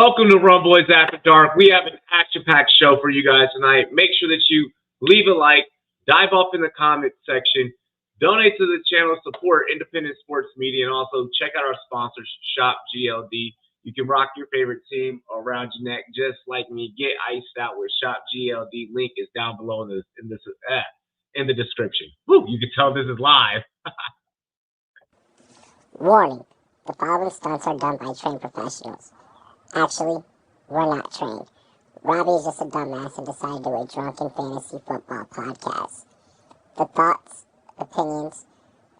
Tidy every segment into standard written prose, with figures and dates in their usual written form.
Welcome to Rumboyz After Dark. We have an action-packed show for you guys tonight. Make sure that you leave a like, dive off in the comment section, donate to the channel, support independent sports media, and also check out our sponsors, Shop GLD. You can rock your favorite team around your neck just like me. Get iced out with Shop GLD. Link is down below in the description. Woo, you can tell this is live. Warning, the following stunts are done by trained professionals. Actually, we're not trained. Robbie is just a dumbass and decided to do a drunken fantasy football podcast. The thoughts, opinions,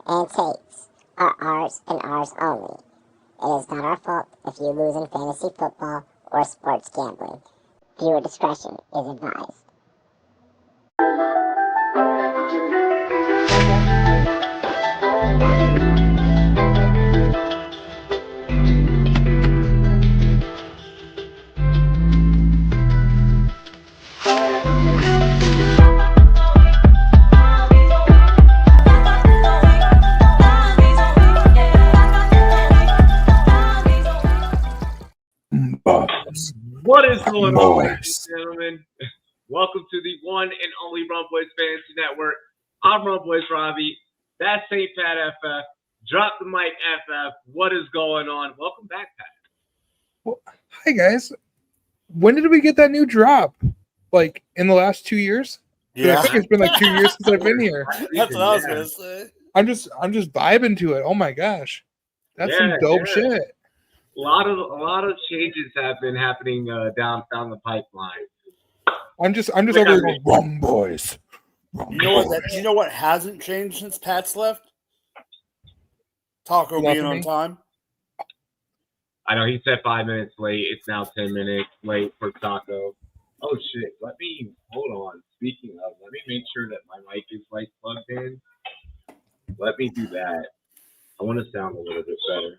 and takes are ours and ours only. It is not our fault if you lose in fantasy football or sports gambling. Viewer discretion is advised. What is going on, ladies and gentlemen? Welcome to the one and only Rumboyz Fantasy Network. I'm Rumboyz Robbie. That's St. Pat FF. Drop the mic, FF. What is going on? Welcome back, Pat. Well, hi, guys. When did we get that new drop? Like, in the last 2 years? Yeah. I think it's been like 2 years since I've been here. That's what I was going to say. I'm just vibing to it. Oh, my gosh. That's some dope shit. A lot of changes have been happening down the pipeline. I'm just over there going, Rumboyz. You know what hasn't changed since Pat's left? Taco being on time. I know he said 5 minutes late. It's now 10 minutes late for Taco. Oh shit! Hold on. Speaking of, let me make sure that my mic is plugged in. Let me do that. I want to sound a little bit better.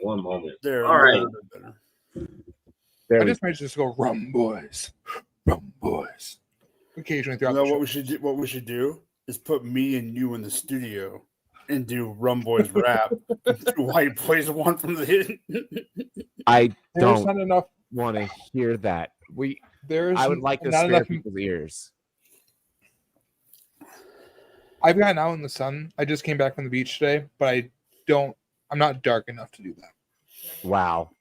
One moment. All right. I might just go Rumboyz. Occasionally throughout the show. What we should do is put me and you in the studio and do Rumboyz rap. White plays one from the hit. I don't want to hear that. I would like to spare people's ears. I've gotten out in the sun. I just came back from the beach today, but I'm not dark enough to do that. Wow.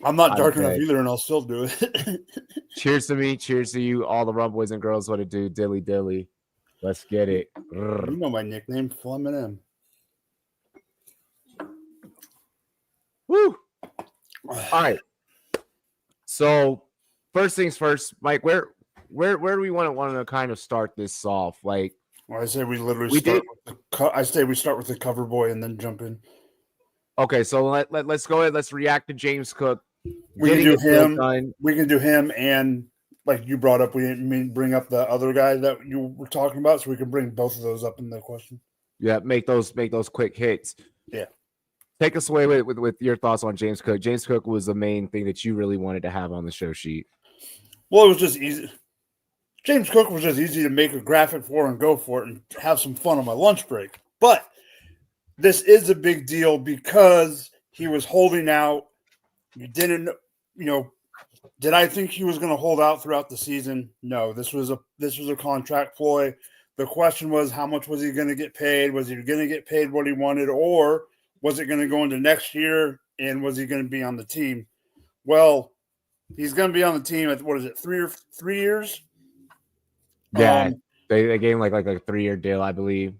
I'm not dark enough either, and I'll still do it. Cheers to me. Cheers to you. All the Rumboyz and girls want to do. Dilly dilly. Let's get it. You know my nickname, Fleming M. Woo. All right. So first things first, Mike, where do we want to kind of start this off? Like, well, I say we start with the cover boy and then jump in. Okay, so let's go ahead. Let's react to James Cook. We can do him. We can do him, and like you brought up, we didn't bring up the other guy that you were talking about, so we can bring both of those up in the question. Yeah, make those quick hits. Yeah. Take us away with your thoughts on James Cook. James Cook was the main thing that you really wanted to have on the show sheet. Well, it was just easy. James Cook was just easy to make a graphic for and go for it and have some fun on my lunch break. But this is a big deal because he was holding out. You didn't, did I think he was going to hold out throughout the season? No, this was a contract ploy. The question was, how much was he going to get paid? Was he going to get paid what he wanted, or was it going to go into next year, and was he going to be on the team? Well, he's going to be on the team at, what is it, 3 years? Yeah, they gave him like a 3-year deal, I believe.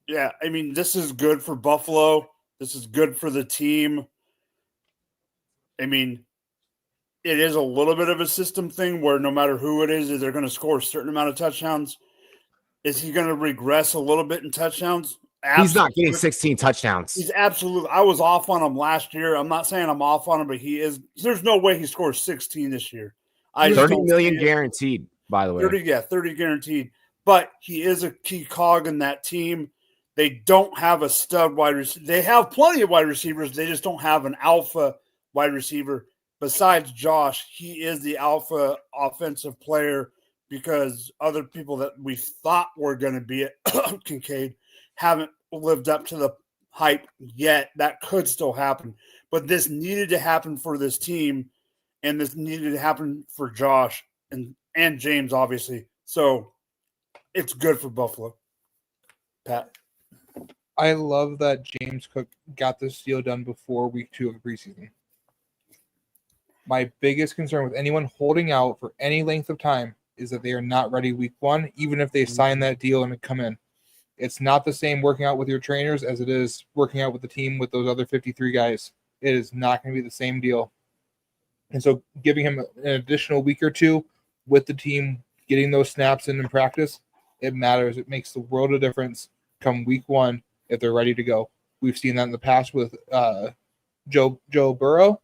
Yeah, I mean, this is good for Buffalo. This is good for the team. I mean, it is a little bit of a system thing where no matter who it is, they're going to score a certain amount of touchdowns. Is he going to regress a little bit in touchdowns? Absolutely. He's not getting 16 touchdowns. He's absolutely. I was off on him last year. I'm not saying I'm off on him, but he is. There's no way he scores 16 this year. 30 million guaranteed, by the way. 30 guaranteed. But he is a key cog in that team. They don't have a stud wide receiver. They have plenty of wide receivers. They just don't have an alpha wide receiver. Besides Josh, he is the alpha offensive player because other people that we thought were going to be at Kincaid haven't lived up to the hype yet. That could still happen. But this needed to happen for this team, and this needed to happen for Josh and James, obviously. So it's good for Buffalo. Pat? I love that James Cook got this deal done before week 2 of the preseason. My biggest concern with anyone holding out for any length of time is that they are not ready week 1, even if they sign that deal and come in. It's not the same working out with your trainers as it is working out with the team with those other 53 guys. It is not going to be the same deal. And so giving him an additional week or 2 with the team, getting those snaps in practice, it matters. It makes the world of difference come week 1 if they're ready to go. We've seen that in the past with Joe Burrow.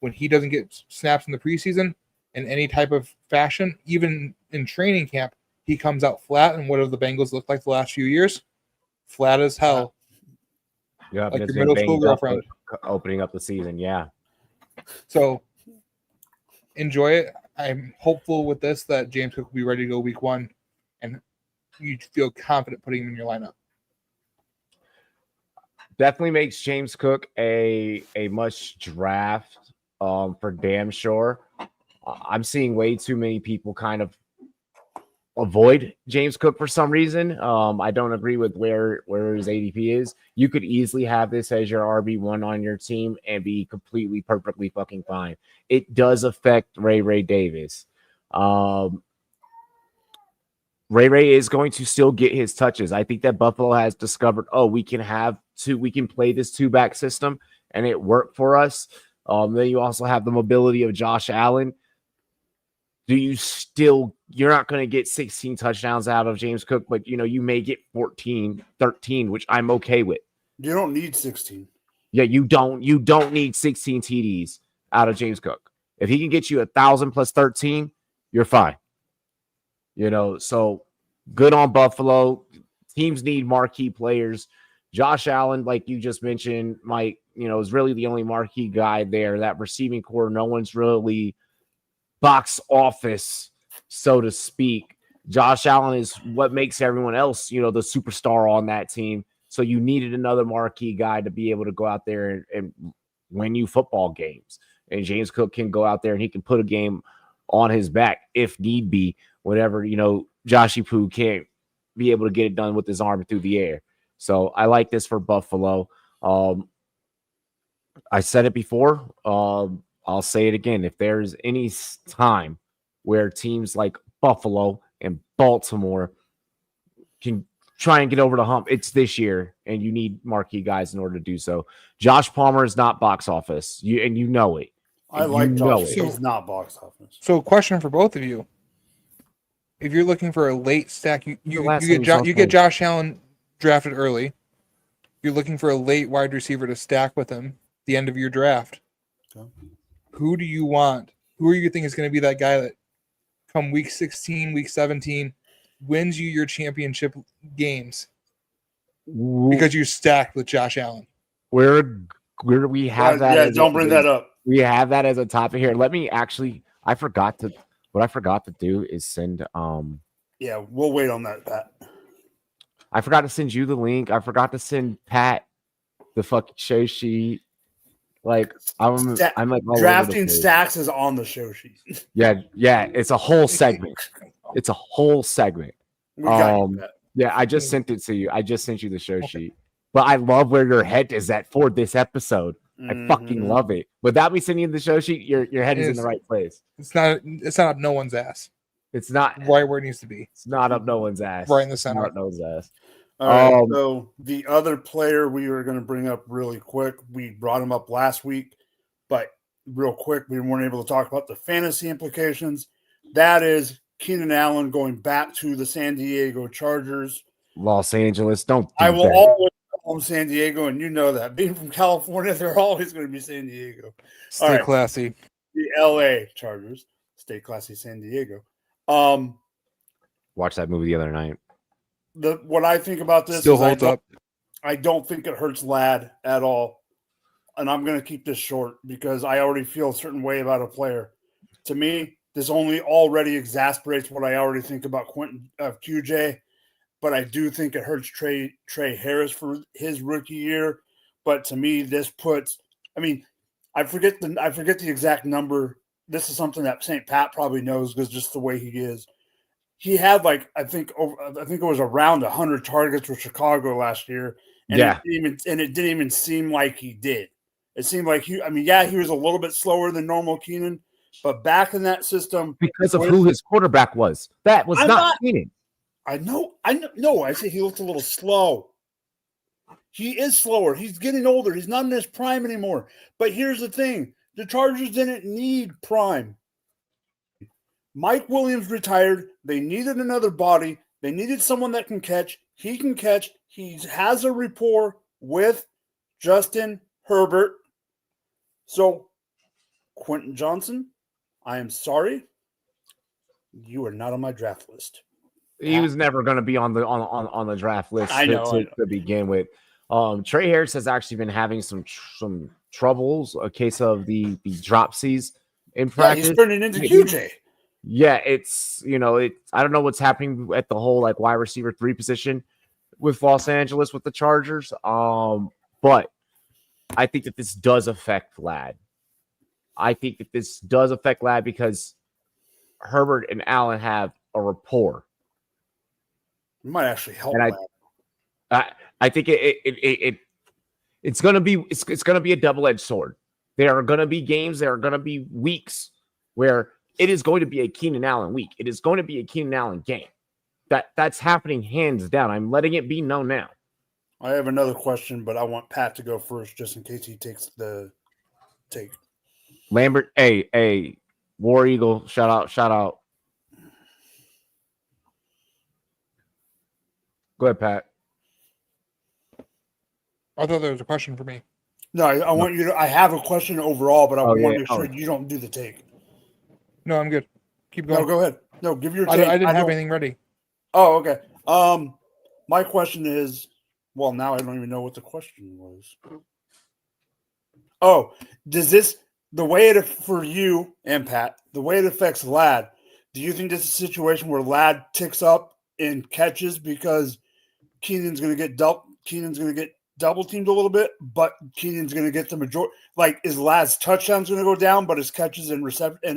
When he doesn't get snaps in the preseason in any type of fashion, even in training camp, he comes out flat. And what have the Bengals looked like the last few years? Flat as hell. Yeah, like your middle school girlfriend. Opening up the season, yeah. So enjoy it. I'm hopeful with this that James Cook will be ready to go week 1, and you feel confident putting him in your lineup. Definitely makes James Cook a must draft for damn sure. I'm seeing way too many people kind of avoid James Cook for some reason. I don't agree with where his ADP is. You could easily have this as your RB1 on your team and be completely, perfectly fucking fine. It does affect Ray Davis. Ray is going to still get his touches. I think that Buffalo has discovered, we can play this 2-back system, and it worked for us. Then you also have the mobility of Josh Allen. You're not going to get 16 touchdowns out of James Cook, but you may get 14, 13, which I'm okay with. You don't need 16. Yeah, you don't need 16 TDs out of James Cook. If he can get you 1,000 plus 13, you're fine. So good on Buffalo. Teams need marquee players. Josh Allen, like you just mentioned, Mike, is really the only marquee guy there. That receiving core, no one's really box office, so to speak. Josh Allen is what makes everyone else, the superstar on that team. So you needed another marquee guy to be able to go out there and win you football games. And James Cook can go out there and he can put a game on his back if need be, whenever, Joshy Poo can't be able to get it done with his arm through the air. So I like this for Buffalo. I said it before. I'll say it again. If there's any time where teams like Buffalo and Baltimore can try and get over the hump, it's this year, and you need marquee guys in order to do so. Josh Palmer is not box office, you know it. I like Josh. He's not box office. So, question for both of you: if you're looking for a late stack, you get Josh Allen drafted early. You're looking for a late wide receiver to stack with him at the end of your draft. Okay. Who do you want? Who do you think is going to be that guy that come week 16, week 17, wins you your championship games because you stacked with Josh Allen? Where we have that? Yeah, don't bring that up. We have that as a topic here. Let me actually. What I forgot to do is send. Yeah, we'll wait on that, Pat. I forgot to send you the link. I forgot to send Pat the fucking show sheet. Like I'm like all drafting stacks is on the show sheet. Yeah, it's a whole segment. It's a whole segment. Yeah, I just sent it to you. I just sent you the show sheet. But I love where your head is at for this episode. I fucking love it. Without me sending you the show sheet, your head is in the right place. It's not up no one's ass. It's not right where it needs to be. It's not up no one's ass. Right in the center. Not no one's ass. All right, so the other player we were going to bring up really quick, we brought him up last week, but real quick, we weren't able to talk about the fantasy implications. That is Keenan Allen going back to the San Diego Chargers. Los Angeles, I will always call them San Diego, and you know that. Being from California, they're always going to be San Diego. Stay classy. The LA Chargers. Stay classy, San Diego. Watched that movie the other night. What I think about this still holds up. I don't think it hurts Ladd at all. And I'm going to keep this short because I already feel a certain way about a player. To me, this already exasperates what I already think about QJ. But I do think it hurts Trey Harris for his rookie year. But to me, this puts. I mean, I forget the exact number. This is something that St. Pat probably knows because just the way he is. He had I think it was around 100 targets with Chicago last year, and it didn't even seem like he did. It seemed like he was a little bit slower than normal Keenan, but back in that system because of who his quarterback was. That was not Keenan. I know. No, I say he looked a little slow. He is slower. He's getting older. He's not in his prime anymore. But here's the thing: the Chargers didn't need prime. Mike Williams retired. They needed another body. They needed someone that can catch. He can catch. He has a rapport with Justin Herbert. So, Quentin Johnson, I am sorry. You are not on my draft list. He was never going to be on the draft list to begin with. Trey Harris has actually been having some troubles, a case of the dropsies in practice. He's turning into QJ. Yeah, it's I don't know what's happening at the whole wide receiver 3 position with Los Angeles with the Chargers. But I think that this does affect Vlad. Because Herbert and Allen have a rapport. It might actually help. And I think it's gonna be a double-edged sword. There are gonna be games, there are gonna be weeks where it is going to be a Keenan Allen week. It is going to be a Keenan Allen game. That's happening hands down. I'm letting it be known now. I have another question, but I want Pat to go first just in case he takes the take. Lambert, hey, War Eagle, shout out. Go ahead, Pat. I thought there was a question for me. No, I want you to. I have a question overall, but I want to make sure you don't do the take. No, I'm good. Keep going. No, go ahead. No, give your take. I didn't have anything ready. Oh, okay. My question is, well, now I don't even know what the question was. Oh, does the way it for you and Pat, the way it affects Ladd, do you think this is a situation where Ladd ticks up in catches because Keenan's going to get double teamed a little bit, but Keenan's going to get the majority? Is Ladd's touchdowns going to go down, but his catches and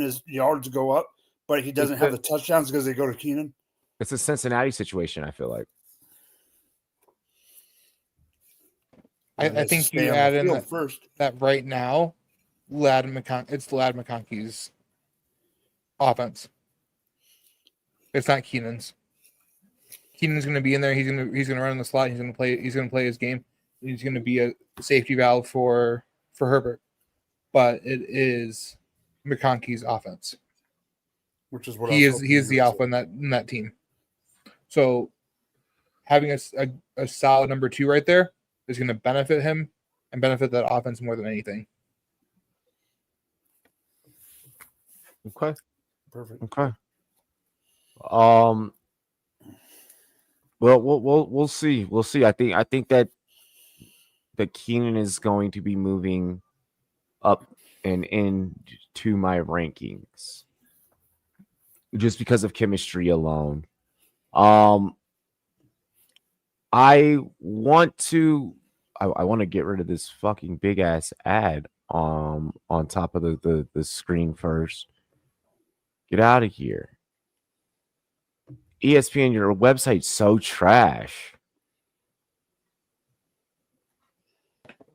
his yards go up, but he doesn't have the touchdowns because they go to Keenan? It's a Cincinnati situation, I feel like. I think you add in that right now, it's Ladd McConkey's offense. It's not Keenan's. Keenan's going to be in there. He's going to run in the slot. He's going to play his game. He's going to be a safety valve for Herbert. But it is McConkey's offense. Which is what he is the alpha in that team. So having a solid number 2 right there is going to benefit him and benefit that offense more than anything. Okay. Perfect. Okay. Well, we'll see. We'll see. I think that Keenan is going to be moving up and into my rankings just because of chemistry alone. I want to get rid of this fucking big ass ad on top of the screen first. Get out of here. ESPN, your website's so trash.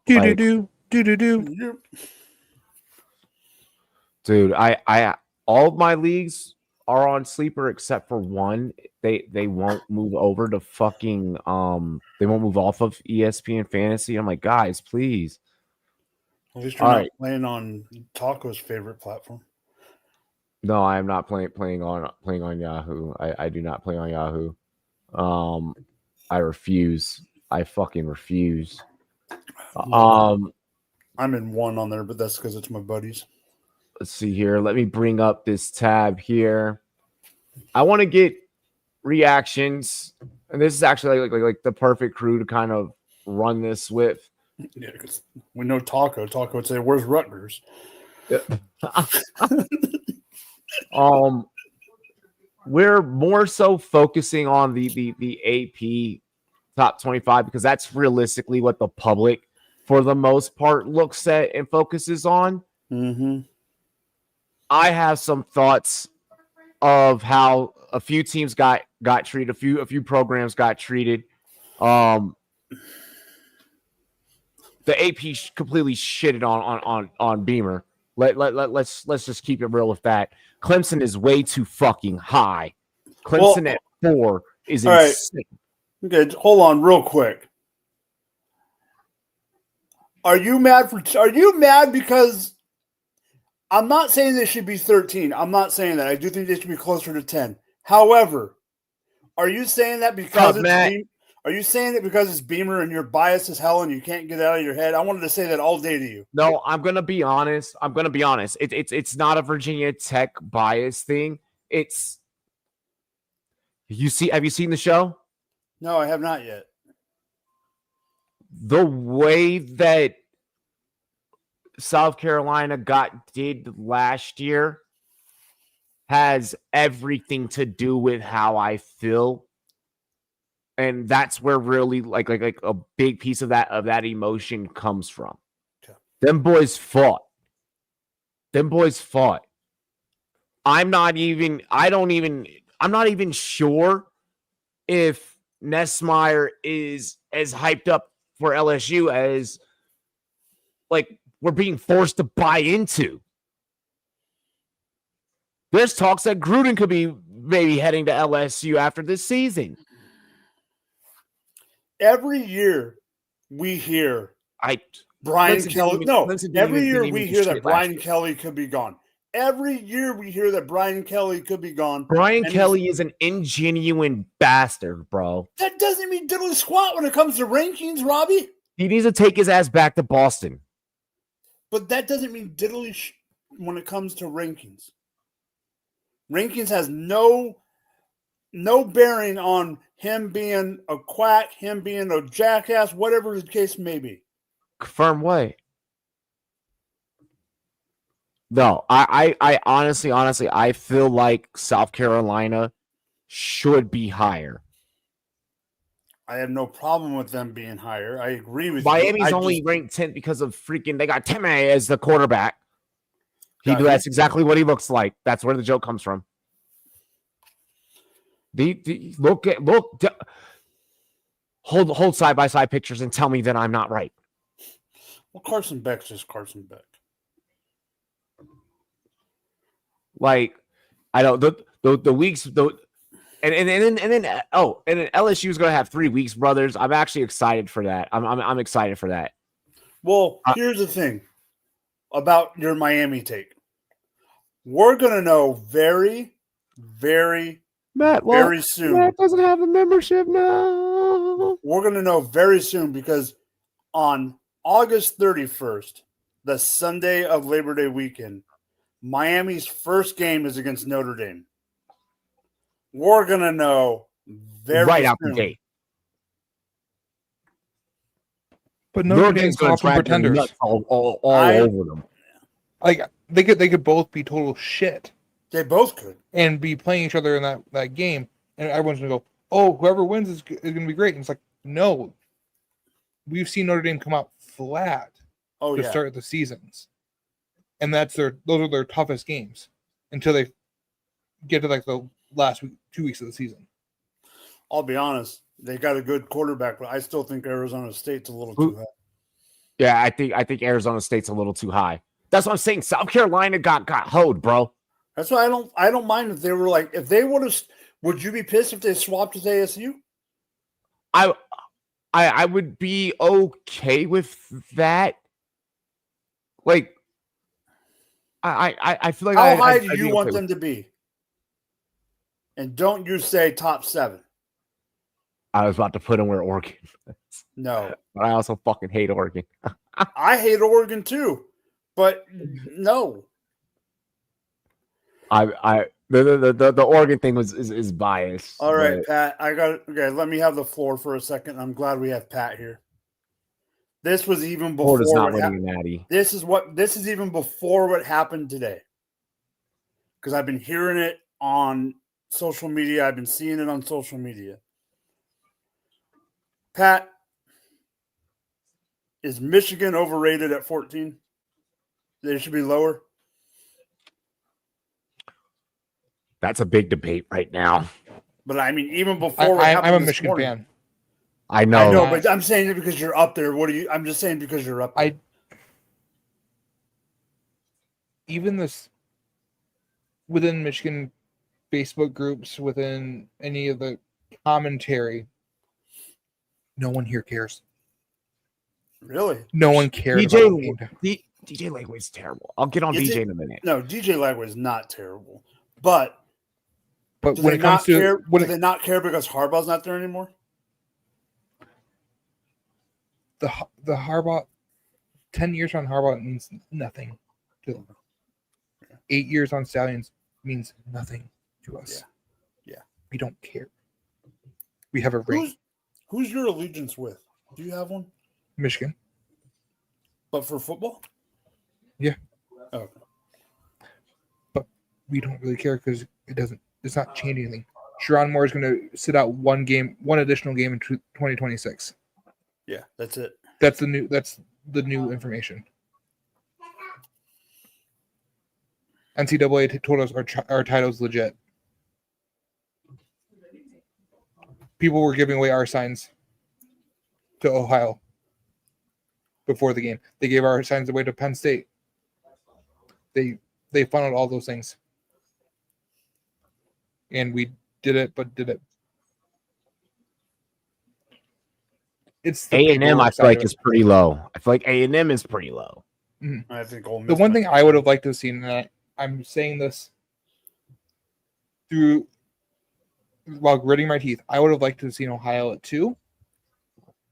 Do. Dude, I all of my leagues are on Sleeper except for one. They won't move over to fucking they won't move off of ESPN Fantasy. I'm like, guys, please. At least you're not playing on Taco's favorite platform. No, I am not playing on Yahoo. I do not play on Yahoo. I refuse. I fucking refuse. I'm in one on there, but that's because it's my buddies. Let's see here. Let me bring up this tab here. I want to get reactions, and this is actually like the perfect crew to kind of run this with. Yeah, because we know Taco. Taco would say, "Where's Rutgers?" We're more so focusing on the AP top 25 because that's realistically what the public for the most part, looks at and focuses on. Mm-hmm. I have some thoughts of how a few teams got treated, a few programs got treated. The AP completely shitted on Beamer. Let's just keep it real with that. Clemson is way too fucking high. Clemson at 4 is insane. Right. Okay, hold on real quick. Are you mad because I'm not saying they should be 13. I'm not saying that. I do think they should be closer to 10. However, are you saying that because it's Beamer and you're biased as hell and you can't get it out of your head? I wanted to say that all day to you. No, I'm gonna be honest. It's not a Virginia Tech bias thing. Have you seen the show? No, I have not yet. The way that South Carolina did last year has everything to do with how I feel. And that's where really like a big piece of that emotion comes from. Okay. Them boys fought. I'm not even sure if Nessmeyer is as hyped up for LSU as like we're being forced to buy into. There's talks that Gruden could be maybe heading to LSU after this season. Every year we hear Brian Kelly. Every year we hear that Brian Kelly could be gone. Every year we hear that Brian Kelly could be gone. Brian Kelly is an ingenuine bastard, bro. That doesn't mean diddly squat when it comes to rankings, Robbie. He needs to take his ass back to Boston. But that doesn't mean diddly when it comes to rankings. Rankings has no bearing on him being a quack, him being a jackass, whatever the case may be. Confirm way. No, I honestly, I feel like South Carolina should be higher. I have no problem with them being higher. I agree with Miami's only ranked 10th because of they got Teme as the quarterback. That's exactly what he looks like. That's where the joke comes from. Hold side by side pictures and tell me that I'm not right. Well, Carson Beck's just Carson Beck. Like, I don't the weeks and then LSU is going to have 3 weeks, brothers. I'm actually excited for that. I'm excited for that. Well, here's the thing about your Miami take. We're going to know very, very, very soon. Matt doesn't have a membership now. We're going to know very soon because on August 31st, the Sunday of Labor Day weekend, Miami's first game is against Notre Dame. We're going to know very out soon. the gate. But Notre Dame's far from pretenders. All over them. Like they could both be total shit. They both could. And be playing each other in that game. And everyone's going to go, oh, whoever wins is going to be great. And it's like, no. We've seen Notre Dame come out flat to start the seasons. And those are their toughest games until they get to like the last 2 weeks of the season. I'll be honest, they got a good quarterback, but I still think Arizona State's a little too high. Yeah, I think Arizona State's a little too high. That's what I'm saying. South Carolina got hoed, bro. That's why I don't mind if they were like, if they would have, would you be pissed if they swapped with ASU? I would be okay with that. Like, I feel like how high do you want them to be? And don't you say top 7. I was about to put in where Oregon is. No. But I also fucking hate Oregon. I hate Oregon too. But no. The Oregon thing is biased. All right, Pat. Let me have the floor for a second. I'm glad we have Pat here. This was even before Florida's not winning a natty. This is even before what happened today. Because I've been hearing it on social media. I've been seeing it on social media. Pat, Is Michigan overrated at 14? They should be lower. That's a big debate right now. But I mean, even before I'm a Michigan fan. I know. I know, but I'm saying it because you're up there. I'm just saying because you're up there. Even this within Michigan Facebook groups, within any of the commentary, no one here cares. Really? No one cares. DJ Lagway's terrible. I'll get on DJ in a minute. No, DJ Lagway is not terrible. But when it comes to do they not care because Harbaugh's not there anymore? The Harbaugh, 10 years on Harbaugh means nothing to them. 8 years on Stallions means nothing to us. Yeah. We don't care. We have a ring. Who's your allegiance with? Do you have one? Michigan. But for football? Yeah. Oh, okay. But we don't really care because it's not changing anything. Sharon Moore is going to sit out one additional game in 2026. Yeah, that's it. That's the new information. NCAA told us our title's legit. People were giving away our signs to Ohio before the game. They gave our signs away to Penn State. They funneled all those things. And we did it. It's A&M, I feel like, is pretty low. I feel like A&M is pretty low. Mm-hmm. I think Ole Miss. The one thing I would have liked to have seen, and I'm saying this while gritting my teeth, I would have liked to have seen Ohio at 2,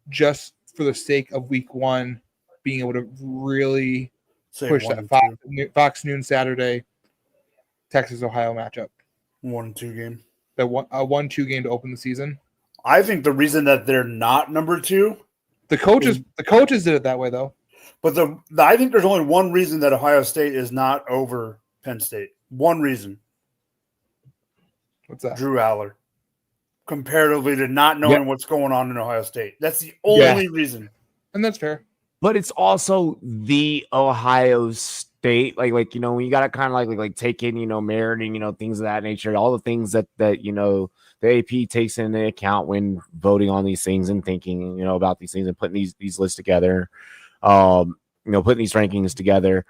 just for the sake of week 1 being able to really push that Fox noon Saturday Texas-Ohio matchup. 1-2 game. A 1-2 game to open the season. I think the reason that they're not number 2, the coaches did it that way though. But I think there's only one reason that Ohio State is not over Penn State. One reason. What's that? Drew Aller. Comparatively to not knowing what's going on in Ohio State. That's the only reason. And that's fair. But it's also the Ohio State, like when you gotta kind of like take in, meriting, things of that nature, all the things that the AP takes into account when voting on these things and thinking, about these things and putting these lists together, putting these rankings together.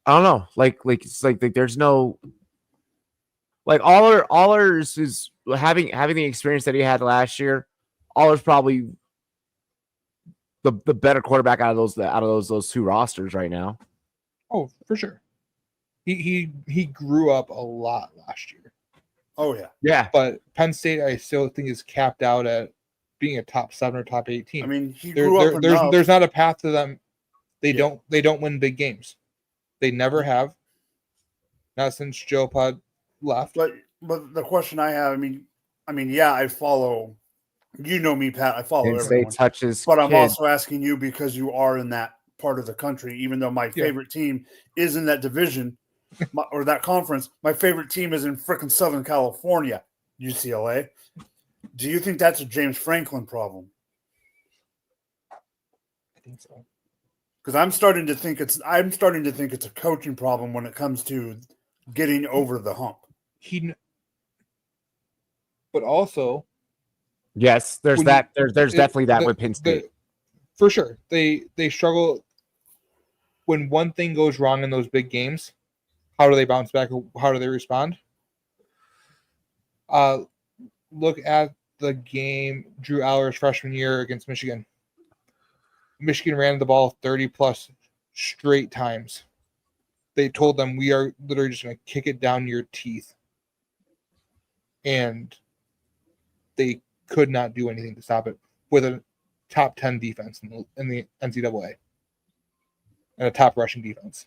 I don't know, like it's like there's no Allers is having the experience that he had last year. Allers probably the better quarterback out of those two rosters right now. Oh, for sure. He grew up a lot last year. Oh yeah. Yeah. But Penn State I still think is capped out at being a top 7 or top 8 team. I mean, he grew up there's not a path to them. They don't win big games. They never have. Not since Joe Pod left. But the question I have, I mean, yeah, I follow. You know me, Pat. I follow everyone. But I'm also asking you because you are in that part of the country. Even though my favorite team is in that division or that conference, my favorite team is in frickin' Southern California, UCLA. Do you think that's a James Franklin problem? I think so. Because I'm starting to think it's a coaching problem when it comes to getting over the hump. But also, yes, there's definitely that with Penn State. For sure. They struggle when one thing goes wrong in those big games. How do they bounce back? How do they respond? Look at the game Drew Aller's freshman year against Michigan. Michigan ran the ball 30+ straight times. They told them, we are literally just going to kick it down your teeth. And they could not do anything to stop it with a top 10 defense in the NCAA and a top rushing defense.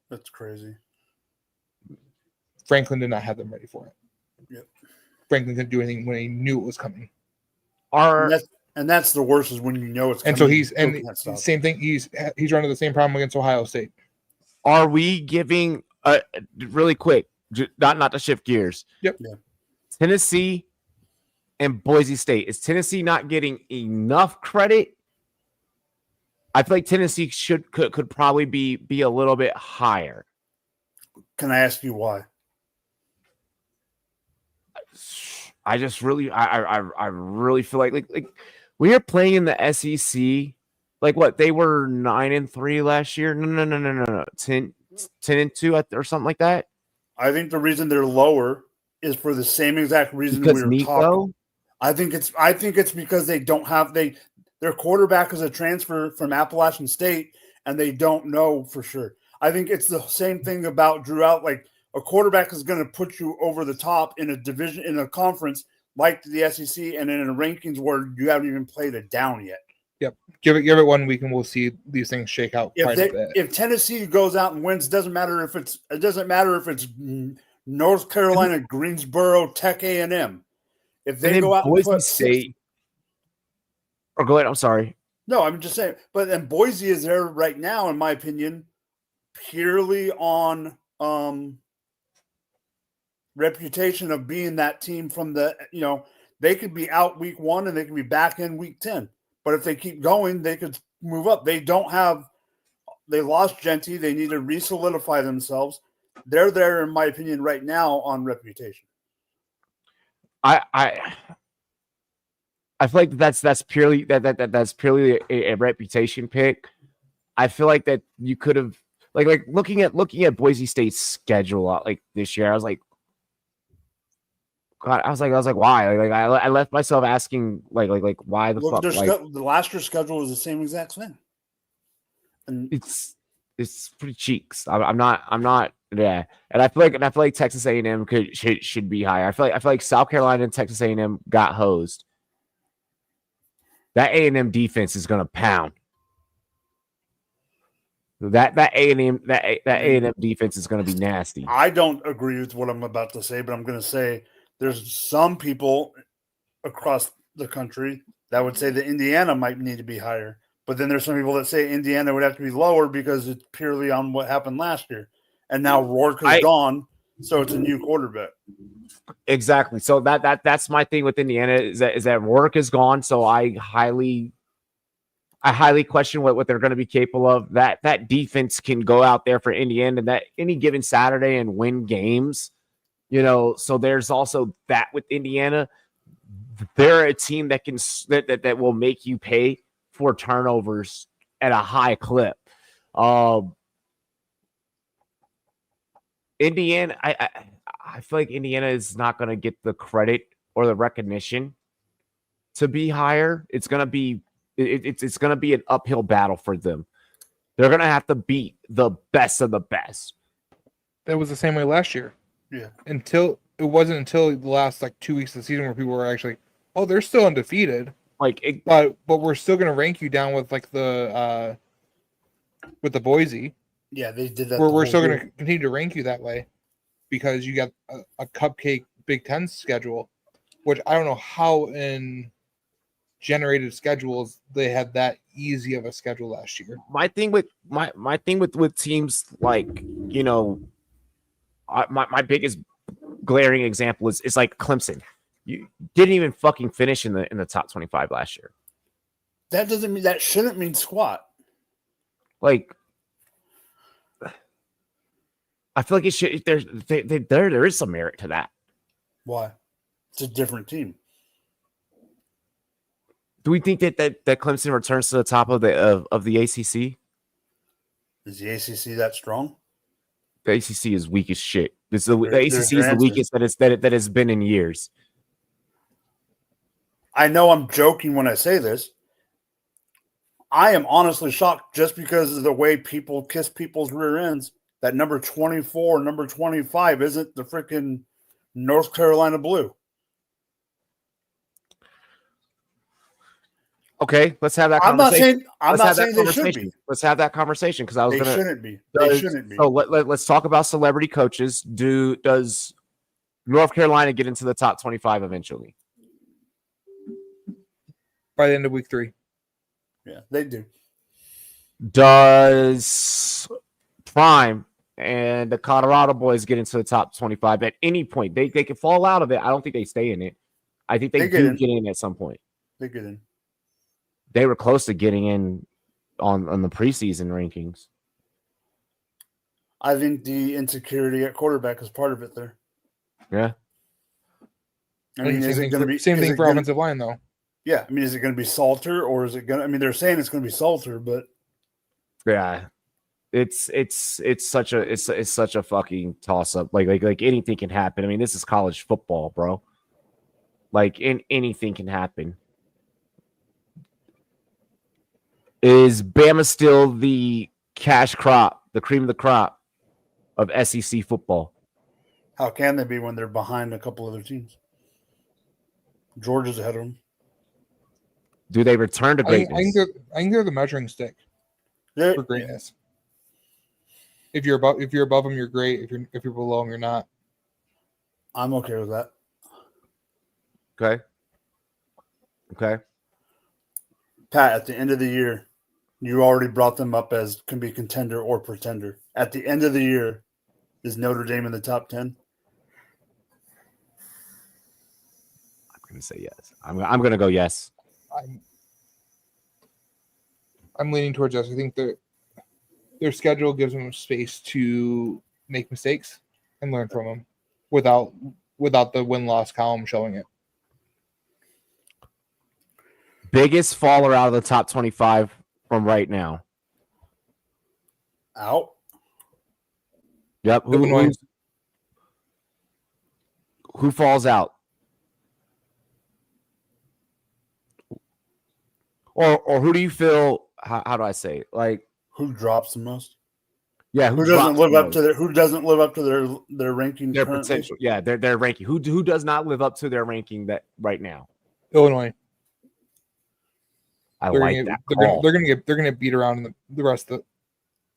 That's crazy. Franklin did not have them ready for it. Yep. Franklin couldn't do anything when he knew it was coming. And that's the worst is when you know it's coming. And so same thing. He's running the same problem against Ohio State. Are we giving really quick, not to shift gears? Yep. Yeah. Tennessee and Boise State. Is Tennessee not getting enough credit I feel like Tennessee could probably be a little bit higher. Can I ask you why? I just really, I really feel like when you're playing in the SEC, like what they were 9-3 last year. No, 10-2 or something like that. I think the reason they're lower is for the same exact reason Because we were Nico. talking. I think it's because they don't have their quarterback is a transfer from Appalachian State, and they don't know for sure. I think it's the same thing about Drew Out. Like a quarterback is going to put you over the top in a division, in a conference like the SEC, and in a rankings where you haven't even played a down yet. Yep. Give it 1 week, and we'll see these things shake out quite a bit. If Tennessee goes out and wins, it doesn't matter if it's North Carolina, Greensboro, Tech A&M. If they go out and Boise put State, or go ahead. I'm sorry. No, I'm just saying. But then Boise is there right now, in my opinion, purely on reputation of being that team from the, they could be out week 1 and they could be back in week 10. But if they keep going, they could move up. They lost Genty. They need to re-solidify themselves. They're there, in my opinion, right now on reputation. I feel like that's purely a reputation pick. I feel like that you could have like looking at Boise State's schedule like this year. I was like, God, I was like, why? Like I left myself asking like why the fuck? The last year's schedule was the same exact thing, and it's pretty cheeks. I'm not. Yeah, and I feel like Texas A&M should be higher. I feel like South Carolina and Texas A&M got hosed. That A&M defense is gonna pound. That A&M defense is gonna be nasty. I don't agree with what I'm about to say, but I'm gonna say there's some people across the country that would say that Indiana might need to be higher, but then there's some people that say Indiana would have to be lower because it's purely on what happened last year. And now Rourke is gone, so it's a new quarterback. Exactly. So that's my thing with Indiana is that Rourke is gone. So I highly question what they're going to be capable of. That defense can go out there for Indiana and that any given Saturday and win games. So there's also that with Indiana. They're a team that can that will make you pay for turnovers at a high clip. Indiana, I feel like Indiana is not going to get the credit or the recognition to be higher. It's going to be it's going to be an uphill battle for them. They're going to have to beat the best of the best. That was the same way last year. Yeah. It wasn't until the last 2 weeks of the season where people were actually, oh, they're still undefeated. But we're still going to rank you down with the Boise. Yeah, they did that. We're still going to continue to rank you that way because you got a cupcake Big Ten schedule, which I don't know how in generated schedules they had that easy of a schedule last year. My thing with teams like my biggest glaring example is like Clemson. You didn't even fucking finish in the top 25 last year. That shouldn't mean squat. I feel like it should. There is some merit to that. Why? It's a different team. Do we think that Clemson returns to the top of the ACC? Is the ACC that strong? The ACC is weak as shit. The ACC is the weakest that has been in years. I know I'm joking when I say this. I am honestly shocked just because of the way people kiss people's rear ends that number 24, number 25 isn't the freaking North Carolina Blue. Okay, let's have that conversation. I'm not saying they should be. Let's have that conversation because They shouldn't be. They shouldn't be. So let's talk about celebrity coaches. Does North Carolina get into the top 25 eventually? By the end of week 3. Yeah, they do. Does Prime and the Colorado boys get into the top 25 at any point? They can fall out of it. I don't think they stay in it. I think they do get in at some point. They get in. They were close to getting in on the preseason rankings. I think the insecurity at quarterback is part of it there. Yeah. I mean, is it going to be same is thing it for gonna- offensive line though? Yeah, I mean, is it going to be Salter or is it going to? I mean, they're saying it's going to be Salter, but Yeah. It's such a fucking toss up. Like anything can happen. I mean, this is college football, bro. Like anything can happen. Is Bama still the cash crop, the cream of the crop of SEC football? how can they be when they're behind a couple other teams? Georgia's ahead of them. Do they return to I think greatness? they're the measuring stick for greatness. If you're above them, you're great. If you're below them, you're not. I'm okay with that. Okay. Pat, at the end of the year, you already brought them up as can be contender or pretender. At the end of the year, is Notre Dame in the top 10? I'm gonna say yes. I'm gonna go yes. I'm leaning towards yes. I think that their schedule gives them space to make mistakes and learn from them without the win-loss column showing it. Biggest faller out of the top 25 from right now. Out. Yep. Who falls out? Or who do you feel? How do I say it? Like, Who drops the most? yeah, Who doesn't live up to their ranking? their currently? potential? Yeah, their ranking. Who does not live up to their ranking that right now? Illinois. They're They're gonna beat around the rest of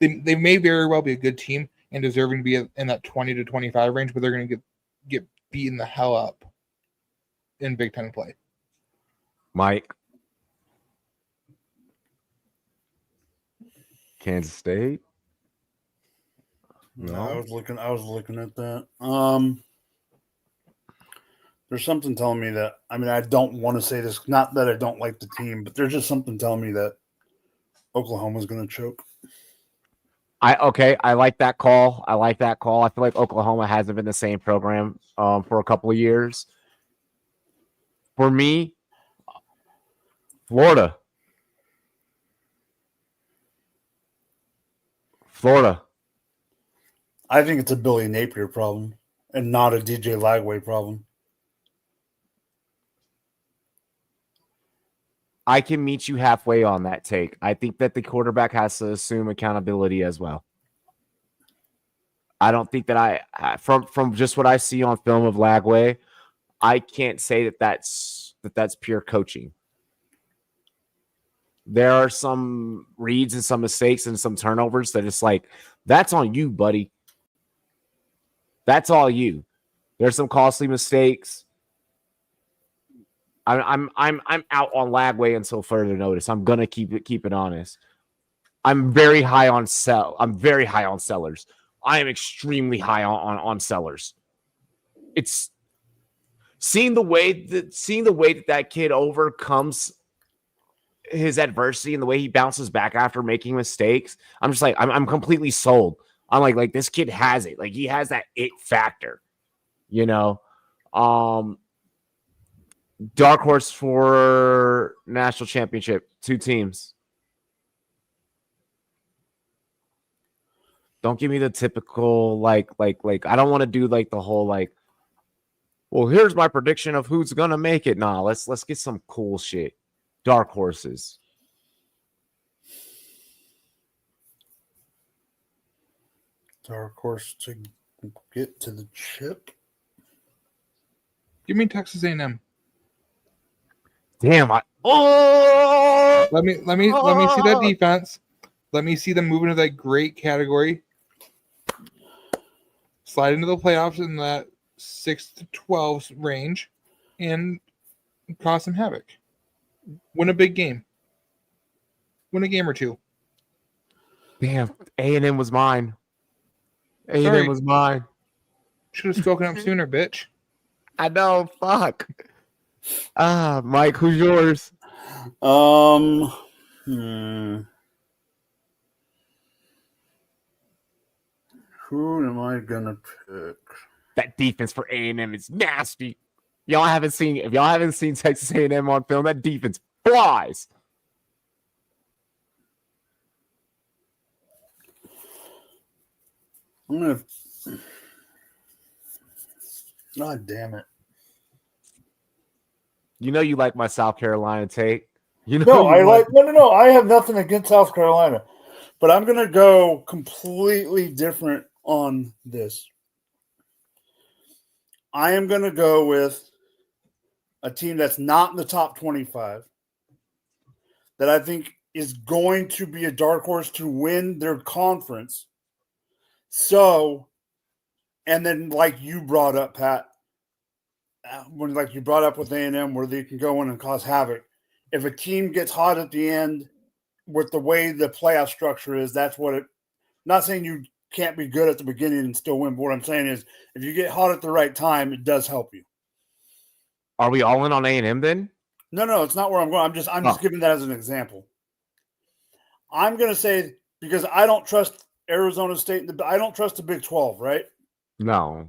they may very well be a good team and deserving to be in that 20 to 25 range, but they're gonna get beaten the hell up in Big Ten play. Mike. Kansas State. No, I was looking at that. There's something telling me that, I mean, I don't want to say this, not that I don't like the team, but there's just something telling me that Oklahoma's going to choke. I like that call. I feel like Oklahoma hasn't been the same program for a couple of years. For me, Florida. I think it's a Billy Napier problem and not a DJ Lagway problem. I can meet you halfway on that take. I think that the quarterback has to assume accountability as well. I don't think that from just what I see on film of Lagway, I can't say that's pure coaching. There are some reads and some mistakes and some turnovers that it's like, that's on you, buddy. That's all you. There's some costly mistakes. I'm out on Lagway until further notice. I'm gonna keep it honest. I'm very high on Sellers. I am extremely high on Sellers. It's seeing the way that kid overcomes his adversity and the way he bounces back after making mistakes. I'm just like, I'm completely sold. I'm like this kid has it. Like he has that it factor, you know. Dark horse for national championship, 2 teams. Don't give me the typical like I don't want to do like the whole like, well, here's my prediction of who's gonna make it. Nah, let's get some cool shit. Dark horses. Dark horse to get to the chip. Give me Texas A&M. Damn, let me see that defense. Let me see them move into that great category. Slide into the playoffs in that 6 to 12 range and cause some havoc. Win a big game. Win a game or two. Damn, A&M was mine. A&M was mine. Should have spoken up sooner, bitch. I know, fuck. Mike, who's yours? Who am I gonna pick? That defense for A&M is nasty. If y'all haven't seen Texas A&M on film, that defense flies. I'm gonna. God damn it! You know you like my South Carolina take. You know No. I have nothing against South Carolina, but I'm gonna go completely different on this. I am gonna go with a team that's not in the top 25 that I think is going to be a dark horse to win their conference. So, and then like you brought up, Pat, when like you brought up with A&M where they can go in and cause havoc. If a team gets hot at the end with the way the playoff structure is, that's what it – not saying you can't be good at the beginning and still win, but what I'm saying is if you get hot at the right time, it does help you. Are we all in on A&M then? No, it's not where I'm going. I'm just giving that as an example. I'm going to say because I don't trust Arizona State. I don't trust the Big 12, right? No.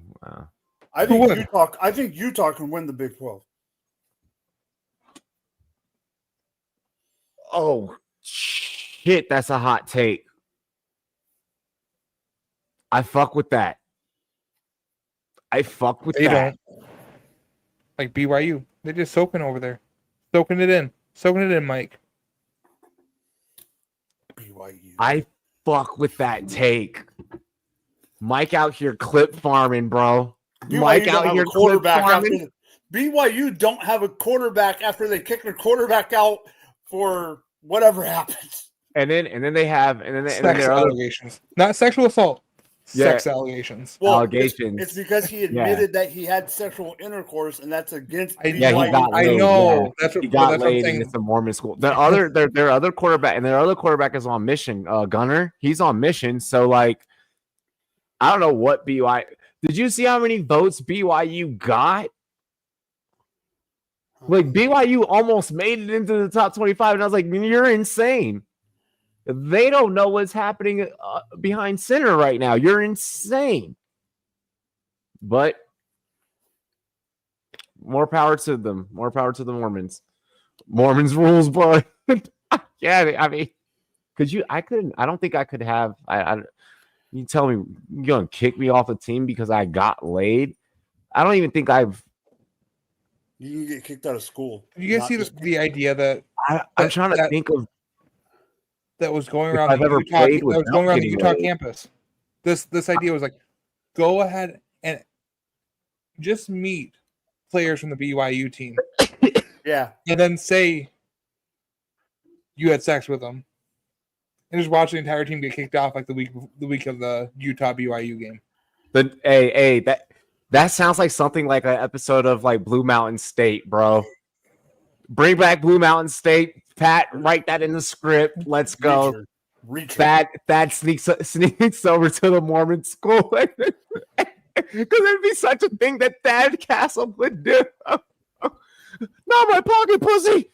I think Utah can win the Big 12. Oh, shit, that's a hot take. I fuck with that. They don't. Like BYU. They're just soaking over there. Soaking it in, Mike. BYU. I fuck with that take. Mike out here clip farming, bro. Mike out here clip farming. BYU don't have a quarterback after they kick their quarterback out for whatever happens. And then they have sex allegations. Not sexual assault. Sex allegations. Well, allegations. It's because he admitted that he had sexual intercourse, and that's against. He got laid. I know. Yeah. He got laid, and it's a Mormon school. Their other quarterback is on mission. Gunner, he's on mission. So like, I don't know what BYU. Did you see how many votes BYU got? Like BYU almost made it into the top 25, and I was like, "You're insane." They don't know what's happening behind center right now. You're insane. But more power to them. More power to the Mormons. Mormons rules, bro. Yeah, I mean, I don't think I could have. You tell me you're gonna kick me off a team because I got laid? I don't even think I've. You can get kicked out of school. You guys see the idea that I'm trying to think of. That was going around the Utah campus. This idea was like, go ahead and just meet players from the BYU team. Yeah. And then say you had sex with them. And just watch the entire team get kicked off like the week of the Utah BYU game. But that sounds like something like an episode of like Blue Mountain State, bro. Bring back Blue Mountain State. Pat, write that in the script. Let's go. Thad sneaks over to the Mormon school. Because it'd be such a thing that Thad Castle would do. Not my pocket pussy.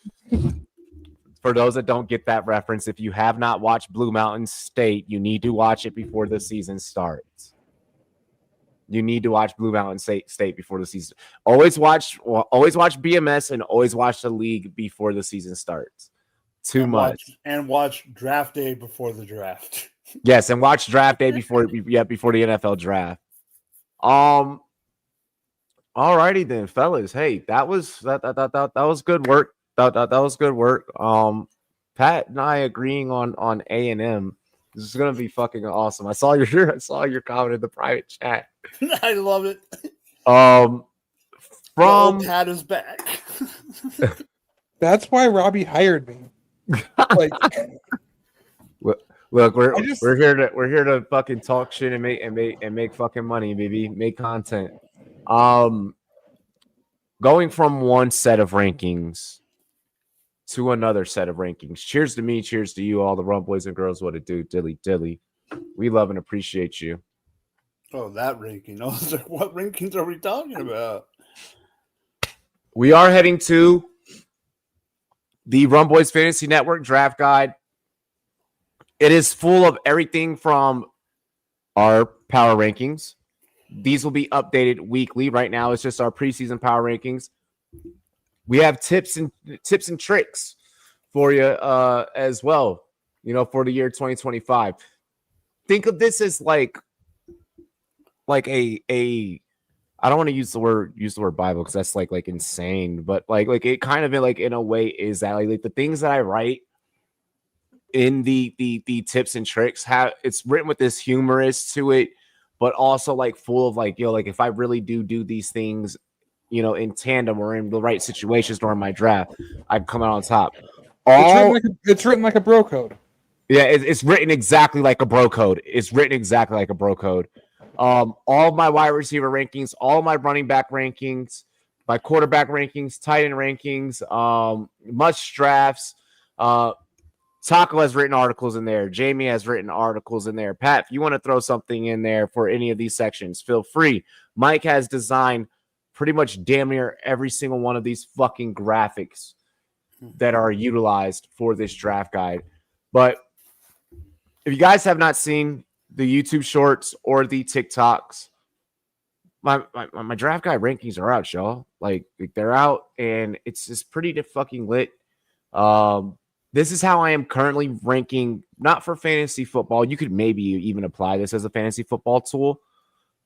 For those that don't get that reference, if you have not watched Blue Mountain State, you need to watch it before the season starts. You need to watch Blue Mountain State before the season. Always watch BMS and always watch the league before the season starts. Watch draft day before the draft. Yes, and watch draft day before the NFL draft. All righty then, fellas. Hey, that was good work. That was good work. Pat and I agreeing on A&M. This is gonna be fucking awesome. I saw your comment in the private chat. I love it. From Pat is back. That's why Robbie hired me. Like, look, we're here to fucking talk shit and make fucking money, baby. Make content. Going from one set of rankings to another set of rankings. Cheers to me, cheers to you, all the Rumboyz and girls. What it do, dilly. We love and appreciate you. Oh, that ranking. I was like, what rankings are we talking about? We are heading to the Rumboyz Fantasy Network Draft Guide. It is full of everything from our power rankings. These will be updated weekly. Right now, it's just our preseason power rankings. We have tips and tricks for you as well, for the year 2025. Think of this as like a I don't want to use the word Bible because that's like insane, but like it kind of in a way is that like the things that I write in the tips and tricks it's written with this humorous to it, but also like full of like if I really do these things, in tandem or in the right situations during my draft, I come out on top. It's written like a bro code. Yeah, it's written exactly like a bro code. It's written exactly like a bro code. All of my wide receiver rankings, all of my running back rankings, my quarterback rankings, tight end rankings, much drafts. Taco has written articles in there. Jamie has written articles in there. Pat, if you want to throw something in there for any of these sections, feel free. Mike has designed pretty much damn near every single one of these fucking graphics that are utilized for this draft guide. But if you guys have not seen the YouTube shorts or the TikToks, my draft guide rankings are out, y'all. Like they're out, and it's pretty fucking lit. This is how I am currently ranking, not for fantasy football. You could maybe even apply this as a fantasy football tool.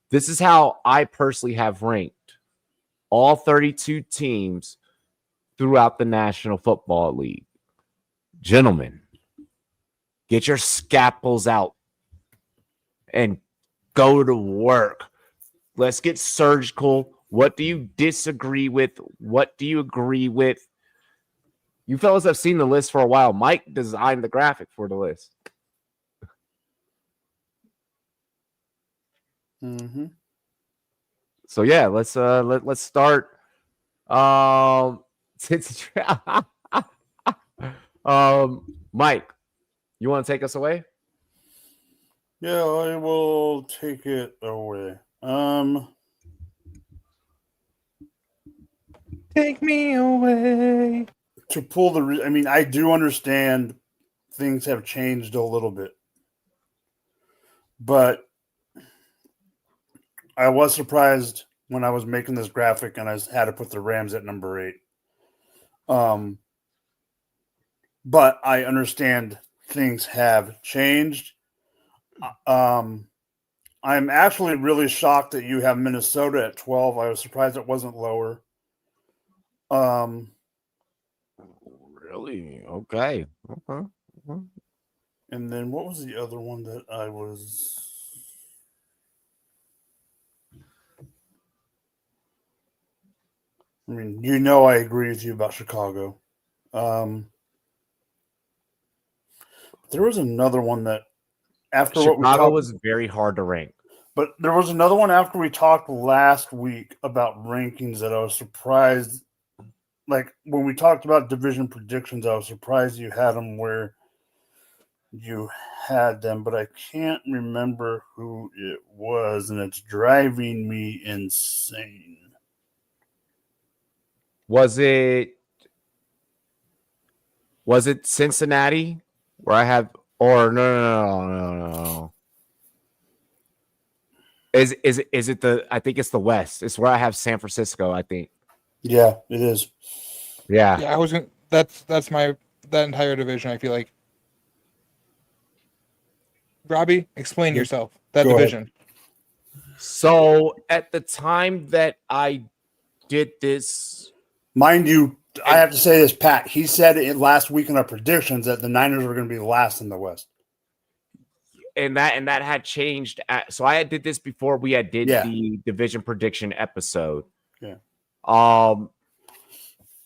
This is how I personally have ranked all 32 teams throughout the National Football League. Gentlemen, get your scalpels out and go to work. Let's get surgical. What do you disagree with? What do you agree with? You fellas have seen the list for a while. Mike designed the graphic for the list. Mm-hmm. So yeah, let's start. Mike, you want to take us away? Yeah, I will take it away. Take me away. To pull I do understand things have changed a little bit, but I was surprised when I was making this graphic and I had to put the Rams at number 8. But I understand things have changed. I'm actually really shocked that you have Minnesota at 12. I was surprised it wasn't lower. Really? Okay. And then what was the other one that I was... I agree with you about Chicago. There was another one that after Chicago what we talked, was very hard to rank. But there was another one after we talked last week about rankings that I was surprised. Like when we talked about division predictions, I was surprised you had them where you had them, but I can't remember who it was, and it's driving me insane. Was it Cincinnati where I have, or no. Is it I think it's the West. It's where I have San Francisco, I think. Yeah, it is. Yeah. Yeah, I was gonna. That's that entire division. I feel like. Robbie, explain yourself. That Go division. ahead. So at the time that I did this, mind you, I have to say this, Pat. He said it last week in our predictions that the Niners were going to be last in the West. And that had changed. So I did this before we did the division prediction episode. Yeah.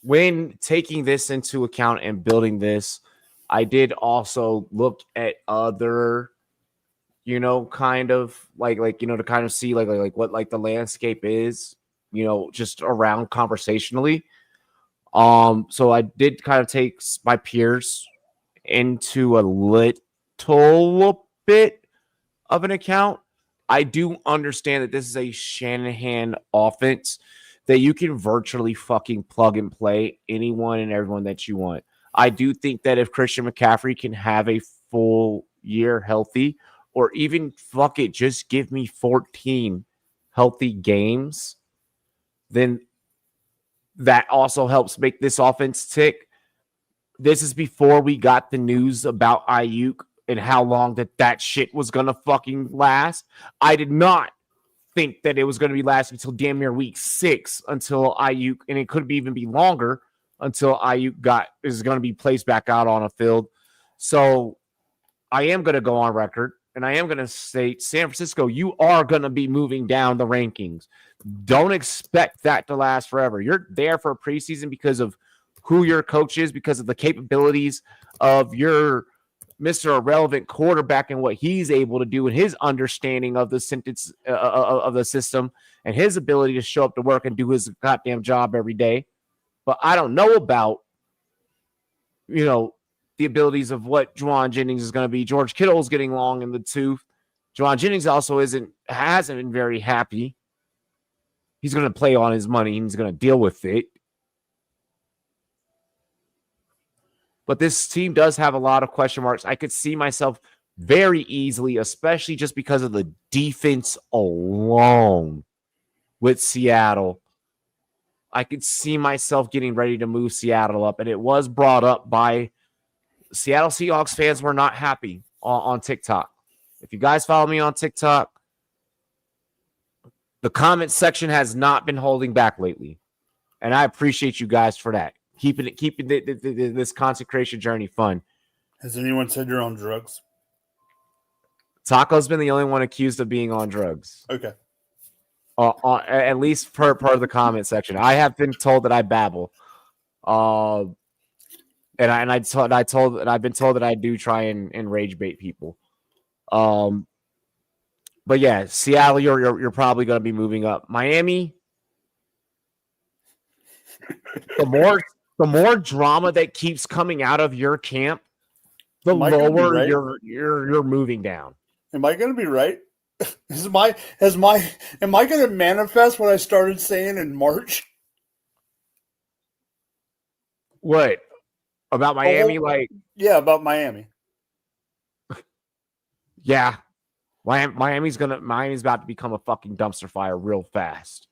When taking this into account and building this, I did also look at other, kind of like to kind of see like what the landscape is, just around conversationally. So I did kind of take my peers into a little bit of an account. I do understand that this is a Shanahan offense that you can virtually fucking plug and play anyone and everyone that you want. I do think that if Christian McCaffrey can have a full year healthy, or even fuck it, just give me 14 healthy games, then that also helps make this offense tick. This is before we got the news about Ayuk and how long that shit was going to fucking last. I did not think that it was going to be lasting until damn near week 6 until Ayuk, and it could even be longer until Ayuk is going to be placed back out on a field. So I am going to go on record, and I am going to say, San Francisco, you are going to be moving down the rankings. Don't expect that to last forever. You're there for a preseason because of who your coach is, because of the capabilities of your Mr. Irrelevant quarterback and what he's able to do and his understanding of the sentence of the system and his ability to show up to work and do his goddamn job every day. But I don't know about, the abilities of what Juwan Jennings is going to be. George Kittle's getting long in the tooth. Juwan Jennings also hasn't been very happy. He's going to play on his money and he's going to deal with it. But this team does have a lot of question marks. I could see myself very easily, especially just because of the defense alone with Seattle. I could see myself getting ready to move Seattle up. And it was brought up by Seattle Seahawks fans were not happy on TikTok. If you guys follow me on TikTok, the comment section has not been holding back lately. And I appreciate you guys for that. Keeping this consecration journey fun. Has anyone said you're on drugs? Taco's been the only one accused of being on drugs. Okay. At least per part of the comment section. I have been told that I babble. And I've been told that I do try and rage bait people. But yeah, Seattle, you're probably going to be moving up. Miami, the more drama that keeps coming out of your camp, the lower you're moving down. Am I going to be right? Am I going to manifest what I started saying in March? What? About Miami? Yeah, about Miami. Yeah. Miami's about to become a fucking dumpster fire real fast.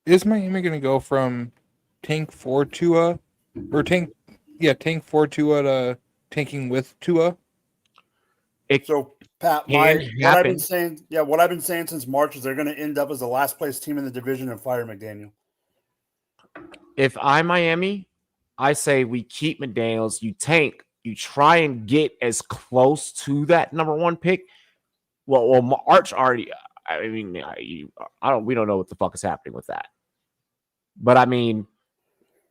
Is Miami going to go from tank for Tua tank for Tua to tanking with Tua? So Pat, what I've been saying since March is they're going to end up as the last place team in the division and fire McDaniel. If I'm Miami, I say we keep McDaniels, you tank, you try and get as close to that number 1 pick. Well, March already. I mean, we don't know what the fuck is happening with that. But I mean,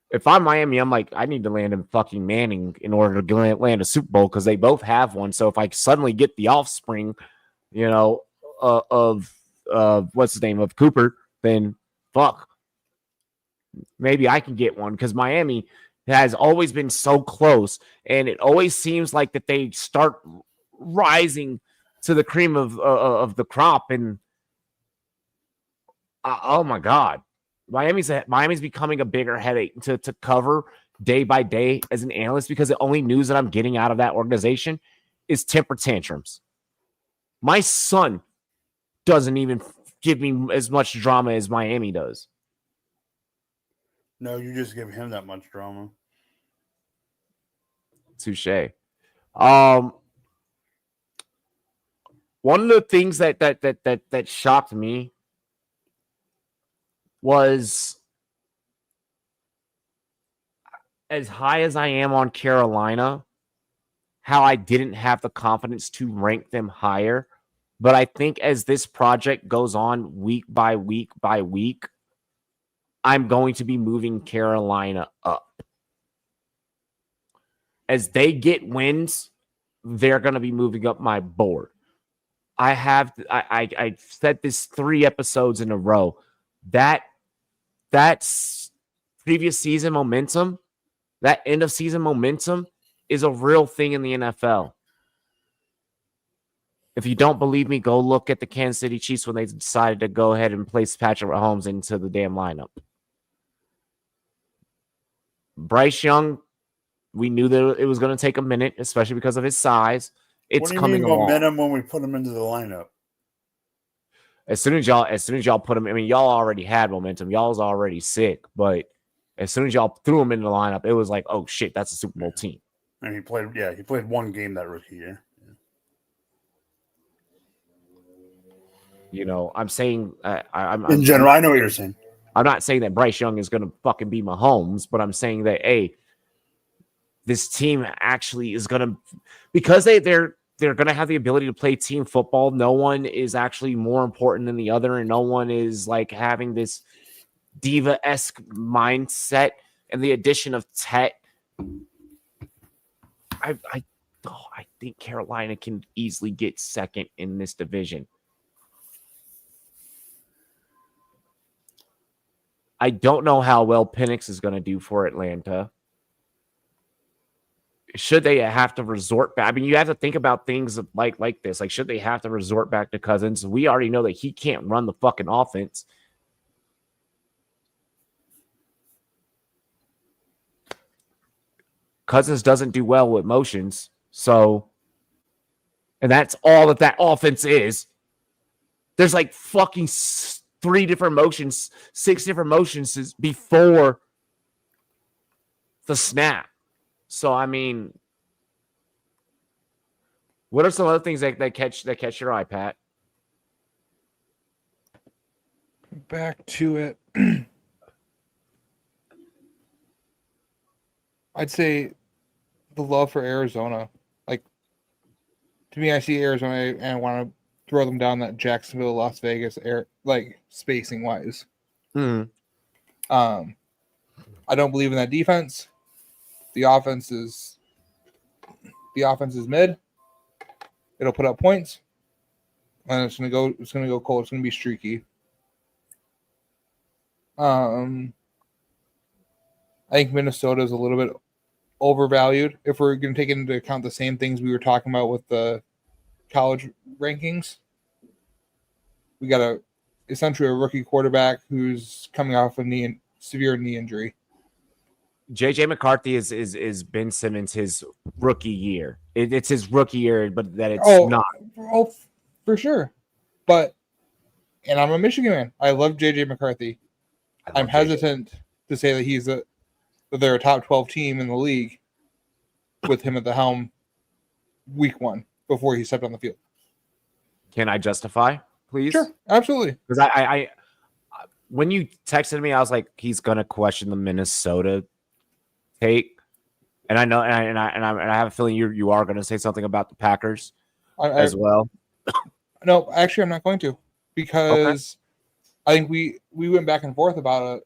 if I'm Miami, I'm like, I need to land in fucking Manning in order to land a Super Bowl because they both have one. So if I suddenly get the offspring, of what's his name of Cooper, then fuck. Maybe I can get one because Miami has always been so close, and it always seems like that they start rising to the cream of the crop. And oh my God, Miami's becoming a bigger headache to cover day by day as an analyst because the only news that I'm getting out of that organization is temper tantrums. My son doesn't even give me as much drama as Miami does. No, you just give him that much drama. Touche. One of the things that shocked me was, as high as I am on Carolina, how I didn't have the confidence to rank them higher. But I think as this project goes on week by week by week, I'm going to be moving Carolina up. As they get wins, they're going to be moving up my board. I said this 3 episodes in a row. That's previous season momentum, that end of season momentum is a real thing in the NFL. If you don't believe me, go look at the Kansas City Chiefs when they decided to go ahead and place Patrick Mahomes into the damn lineup. Bryce Young, we knew that it was going to take a minute, especially because of his size. It's what do you coming mean along. momentum when we put him into the lineup? As soon as y'all put him, I mean, y'all already had momentum. Y'all was already sick, but as soon as y'all threw him into the lineup, it was like, oh shit, that's a Super Bowl team. And he played one game that rookie year. You know, I'm saying, In general, I know what you're saying. I'm not saying that Bryce Young is going to fucking be Mahomes, but I'm saying that, hey, this team actually is going to, because they're going to have the ability to play team football. No one is actually more important than the other, and no one is like having this diva-esque mindset. And the addition of Tet, I think Carolina can easily get second in this division. I don't know how well Penix is going to do for Atlanta. Should they have to resort back? I mean, you have to think about things like this. Like, should they have to resort back to Cousins? We already know that he can't run the fucking offense. Cousins doesn't do well with motions. So, and that's all that offense is. There's like fucking 3 different motions, 6 different motions before the snap. So, I mean, what are some other things that catch your eye, Pat? Back to it. I'd say the love for Arizona. Like, to me, I see Arizona and I want to throw them down that Jacksonville, Las Vegas air, like spacing wise. Hmm. I don't believe in that defense. The offense is mid. It'll put up points, and it's gonna go cold. It's gonna be streaky. I think Minnesota is a little bit overvalued if we're going to take into account the same things we were talking about with the college rankings. We got essentially a rookie quarterback who's coming off a severe knee injury. JJ McCarthy is Ben Simmons his rookie year. It's his rookie year, but that it's not. Oh, for sure. But, and I'm a Michigan man. I love JJ McCarthy. I'm hesitant to say that they're a top 12 team in the league with him at the helm week 1 before he stepped on the field. Can I justify, please? Sure, absolutely. Because I when you texted me, I was like, he's gonna question the Minnesota take, and I know, and I have a feeling you are gonna say something about the Packers as well. No, actually, I'm not going to, because I think we went back and forth about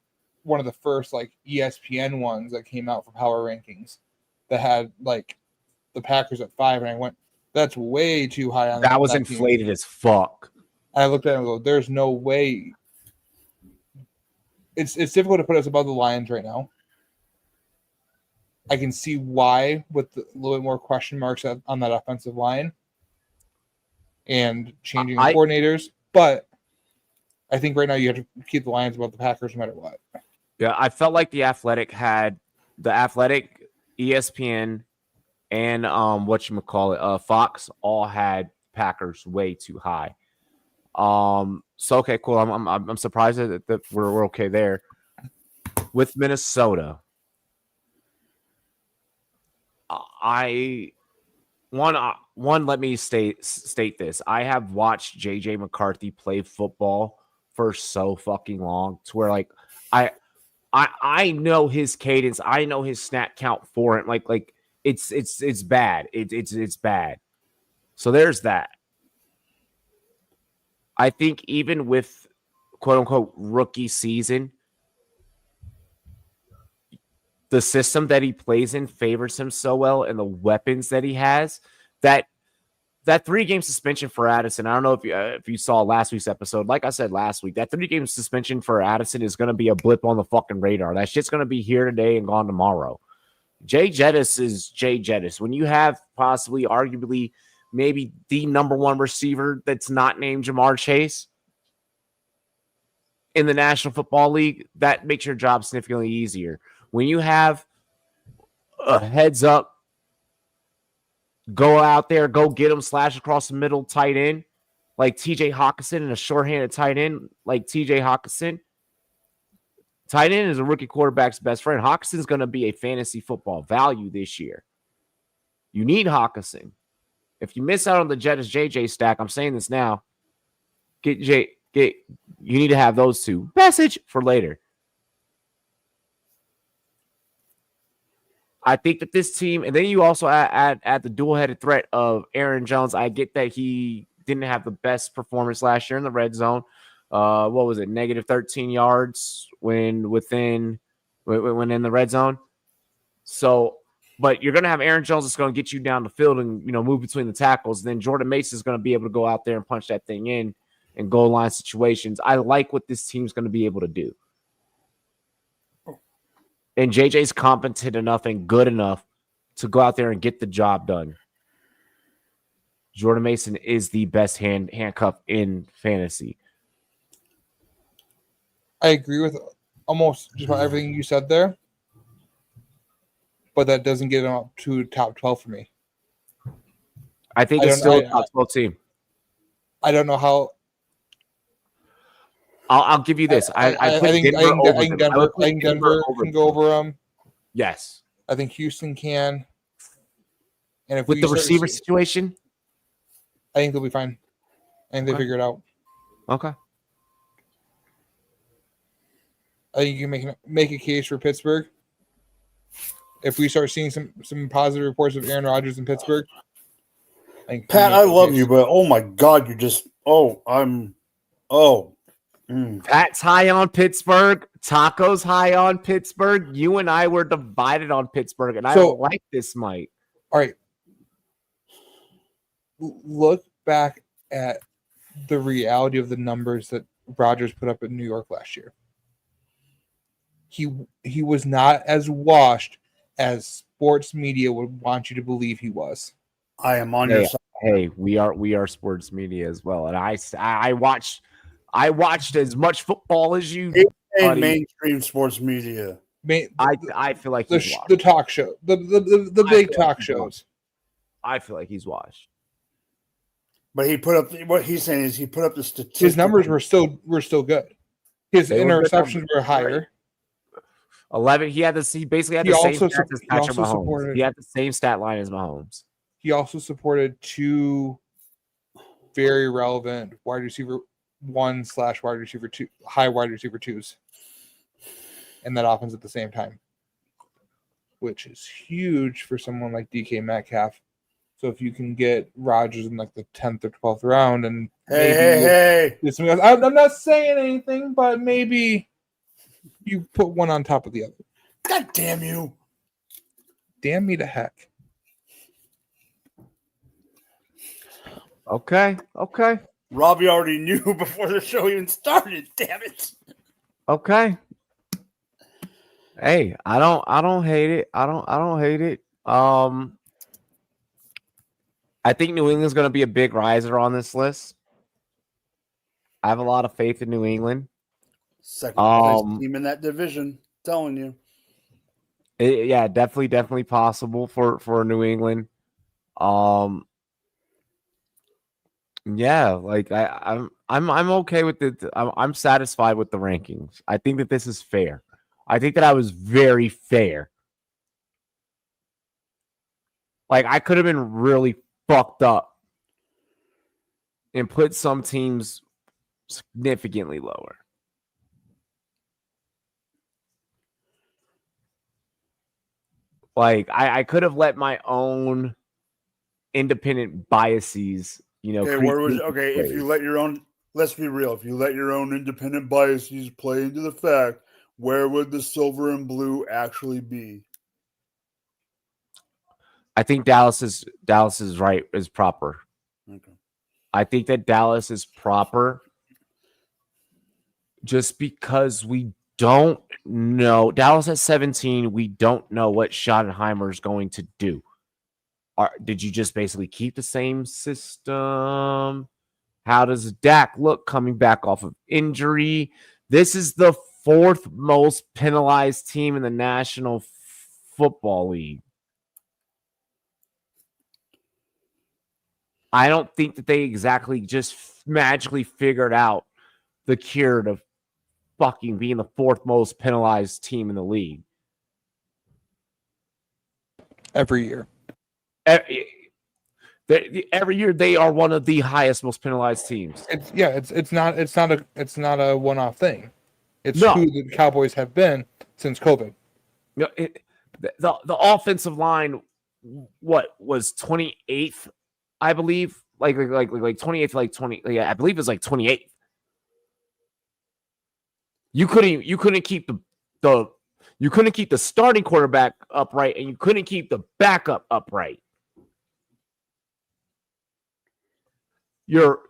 one of the first like ESPN ones that came out for power rankings that had like the Packers at 5, and I went, that's way too high on that. Was inflated as fuck. I looked at it and go, there's no way. It's difficult to put us above the Lions right now. I can see why with a little bit more question marks on that offensive line and changing coordinators, but I think right now you have to keep the Lions above the Packers no matter what. Yeah, I felt like the Athletic, ESPN, and Fox all had Packers way too high. So okay, cool. I'm surprised that we're okay there. With Minnesota, let me state this. I have watched JJ McCarthy play football for so fucking long to where like I know his cadence, I know his snap count for it. Like it's bad. It's bad. So there's that. I think even with quote unquote rookie season, the system that he plays in favors him so well, and the weapons that he has, that 3-game suspension for Addison. I don't know if you saw last week's episode. Like I said last week, that 3-game suspension for Addison is going to be a blip on the fucking radar. That shit's going to be here today and gone tomorrow. Jay Jettis is Jay Jettis. When you have possibly, arguably, maybe the number 1 receiver that's not named Jamar Chase in the National Football League, that makes your job significantly easier. When you have a heads-up Go out there, go get him, slash across the middle, tight end, like TJ Hawkinson, and a shorthanded tight end like TJ Hawkinson. Tight end is a rookie quarterback's best friend. Hawkinson's going to be a fantasy football value this year. You need Hawkinson. If you miss out on the Jettis JJ stack, I'm saying this now. You need to have those two. Message for later. I think that this team, and then you also add the dual-headed threat of Aaron Jones. I get that he didn't have the best performance last year in the red zone. What was it? Negative 13 yards when in the red zone. So, but you're going to have Aaron Jones that's going to get you down the field and, move between the tackles. Then Jordan Mason is going to be able to go out there and punch that thing in goal line situations. I like what this team's going to be able to do. And JJ's competent enough and good enough to go out there and get the job done. Jordan Mason is the best handcuff in fantasy. I agree with almost just about everything you said there, but that doesn't get him up to top 12 for me. I think it's still a top 12 team. I don't know how. I'll give you this. I think Denver can go over them. Yes. I think Houston can. And if with the receiver situation, I think they'll be fine. I think they figure it out. Okay. I think you can make a case for Pittsburgh. If we start seeing some positive reports of Aaron Rodgers in Pittsburgh. Pat, I love you, but oh my God, you just Pat's high on Pittsburgh. Taco's high on Pittsburgh. You and I were divided on Pittsburgh, and I like this, Mike. All right. Look back at the reality of the numbers that Rodgers put up in New York last year. He was not as washed as sports media would want you to believe he was. I am on your side. Hey, we are sports media as well, and I watched as much football as you. Mainstream sports media. I feel like the talk show, the big talk shows. I feel like he's washed. But he put up what he's saying is he put up the statistics. His numbers were still good. His interceptions were higher. Right. 11. He basically had the same stats as Patrick Mahomes. He had the same stat line as Mahomes. He also supported two very relevant wide receiver 1/wide receiver 2, high wide receiver 2s in that offense at the same time, which is huge for someone like DK Metcalf. So if you can get Rodgers in like the 10th or 12th round, and I'm not saying anything, but maybe you put one on top of the other. God damn you! Damn me to heck. Okay. Robbie already knew before the show even started. Damn it. Okay. Hey, I don't hate it. I don't hate it. I think New England's going to be a big riser on this list. I have a lot of faith in New England. Second place team in that division. Telling you. Definitely possible for New England. Like I'm okay with it. I'm satisfied with the rankings. I think that this is fair. I think that I was very fair. Like I could have been really fucked up and put some teams significantly lower. Like I could have let my own independent biases, if you let your own, let's be real, if you let your own independent biases play into the fact, where would the silver and blue actually be? I think Dallas is right, is proper. Okay. I think that Dallas is proper just because we don't know. Dallas at 17, we don't know what Schottenheimer is going to do. Did you just basically keep the same system? How does Dak look coming back off of injury? This is the 4th most penalized team in the National Football League. I don't think that they exactly just magically figured out the cure to fucking being the 4th most penalized team in the league. Every year. Every year they are one of the highest, most penalized teams. It's not a one-off thing. It's No. who the Cowboys have been since COVID. You know, the offensive line, what was 28th, I believe, like 28th, like 20. Yeah, I believe it was like 28th. You couldn't keep the starting quarterback upright, and you couldn't keep the backup upright. You're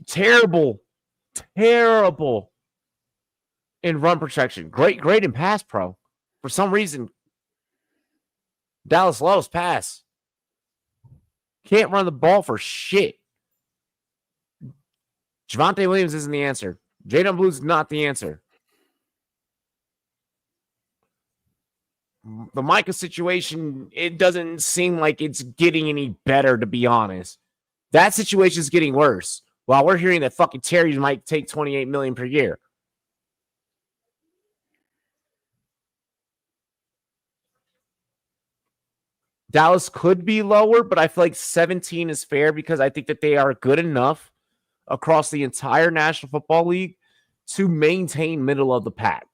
terrible in run protection. Great in pass pro. For some reason, Dallas loves pass. Can't run the ball for shit. Javonte Williams isn't the answer. Jadon Blue's not the answer. The Micah situation, it doesn't seem like it's getting any better, to be honest. That situation is getting worse. While we're hearing that fucking Terry might take $28 million per year. Dallas could be lower, but I feel like 17 is fair because I think that they are good enough across the entire National Football League to maintain middle of the pack.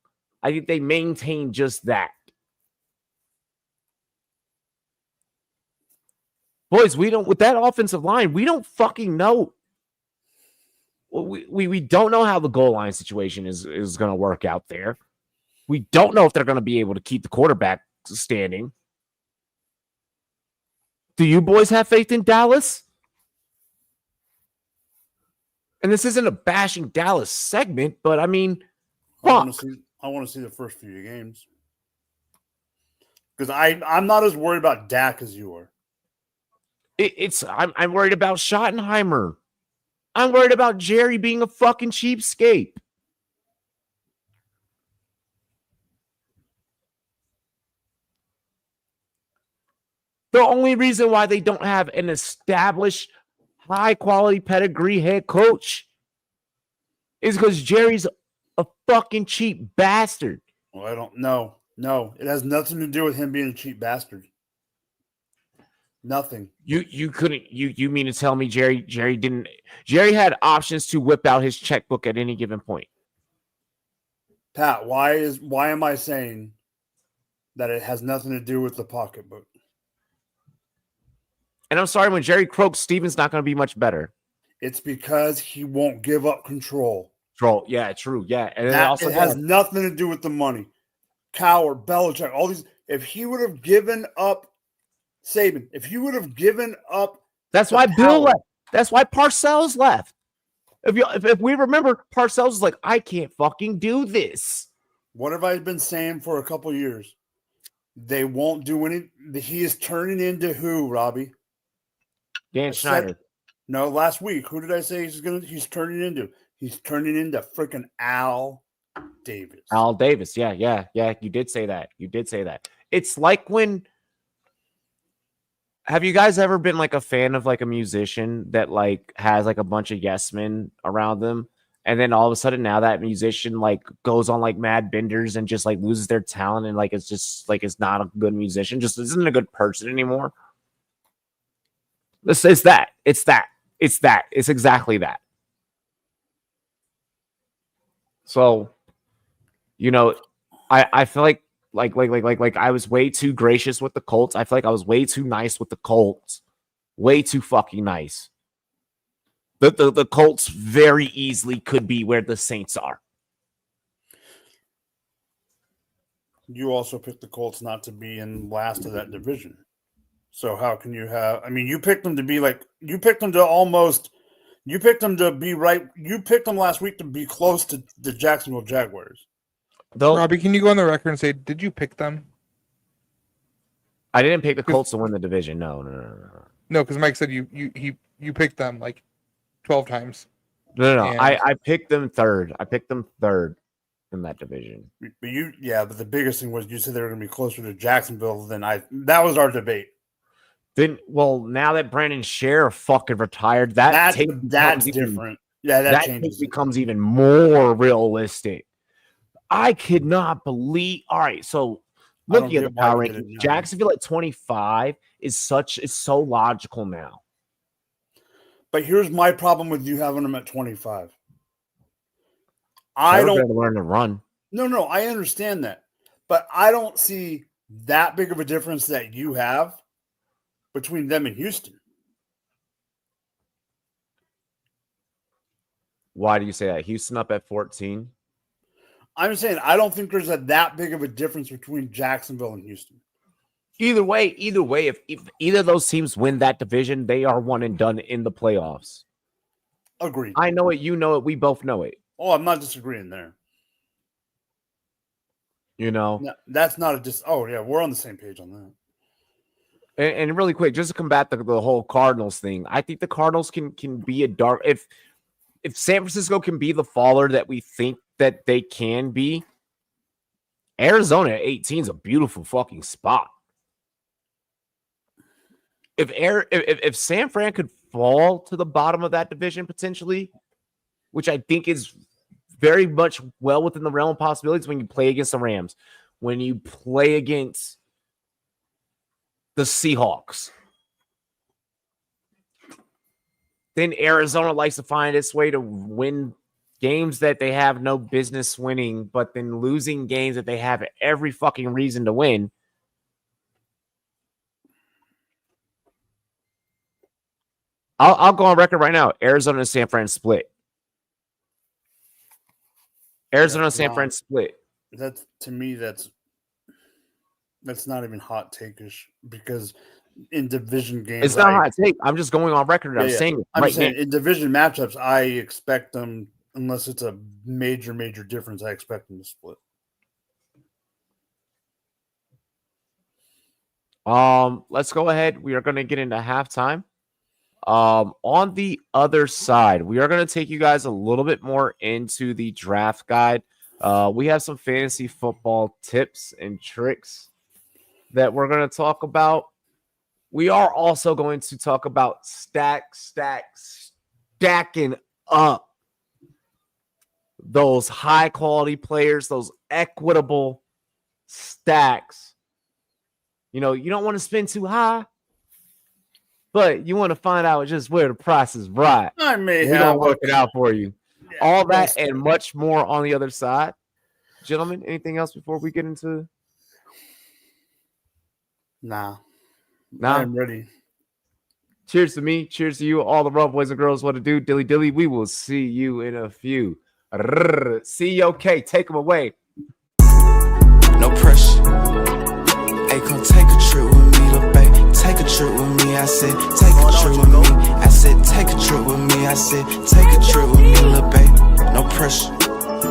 I think they maintain just that. Boys, with that offensive line, we don't fucking know. We don't know how the goal line situation is going to work out there. We don't know if they're going to be able to keep the quarterback standing. Do you boys have faith in Dallas? And this isn't a bashing Dallas segment, but I mean, fuck. I want to see the first few games. Because I'm not as worried about Dak as you are. I'm worried about Schottenheimer. I'm worried about Jerry being a fucking cheapskate. The only reason why they don't have an established high-quality pedigree head coach is because Jerry's a fucking cheap bastard. Well, I don't know. No, it has nothing to do with him being a cheap bastard. Nothing. You mean to tell me Jerry had options to whip out his checkbook at any given point? Pat, why am I saying that it has nothing to do with the pocketbook? And I'm sorry, when Jerry croaks, Steven's not going to be much better. It's because he won't give up control. Yeah, true. Yeah. And it has nothing to do with the money. Coward, Belichick, all these. If he would have given up Saban, if he would have given up. That's why Bill left. That's why Parcells left. If we remember, Parcells was like, I can't fucking do this. What have I been saying for a couple of years? They won't do any. He is turning into who, Robbie? Dan Schneider. No, last week. Who did I say he's turning into? He's turning into freaking Al Davis. Al Davis. Yeah. You did say that. It's like when. Have you guys ever been like a fan of like a musician that like has like a bunch of yes men around them, and then all of a sudden now that musician like goes on like mad benders and just like loses their talent and like it's just like it's not a good musician, just isn't a good person anymore? It's exactly that. So, you know, I feel like I was way too gracious with the Colts. I feel like I was way too nice with the Colts. Way too fucking nice. The Colts very easily could be where the Saints are. You also picked the Colts not to be in last of that division. So how can you have? I mean, you picked them to be like you picked them to be right. You picked them last week to be close to the Jacksonville Jaguars. Robbie, can you go on the record and say, did you pick them? I didn't pick the Colts to win the division. No. No, because Mike said you picked them like 12 times. No. I picked them third. I picked them third in that division. But the biggest thing was you said they were going to be closer to Jacksonville than I. That was our debate. Then, well, now that Brandon Scherr fucking retired, That's different. Yeah, that becomes even more realistic. I could not believe. All right, so looking at the power rankings, Jacksonville at 25 is so logical now. But here's my problem with you having them at 25. I don't learn to run. No, I understand that, but I don't see that big of a difference that you have between them and Houston. Why do you say that? Houston up at 14? I'm saying I don't think there's that big of a difference between Jacksonville and Houston. Either way, if either of those teams win that division, they are one and done in the playoffs. Agreed. I know it. You know it. We both know it. Oh, I'm not disagreeing there. You know? No, that's not a oh, yeah, we're on the same page on that. And really quick, just to combat the whole Cardinals thing, I think the Cardinals can be a dark. If San Francisco can be the faller that we think that they can be, Arizona at 18 is a beautiful fucking spot. If San Fran could fall to the bottom of that division potentially, which I think is very much well within the realm of possibilities when you play against the Rams, when you play against the Seahawks, then Arizona likes to find its way to win games that they have no business winning, but then losing games that they have every fucking reason to win. I'll go on record right now. Arizona and San Fran split. Arizona and San Fran split. That's, to me, that's not even hot take-ish, because in division games, it's not hot take. I'm just going on record. I'm saying in division matchups, I expect them, unless it's a major difference, I expect them to split. Let's go ahead. We are going to get into halftime. On the other side, we are going to take you guys a little bit more into the draft guide. We have some fantasy football tips and tricks that we're going to talk about. We are also going to talk about stacking up those high quality players, those equitable stacks. You know, you don't want to spend too high, but you want to find out just where the price is right. I may We're going to work it out for you. Yeah, all that and much more on the other side. Gentlemen, anything else before we get into? Nah. I'm ready. Cheers to me. Cheers to you, all the Rumboyz and girls. What to do? Dilly dilly. We will see you in a few. C-O-K. Take them away. No pressure. Hey, come take a trip with me, little babe. Take a trip with me. I said, take a trip with me. I said, take a trip with me. I said, take a trip with me, little babe. No pressure.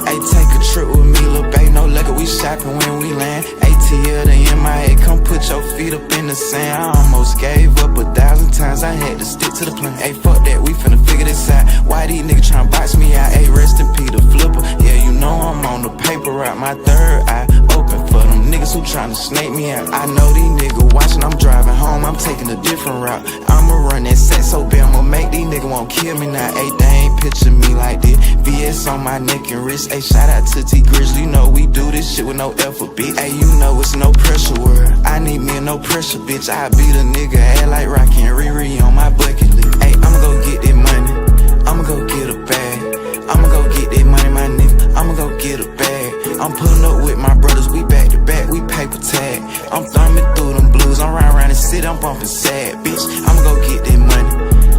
Hey, take a trip with me, little babe. No liquor, we shopping when we land. ATL to MIA, come put your feet up in the sand. I almost gave up 1,000 times, I had to stick to the plan. Hey, fuck that, we finna figure this out. Why these niggas tryna box me out? Hey, rest in peace, the flipper. Yeah, you know I'm on the paper route. My third eye open for them niggas who tryna snake me out. I know these niggas watching, I'm driving home, I'm taking a different route. I'ma run that set so bad, I'ma make these niggas won't kill me now. Hey, they ain't picture me like this. VS on my neck and wrist. Hey, shout out to T Grizzly, you know we do this shit with no effort, bitch. Hey, you know it's no pressure word. I need me a no pressure, bitch. I beat a nigga ass like Rocky and Riri on my bucket list. Hey, I'ma go get that money. I'ma go get a bag. I'ma go get that money, my nigga. I'ma go get a bag. I'm pulling up with my brothers, we back to back, we paper tag. I'm thumbing through them blues, I'm riding around the city, I'm bumping sad, bitch. I'ma go get that money.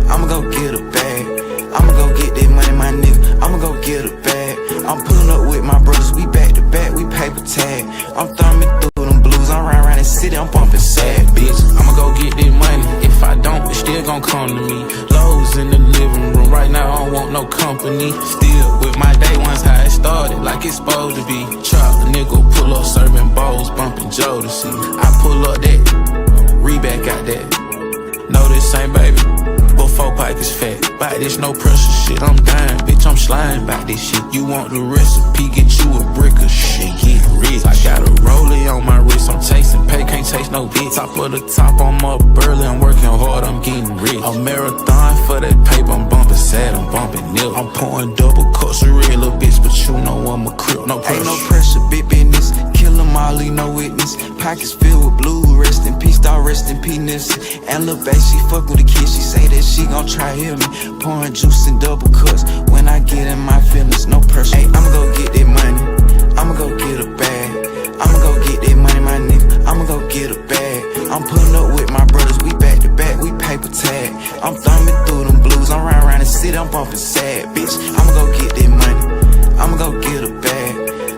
I'ma go get a bag. I'ma go get that money, my nigga. I'ma go get a bag. I'm pulling up with my brothers, we back to back, we paper tag. I'm thumbing through them blues, I'm riding around the city, I'm bumping sad, bitch. I'ma go get that money. If I don't, it's still gon' come to me. Lowe's in the living room, right now I don't want no company. Still with my day ones, how it started, like it's supposed to be. Trap a nigga, pull up serving bowls, bumping Joe to see. I pull up that, Reebok got that. No, this ain't baby. your 4 pockets fat. Bout this no pressure shit, I'm dying, bitch, I'm sliding bout this shit. You want the recipe, get you a brick of shit, get rich. I got a rollie on my wrist, I'm chasing pay, can't chase no dick. Top of the top, I'm up early, I'm working hard, I'm getting rich. A marathon for that paper, I'm bumping sad, I'm bumping nil. I'm pouring double cups of real, little bitch, but you know I'm a crip, no pressure. Ain't no pressure, big business, kill 'em all, leave no witness. Pockets filled with blue, rest in peace, dog, rest in penis. And lil' bae, she fuck with a kid, she say that she gon' try heal me. Pouring juice in double cups, when I get in my feelings, no pressure. Hey, I'ma go get that money, I'ma go get a bag. I'ma go get that money, my nigga, I'ma go get a bag. I'm pulling up with my brothers, we back to back, we paper tag. I'm thumbing through them blues, I'm riding around the city, I'm bumping sad, bitch. I'ma go get that money, I'ma go get a bag.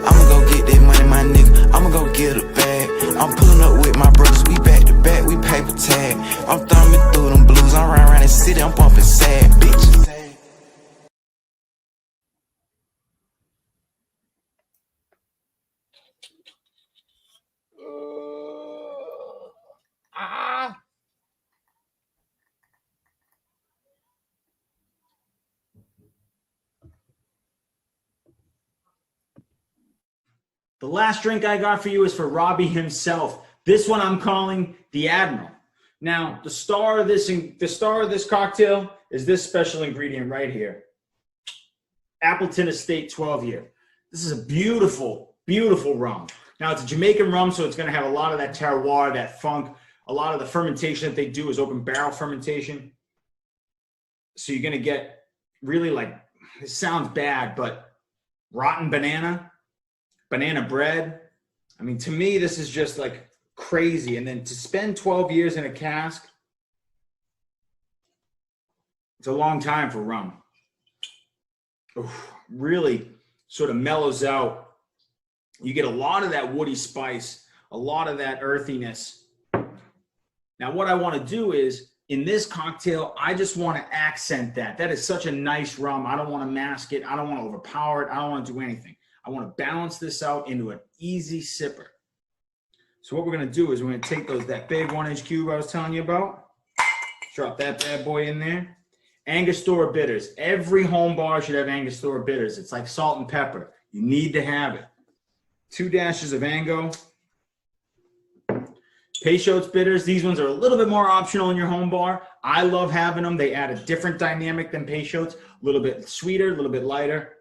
I'ma go get that money, my nigga, I'ma go get a bag. I'm pulling up with my brothers, we back to back, we paper tag. I'm thumbing through them blues, I'm riding around the city, I'm bumping sad, bitch. The last drink I got for you is for Robbie himself. This one I'm calling the Admiral. Now, the star of this cocktail is this special ingredient right here. Appleton Estate 12 year. This is a beautiful, beautiful rum. Now, it's a Jamaican rum, so it's going to have a lot of that terroir, that funk. A lot of the fermentation that they do is open barrel fermentation. So you're going to get really, like, it sounds bad, but rotten banana bread. I mean, to me, this is just like crazy. And then to spend 12 years in a cask, it's a long time for rum. Oof, really sort of mellows out. You get a lot of that woody spice, a lot of that earthiness. Now, what I want to do is, in this cocktail, I just want to accent that. That is such a nice rum. I don't want to mask it. I don't want to overpower it. I don't want to do anything. I want to balance this out into an easy sipper. So what we're going to do is we're going to take that big 1-inch cube I was telling you about, drop that bad boy in there. Angostura bitters. Every home bar should have Angostura bitters. It's like salt and pepper. You need to have it. 2 dashes of Ango. Peychaud's bitters. These ones are a little bit more optional in your home bar. I love having them. They add a different dynamic than Peychaud's. A little bit sweeter, a little bit lighter.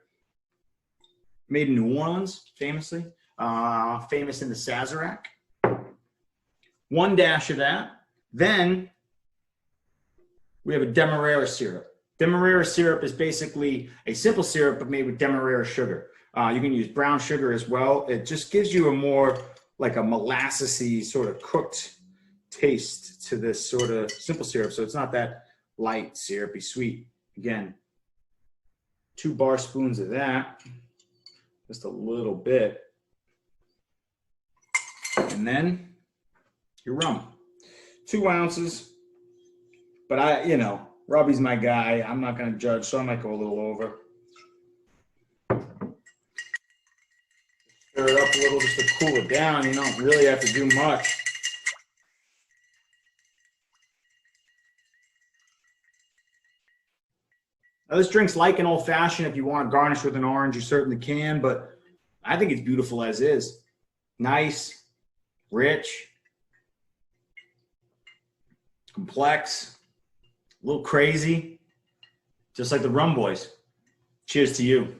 Made in New Orleans, famously. Famous in the Sazerac. 1 dash of that. Then we have a Demerara syrup. Demerara syrup is basically a simple syrup, but made with Demerara sugar. You can use brown sugar as well. It just gives you a more like a molassesy sort of cooked taste to this sort of simple syrup. So it's not that light, syrupy, sweet. Again, 2 bar spoons of that. Just a little bit. And then your rum. 2 ounces. But Robbie's my guy. I'm not going to judge, so I might go a little over. Stir it up a little just to cool it down. You don't really have to do much. Now, this drink's like an old fashioned. If you want to garnish with an orange, you certainly can, but I think it's beautiful as is. Nice, rich, complex, a little crazy, just like the Rumboyz. Cheers to you.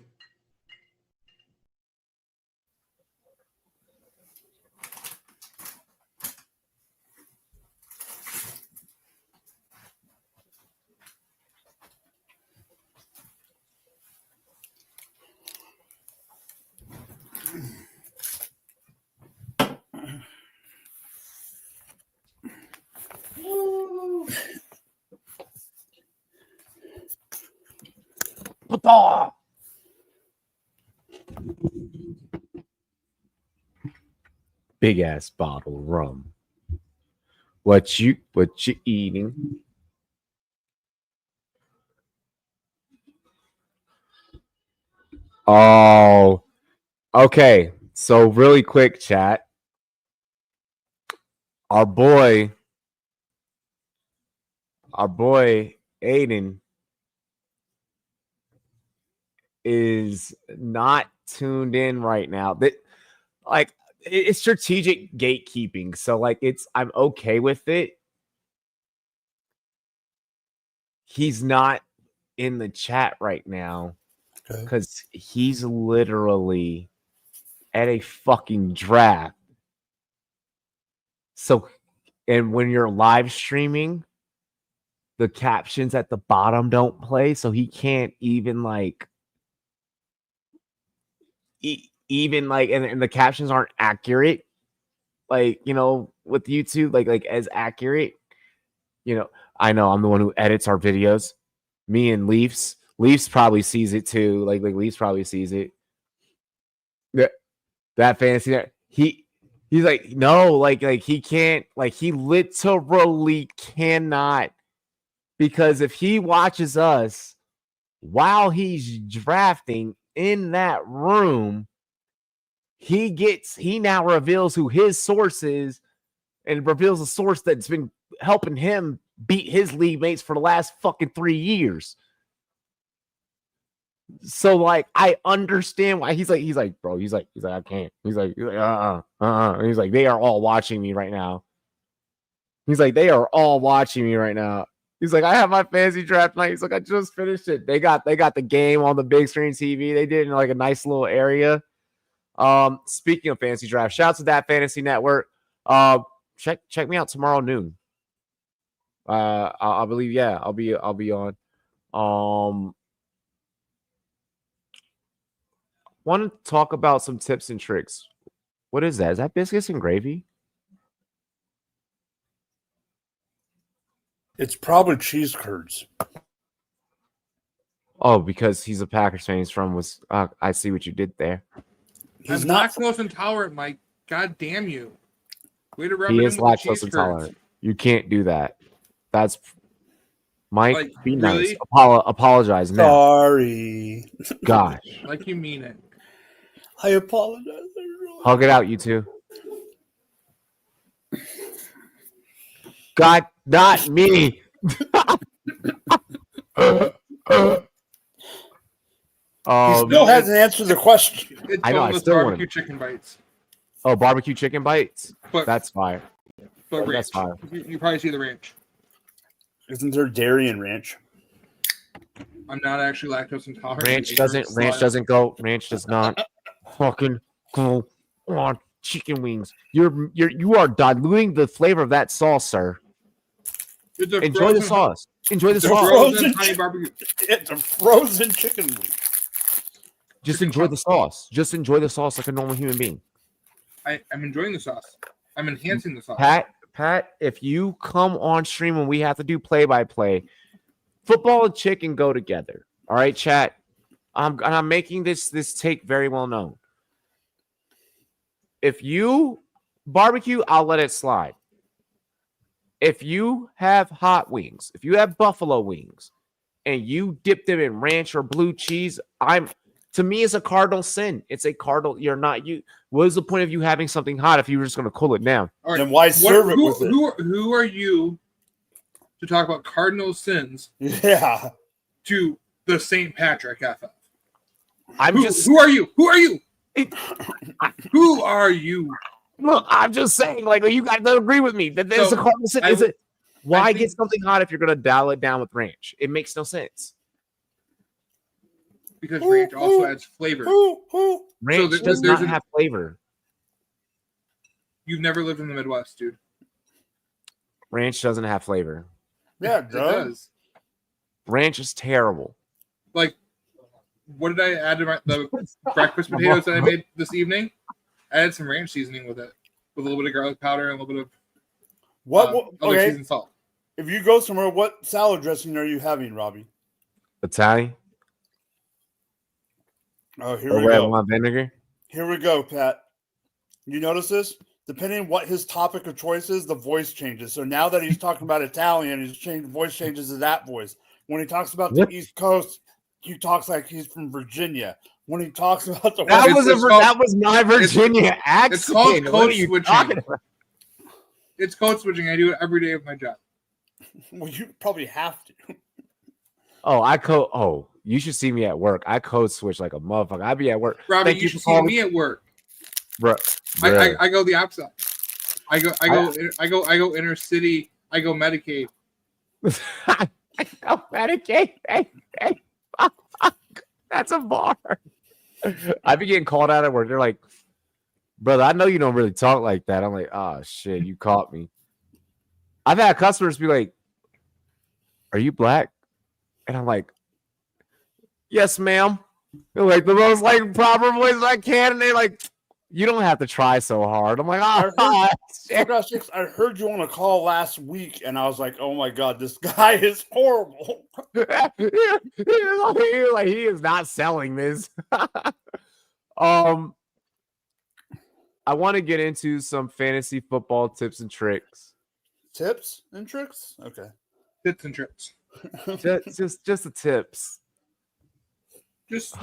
Big ass bottle of rum. What you eating? Oh, okay. So really quick, chat. Our boy Aiden is not tuned in right now. That like it's strategic gatekeeping. So like I'm okay with it. He's not in the chat right now because he's literally at a fucking draft. So, and when you're live streaming, the captions at the bottom don't play, so he can't even like and the captions aren't accurate, like, you know, with YouTube, like as accurate. You know, I know I'm the one who edits our videos. Me and Leafs probably sees it too. Like Leafs probably sees it. That fantasy, he's like, no, like he can't, like he literally cannot, because if he watches us while he's drafting in that room, he now reveals who his source is and reveals a source that's been helping him beat his league mates for the last fucking 3 years. So like I understand why he's like, bro, he's like, I can't. He's like, And he's like, they are all watching me right now. He's like, they are all watching me right now. He's like, I have my fantasy draft night. He's like, I just finished it. They got the game on the big screen TV. They did it in like a nice little area. Speaking of fantasy draft, shouts to That Fantasy Network. Check me out tomorrow noon. I believe, yeah, I'll be on. Want to talk about some tips and tricks. What is that? Is that biscuits and gravy? It's probably cheese curds. Oh, because he's a Packers fan. He's from was. I see what you did there. He's I'm not. lactose intolerant, Mike. God damn you. Way to rub He it is in with the lactose cheese curds. intolerant. You can't do that. That's Mike. Like, be really? nice. Apologize now. Sorry. Gosh, Like you mean it. I apologize. hug it out, you two. God, not me. He still hasn't answered the question. It's I know, I boneless still want barbecue him. chicken bites. Oh, barbecue chicken bites. But That's fire. but that's ranch. fire. You probably see the ranch. Isn't there dairy in ranch? I'm not actually lactose intolerant. Ranch does not fucking go on chicken wings. You are diluting the flavor of that sauce, sir. It's a Enjoy the frozen- sauce. Enjoy the It's a sauce. frozen honey barbecue. It's a frozen chicken wing. Just enjoy the sauce. Just enjoy the sauce like a normal human being. I'm enjoying the sauce. I'm enhancing the sauce. Pat, if you come on stream and we have to do play-by-play, football and chicken go together. All right, chat. I'm making this take very well known. If you barbecue, I'll let it slide. If you have hot wings, if you have buffalo wings, and you dip them in ranch or blue cheese, to me, it's a cardinal sin. It's a cardinal. What is the point of you having something hot if you were just going to cool it down? All right. Then why serve it with it? Who are you to talk about cardinal sins Yeah. to the St. Patrick FF? Who are you? Who are you? Who are you? Look, I'm just saying, like, you guys don't agree with me that there's a cardinal sin. Why get something hot if you're going to dial it down with ranch? It makes no sense. Because ranch also adds flavor. Ranch does not have flavor. You've never lived in the Midwest, dude. Ranch doesn't have flavor. Yeah, It does. Ranch is terrible. Like, what did I add to the breakfast potatoes that I made this evening? I added some ranch seasoning with it, with a little bit of garlic powder and a little bit of other seasoned salt. If you go somewhere, what salad dressing are you having, Robbie? Italian? Oh, here Or we red go. wine vinegar? Here we go, Pat. You notice this? Depending on what his topic of choice is, the voice changes. So now that he's talking about Italian, voice changes to that voice. When he talks about the East Coast, he talks like he's from Virginia. When he talks about the That West, was my Virginia accent. It's called What code are you switching. talking about? It's code switching. I do it every day of my job. well, you probably have to. You should see me at work. I code switch like a motherfucker. I be at work. Robbie, Thank you should see me at work. Bro, I go the opposite. I go inner city. I go Medicaid. I go Medicaid. Hey, that's a bar. I be getting called out at work. They're like, brother, I know you don't really talk like that. I'm like, oh shit, you caught me. I've had customers be like, are you black? And I'm like, yes, ma'am. They're like the most like proper voice I can, and they're like, you don't have to try so hard. I'm like, I heard you on a call last week, and I was like, oh my god, this guy is horrible. he is not selling this. I want to get into some fantasy football tips and tricks. Tips and tricks? Okay. Tips and tricks. just the tips. We're just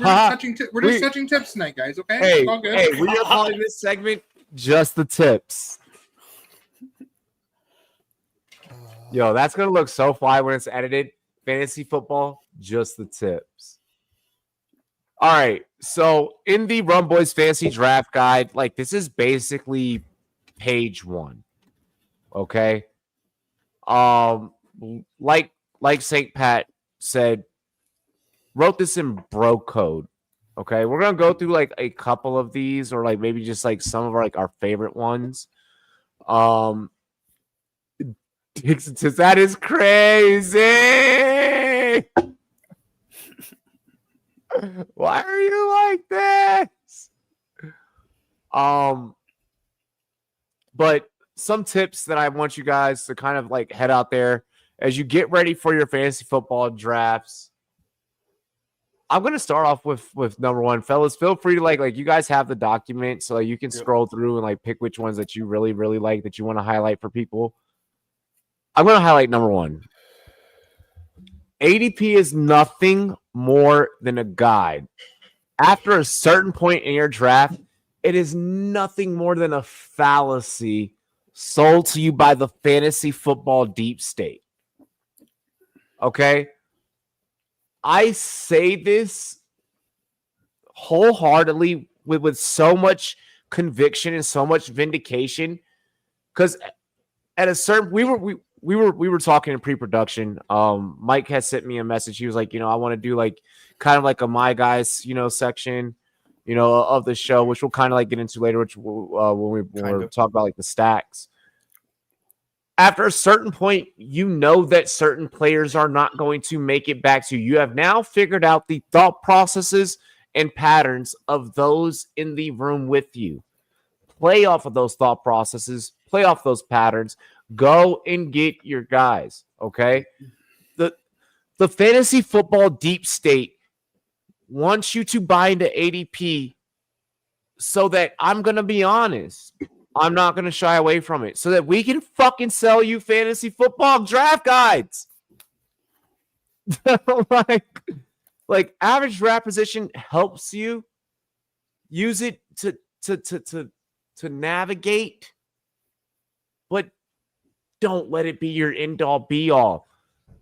touching tips tonight, guys. Okay. Hey, all good. hey, we are calling this segment just the tips. Yo, that's gonna look so fly when it's edited. Fantasy football, just the tips. All right. So in the Rumboyz Fantasy Draft Guide, like this is basically page 1. Okay. Like St. Pat said, wrote this in bro code. Okay, we're gonna go through like a couple of these, or like maybe just like some of our favorite ones. That is crazy. Why are you like this? But some tips that I want you guys to kind of like head out there as you get ready for your fantasy football drafts. I'm going to start off with number 1. Fellas, feel free to like you guys have the document, so you can scroll through and like pick which ones that you really, really like that you want to highlight for people. I'm going to highlight number 1. ADP is nothing more than a guide. After a certain point in your draft, it is nothing more than a fallacy sold to you by the fantasy football deep state. Okay? I say this wholeheartedly with so much conviction and so much vindication, because at a certain we were talking in pre-production. Mike had sent me a message. He was like, I want to do like kind of like a my guys, section, of the show, which we'll kind of like get into later, which when we're talking about like the stacks. After a certain point, that certain players are not going to make it back to you. You have now figured out the thought processes and patterns of those in the room with you. Play off of those thought processes, play off those patterns, go and get your guys, okay? The fantasy football deep state wants you to buy into ADP so that, I'm going to be honest, I'm not going to shy away from it, so that we can fucking sell you fantasy football draft guides. like average draft position helps you use it to navigate, but don't let it be your end-all be-all.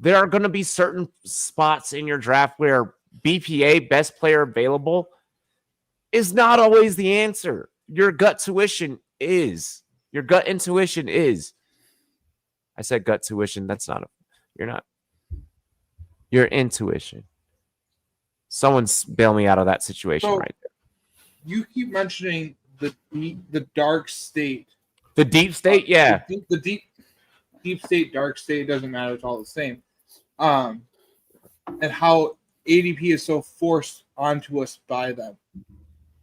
There are going to be certain spots in your draft where BPA, best player available, is not always the answer. Your gut tuition is. Your gut intuition is. I said gut tuition. That's not you're not. Your intuition. Someone's bail me out of that situation right there. You keep mentioning the dark state. The deep state, yeah. The deep state, dark state, doesn't matter. It's all the same. And how ADP is so forced onto us by them.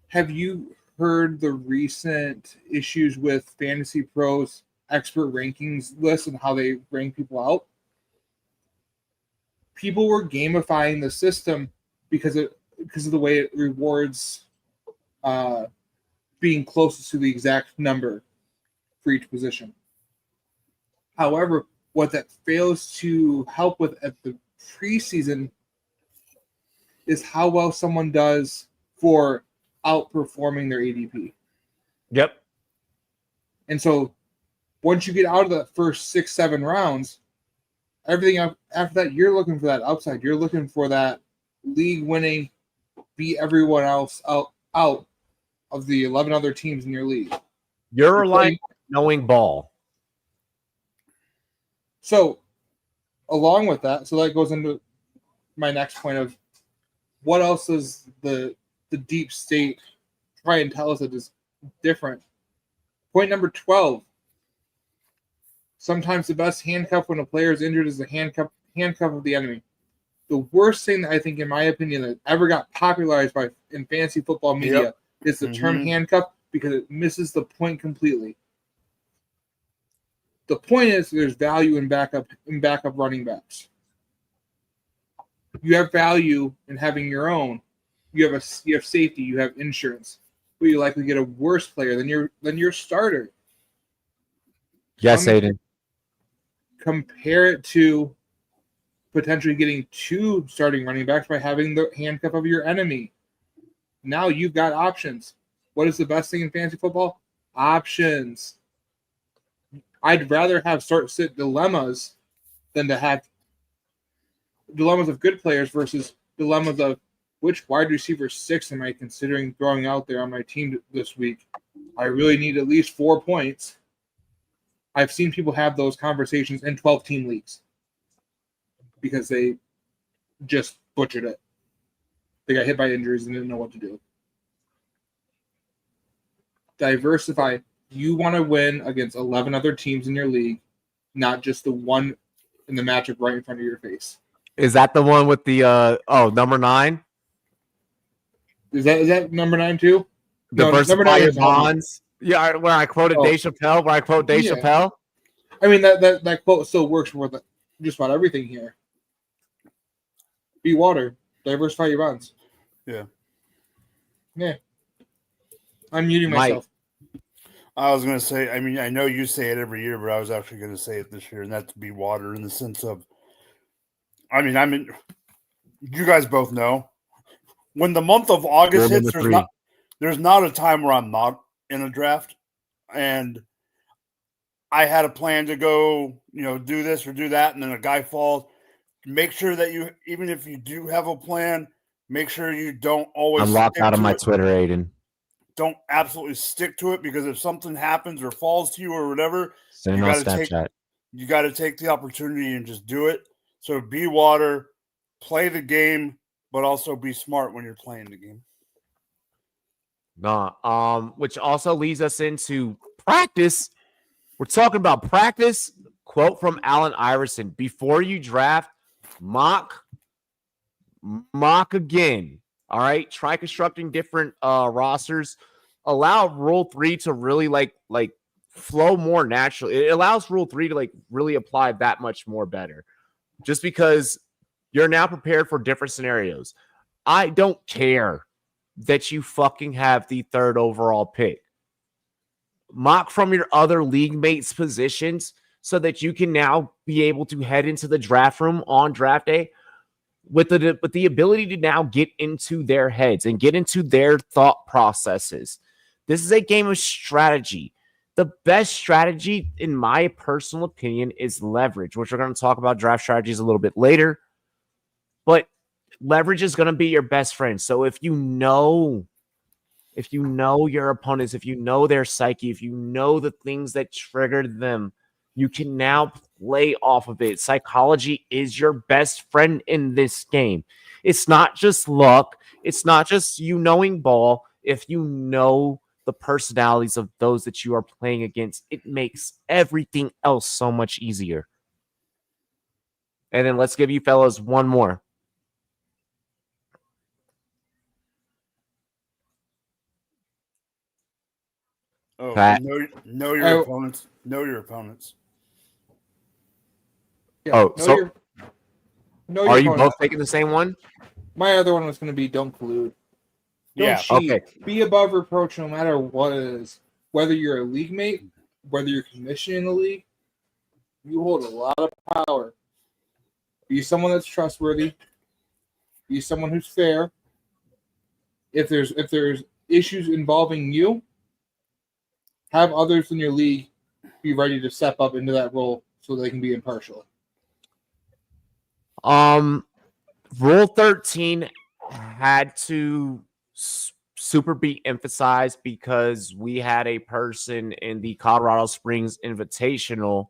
Have you heard the recent issues with Fantasy Pros expert rankings list and how they rank people out? People were gamifying the system because of the way it rewards being closest to the exact number for each position. However, what that fails to help with at the preseason is how well someone does for outperforming their ADP. Yep. And so once you get out of the first 6-7 rounds, everything after that, you're looking for that upside. You're looking for that league-winning, beat everyone else out of the 11 other teams in your league. You're relying on knowing ball. So, along with that, so that goes into my next point of what else does the deep state try and tell us that is different. Point number 12. Sometimes the best handcuff when a player is injured is the handcuff of the enemy. The worst thing that I think, in my opinion, that ever got popularized in fantasy football media is the term handcuff, because it misses the point completely. The point is there's value in backup running backs. You have value in having your own. You have safety. You have insurance. But you likely get a worse player than your starter. Yes, Aiden. Compare it to potentially getting 2 starting running backs by having the handcuff of your enemy. Now you've got options. What is the best thing in fantasy football? Options. I'd rather have start-sit dilemmas than to have dilemmas of good players versus dilemmas of which wide receiver 6 am I considering throwing out there on my team this week? I really need at least 4 points. I've seen people have those conversations in 12-team leagues because they just butchered it. They got hit by injuries and didn't know what to do. Diversify. You want to win against 11 other teams in your league, not just the one in the matchup right in front of your face. Is that the one with the number 9? Is that number 9 too? Diversify your bonds. Yeah, where I quoted Dave Chappelle. Chappelle. I mean that quote still works for just about everything here. Be water. Diversify your bonds. Yeah. I'm muting myself. I was going to say, I mean, I know you say it every year, but I was actually going to say it this year, and that's be water in the sense of, you guys both know, when the month of August hits, there's not a time where I'm not in a draft, and I had a plan to go, do this or do that, and then a guy falls. Make sure that you, even if you do have a plan, make sure you don't always. I'm locked out of my Twitter, Aiden. Don't absolutely stick to it, because if something happens or falls to you or whatever, you got to take the opportunity and just do it. So be water, play the game, but also be smart when you're playing the game. Which also leads us into practice. We're talking about practice. Quote from Allen Iverson: before you draft, mock again. All right. Try constructing different rosters. Allow Rule 3 to really like flow more naturally. It allows Rule 3 to really apply that much more better. Just because you're now prepared for different scenarios. I don't care that you fucking have the 3rd overall pick. Mock from your other league mates' positions so that you can now be able to head into the draft room on draft day with the ability to now get into their heads and get into their thought processes. This is a game of strategy. The best strategy, in my personal opinion, is leverage, which we're going to talk about draft strategies a little bit later. But leverage is going to be your best friend. So if you know your opponents, if you know their psyche, if you know the things that triggered them, you can now play off of it. Psychology is your best friend in this game. It's not just luck. It's not just you knowing ball. If you know the personalities of those that you are playing against, it makes everything else so much easier. And then let's give you fellas one more. Oh, Fack. know your opponents. Know your opponents. Yeah, are you both taking the same one? My other one was going to be don't collude. Don't cheat. Okay. Be above reproach no matter what it is. Whether you're a league mate, whether you're commissioning the league, you hold a lot of power. Be someone that's trustworthy. Be someone who's fair. If there's issues involving you, have others in your league be ready to step up into that role so they can be impartial. Rule 13 had to super be emphasized because we had a person in the Colorado Springs Invitational,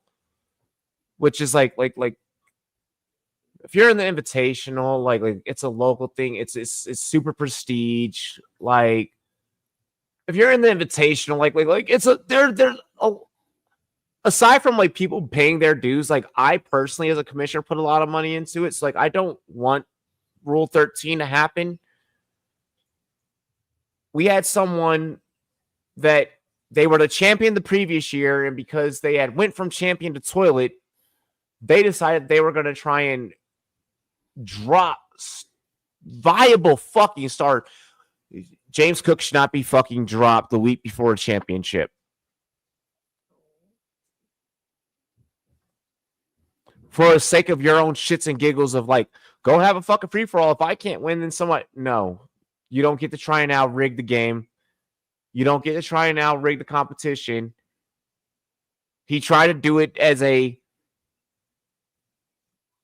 which is like if you're in the Invitational, like it's a local thing. It's super prestige. Like if you're in the Invitational, like it's a they're aside from like people paying their dues, like I personally as a commissioner put a lot of money into it. So like I don't want Rule 13 to happen. We had someone that they were the champion the previous year, and because they had went from champion to toilet, they decided they were going to try and drop viable fucking star. James Cook should not be fucking dropped the week before a championship. For the sake of your own shits and giggles of like, go have a fucking free-for-all. If I can't win, then somewhat. No. You don't get to try and out-rig the game. You don't get to try and out-rig the competition. He tried to do it as a...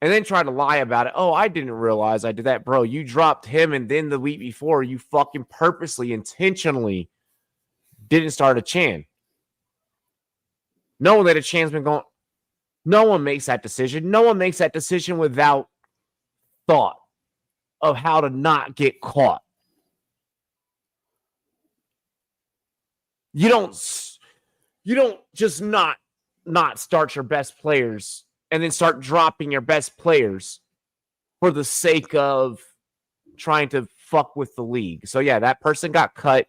And then tried to lie about it. Oh, I didn't realize I did that. Bro, you dropped him, and then the week before, you fucking purposely, intentionally didn't start a Chan. Knowing that a Chan's been going... No one makes that decision. No one makes that decision without thought of how to not get caught. You don't just not start your best players and then start dropping your best players for the sake of trying to fuck with the league. So yeah, that person got cut.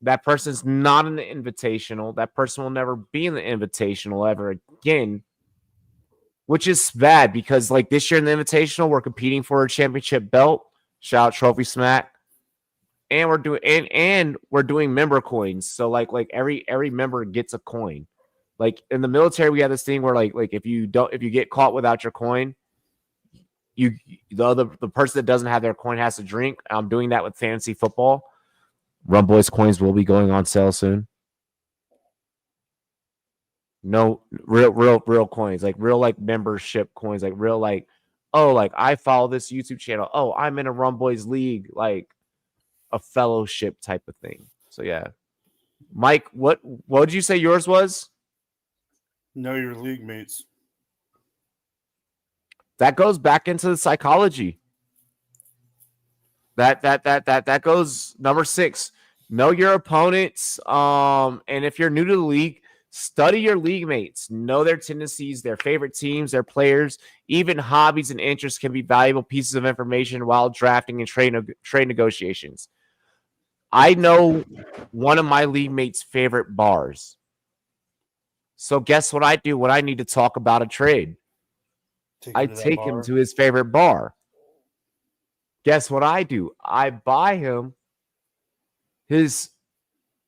That person's not in the Invitational. That person will never be in the Invitational ever again, which is bad because like this year in the Invitational, we're competing for a championship belt. Shout out Trophy Smack. And we're doing member coins. So like every member gets a coin. Like in the military, we have this thing where like if you get caught without your coin, the person that doesn't have their coin has to drink. I'm doing that with fantasy football. Rumboyz coins will be going on sale soon. No real coins, like real like membership coins, like real like, oh, like I follow this YouTube channel. Oh, I'm in a Rumboyz league, like a fellowship type of thing. So yeah. Mike, what did you say yours was? Know your league mates. That goes back into the psychology. That goes number 6. Know your opponents. And if you're new to the league, study your league mates. Know their tendencies, their favorite teams, their players, even hobbies and interests can be valuable pieces of information while drafting and trade negotiations. I know one of my league mates' favorite bars. So guess what I do when I need to talk about a trade? I take him to his favorite bar. Guess what I do? I buy him his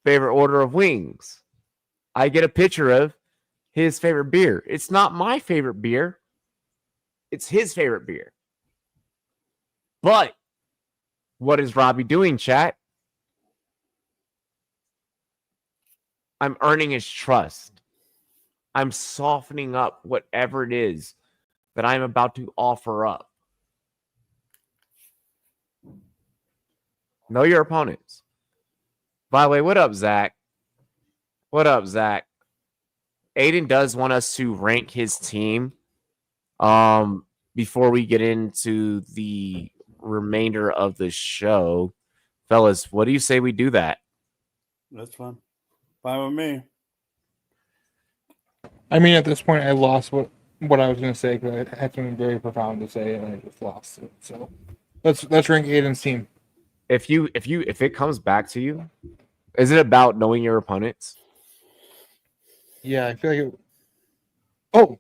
favorite order of wings. I get a picture of his favorite beer. It's not my favorite beer. It's his favorite beer. But what is Robbie doing, chat? I'm earning his trust. I'm softening up whatever it is that I'm about to offer up. Know your opponents. By the way, what up, Zach? What up, Zach? Aiden does want us to rank his team before we get into the remainder of the show. Fellas, what do you say we do that? That's fine. Fine with me. I mean, at this point, I lost what I was going to say because I had something very profound to say, and I just lost it. So let's rank Aiden's team. If it comes back to you, is it about knowing your opponents? Yeah, I feel like it. Oh,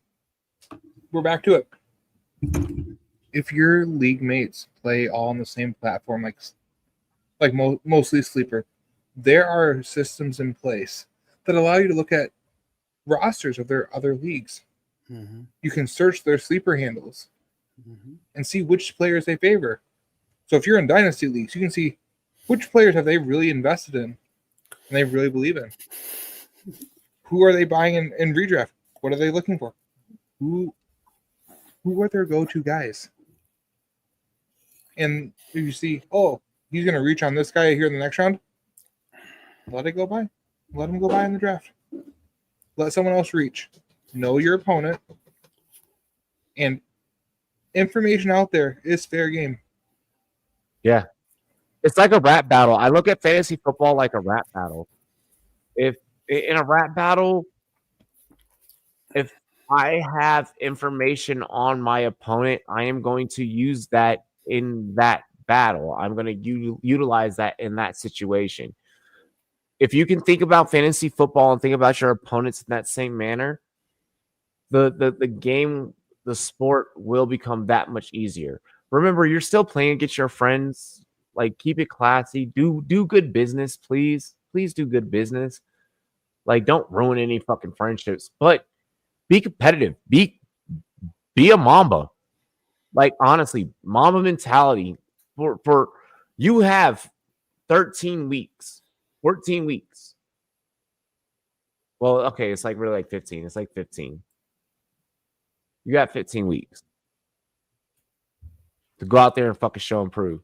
we're back to it. If your league mates play all on the same platform, like mostly Sleeper, there are systems in place that allow you to look at rosters of their other leagues. Mm-hmm. You can search their Sleeper handles Mm-hmm. and see which players they favor. So if you're in Dynasty leagues, you can see which players have they really invested in and they really believe in. Who are they buying in redraft? What are they looking for? Who who are their go-to guys? And if you see, oh, he's going to reach on this guy here in the next round, let it go by. Let him go by in the draft. Let someone else reach. Know your opponent. And information out there is fair game. Yeah. It's like a rap battle. I look at fantasy football like a rap battle. If in a rap battle, if I have information on my opponent, I am going to use that in that battle. I'm going to utilize that in that situation. If you can think about fantasy football and think about your opponents in that same manner, the game, the sport will become that much easier. Remember, you're still playing against your friends. Like, keep it classy. Do good business, please. Please do good business. Like, don't ruin any fucking friendships. But be competitive. Be a Mamba. Like, honestly, Mamba mentality. For you have 13 weeks, 14 weeks. Well, okay, it's like really like 15. It's like 15. You got 15 weeks to go out there and fucking show and prove.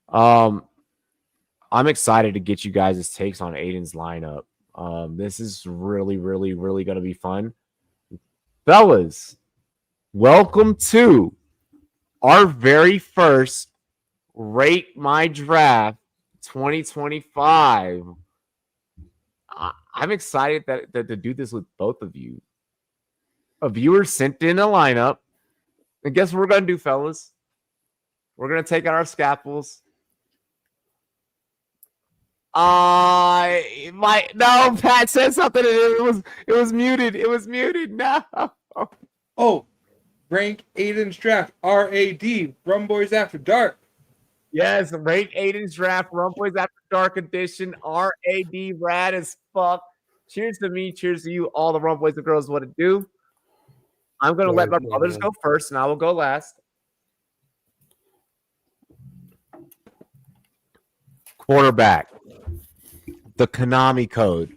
I'm excited to get you guys' takes on Aiden's lineup. This is really, really, really going to be fun. Fellas, welcome to our very first Rate My Draft 2025. I'm excited that to do this with both of you. A viewer sent in a lineup. And guess what we're going to do, fellas? We're going to take out our scalpels. No, Pat said something. It was muted. It was muted. No. Oh, rank Aiden's draft. RAD. Rumboyz After Dark. Yes, rank Aiden's draft. Rumboyz After Dark edition. RAD. Rad as fuck. Cheers to me. Cheers to you. All the Rumboys and girls. What to do? I'm going to let my brothers go first, and I will go last. Quarterback. The Konami code.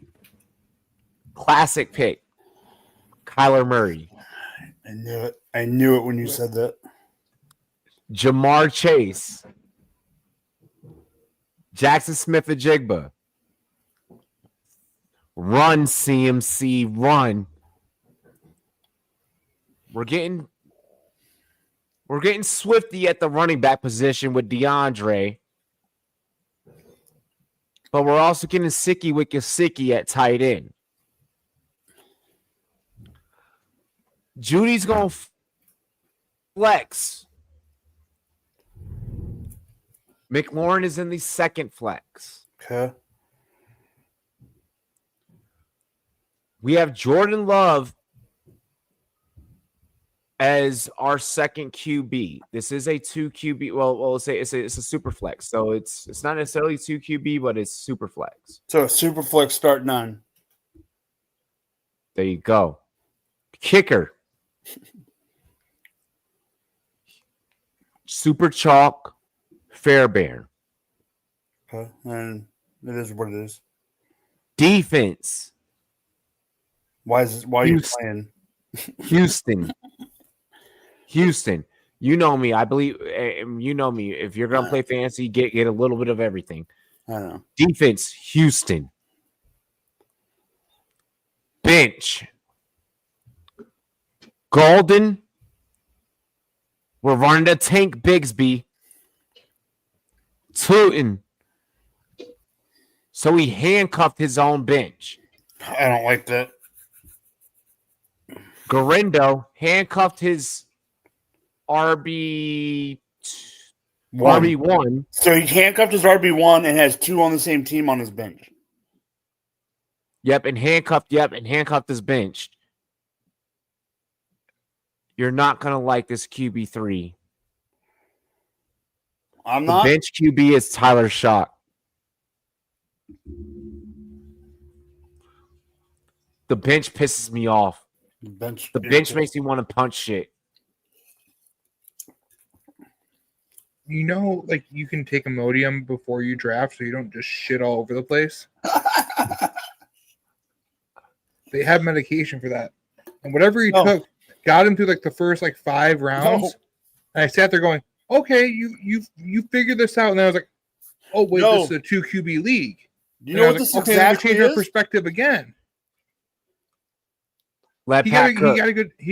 Classic pick. Kyler Murray. I knew it. I knew it when you said that. Jamar Chase. Jackson Smith-Njigba. Run, CMC, run. We're getting swifty at the running back position with DeAndre. But we're also getting sicky with Gesicki at tight end. Judy's going to flex. McLaurin is in the second flex. Okay. We have Jordan Love as our second QB. This is a 2 QB. Well, let's say it's a super flex. So it's not necessarily 2 QB, but it's super flex. So a super flex start 9. There you go. Kicker. Super chalk. Fairbairn. Okay. And it is what it is. Defense. Why are you playing? Houston. You know me. I believe you know me. If you're gonna play fantasy, get a little bit of everything. I don't know. Defense, Houston. Bench. Golden. We're running to Tank Bigsby. Tootin. So he handcuffed his own bench. I don't like that. Garindo handcuffed his RB1. So he handcuffed his RB1 and has 2 on the same team on his bench. Yep, and handcuffed his bench. You're not going to like this QB3. I'm not. The bench QB is Tyler Shock. The bench pisses me off. The bench makes me want to punch shit. You know, like, you can take Imodium before you draft so you don't just shit all over the place. They have medication for that. And whatever he took got him through like the first like 5 rounds. No. And I sat there going, okay, you figured this out. And then I was like, oh wait, No. this is a 2 QB league. You And know I what was this like, okay, let me exactly change our is? perspective again. Let He Pat cook.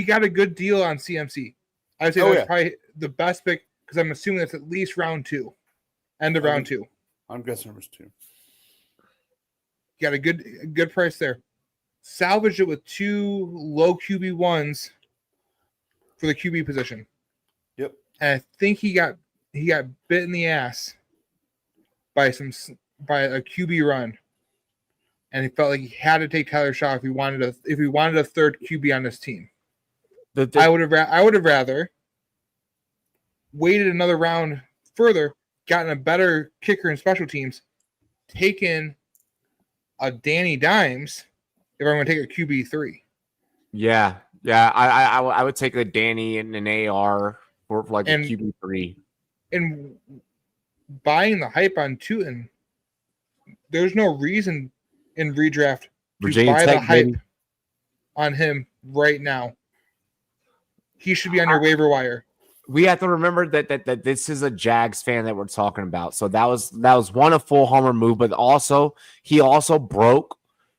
got a good deal on CMC. I'd say Oh, that's yeah. probably the best pick because I'm assuming that's at least round 2, end of round 2. I'm guessing it was 2. Got a good price there. Salvaged it with 2 low QB1s for the QB position. Yep. And I think he got bit in the ass by a QB run, and he felt like he had to take Tyler Shaw if he wanted a third QB on this team. I would have rather waited another round further, gotten a better kicker in special teams, taken a Danny Dimes if I'm going to take a QB3. Yeah. I would take a Danny and an AR for like a QB3. And buying the hype on Tootin, there's no reason in redraft to Virginia buy Tech, the hype baby. on him right now. He should be on your waiver wire. We have to remember that this is a Jags fan that we're talking about. So that was one a full homer move, but also he also broke.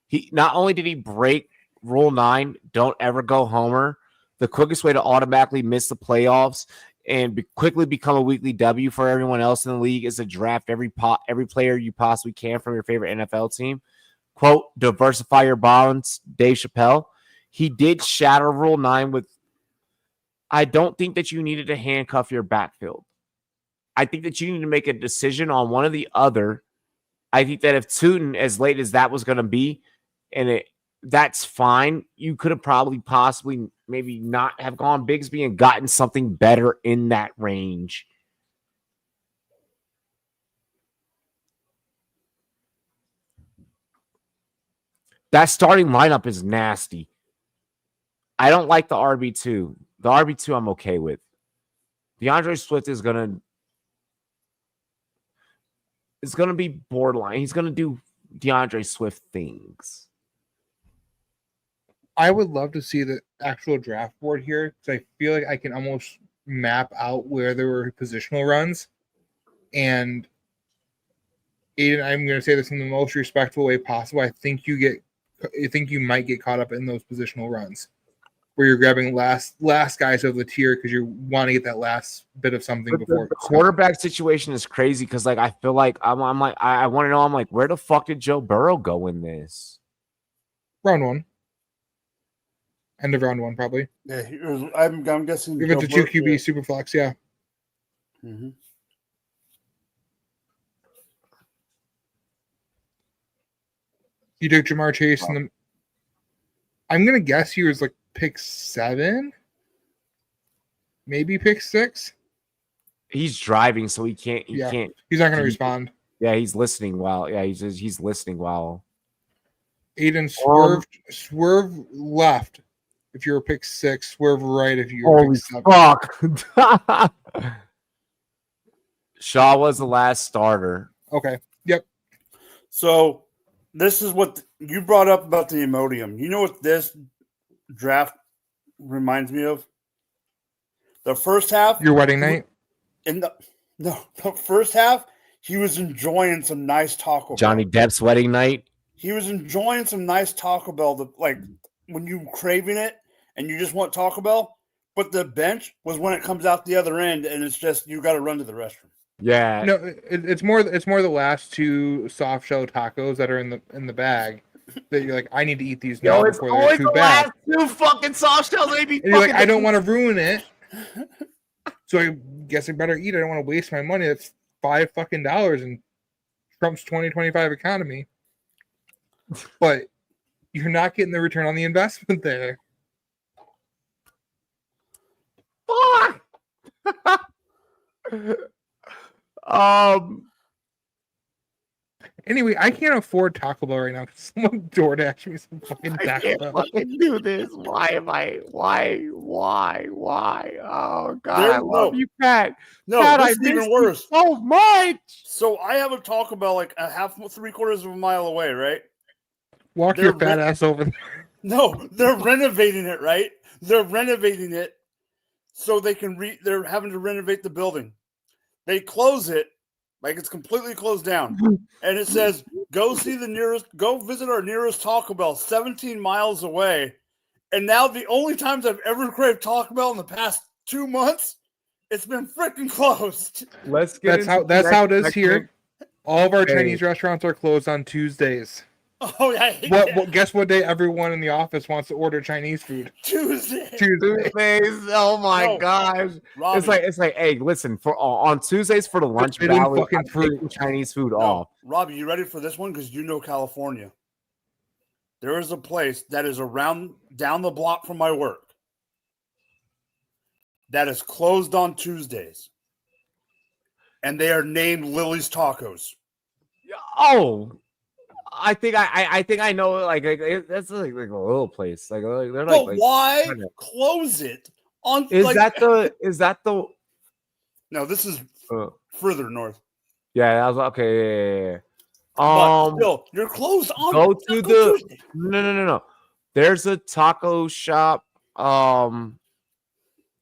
He not only did he break Rule 9, don't ever go homer, the quickest way to automatically miss the playoffs and quickly become a weekly W for everyone else in the league is to draft every player you possibly can from your favorite NFL team. Quote, diversify your bonds, Dave Chappelle. He did shatter Rule 9 with, I don't think that you needed to handcuff your backfield. I think that you need to make a decision on one or the other. I think that if Tootin, as late as that was going to be, and that's fine, you could have possibly maybe not have gone Bigsby and gotten something better in that range. That starting lineup is nasty. I don't like the RB2. The RB2 I'm okay with. DeAndre Swift is gonna be borderline. He's gonna do DeAndre Swift things. I would love to see the actual draft board here because I feel like I can almost map out where there were positional runs. And Aiden, I'm going to say this in the most respectful way possible. I think you might get caught up in those positional runs where you're grabbing last guys of the tier because you want to get that last bit of something But before the quarterback situation is crazy because like I feel like I want to know, I'm like, where the fuck did Joe Burrow go in this? round 1. End of round 1, probably. Yeah, I'm guessing. If it's a 2 QB super flex, yeah. Mm-hmm. You took Jamar Chase, and I'm gonna guess he was like pick 7, maybe pick 6. He's driving, so he can't. He can't. He's not gonna respond. Yeah, he's listening while. Yeah, he's listening while. Aiden swerve left if you're a pick 6. Swerve right if you're Holy pick 7. fuck! Shaw was the last starter. Okay. Yep. So this is what you brought up about the Imodium. You know what this draft reminds me of? The first half. Your wedding night. The first half, he was enjoying some nice Taco Bell. Johnny Depp's wedding night. He was enjoying some nice Taco Bell, like when you craving it and you just want Taco Bell. But the bench was when it comes out the other end, and it's just you got to run to the restroom. Yeah. No, it's more the last 2 soft shell tacos that are in the bag that you're like, I need to eat these now before they're too bad. Last 2 fucking soft shells, maybe. And you're like, I don't want to ruin it, so I guess I better eat. I don't want to waste my money. That's $5 fucking in Trump's 2025 economy. But you're not getting the return on the investment there. Fuck. Anyway, I can't afford Taco Bell right now because someone DoorDash me some fucking I Taco can't Bell. fucking do this. Why am I? Why? Oh God, I love you, Pat. No, Pat, this is even worse. So much. So I have a Taco Bell like a 3/4 of a mile away, right? Walk your fat ass over there. No, they're renovating it, right? They're renovating it so they can they're having to renovate the building. They close it like it's completely closed down. And it says, go visit our nearest Taco Bell 17 miles away. And now the only times I've ever craved Taco Bell in the past 2 months, it's been freaking closed. Let's get That's how it is here. All of our Hey. Chinese restaurants are closed on Tuesdays. Oh, yeah. Well, guess what day everyone in the office wants to order Chinese food? Tuesday. Tuesdays. Oh my No, gosh. Robbie, It's like, hey, listen, for on Tuesdays for the lunch Forbidden hour, fucking I'm fruit. taking Chinese food no, off. Robbie, you ready for this one? Because you know California. There is a place that is down the block from my work that is closed on Tuesdays. And they are named Lily's Tacos. Oh, I think I know. Like that's like a little place. Like they're But like why kinda- close it on? Is like, that the? No, this is Uh, further north. yeah, that was okay. Yeah. But still, you're closed on. Go to Taco the Tuesday. no. There's a taco shop.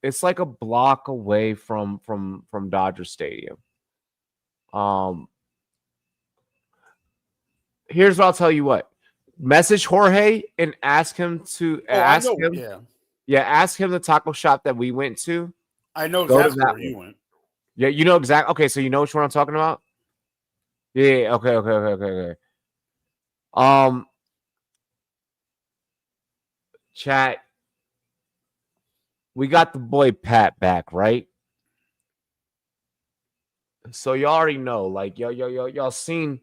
It's like a block away from Dodger Stadium. Here's what I'll tell you what. Message Jorge and ask him to ask I know, him. Yeah, ask him the taco shop that we went to. I know Go to exactly that where you one. went. Yeah, you know exactly. Okay, so you know which one I'm talking about? Yeah, okay. Chat. We got the boy Pat back, right? So you already know, like y'all seen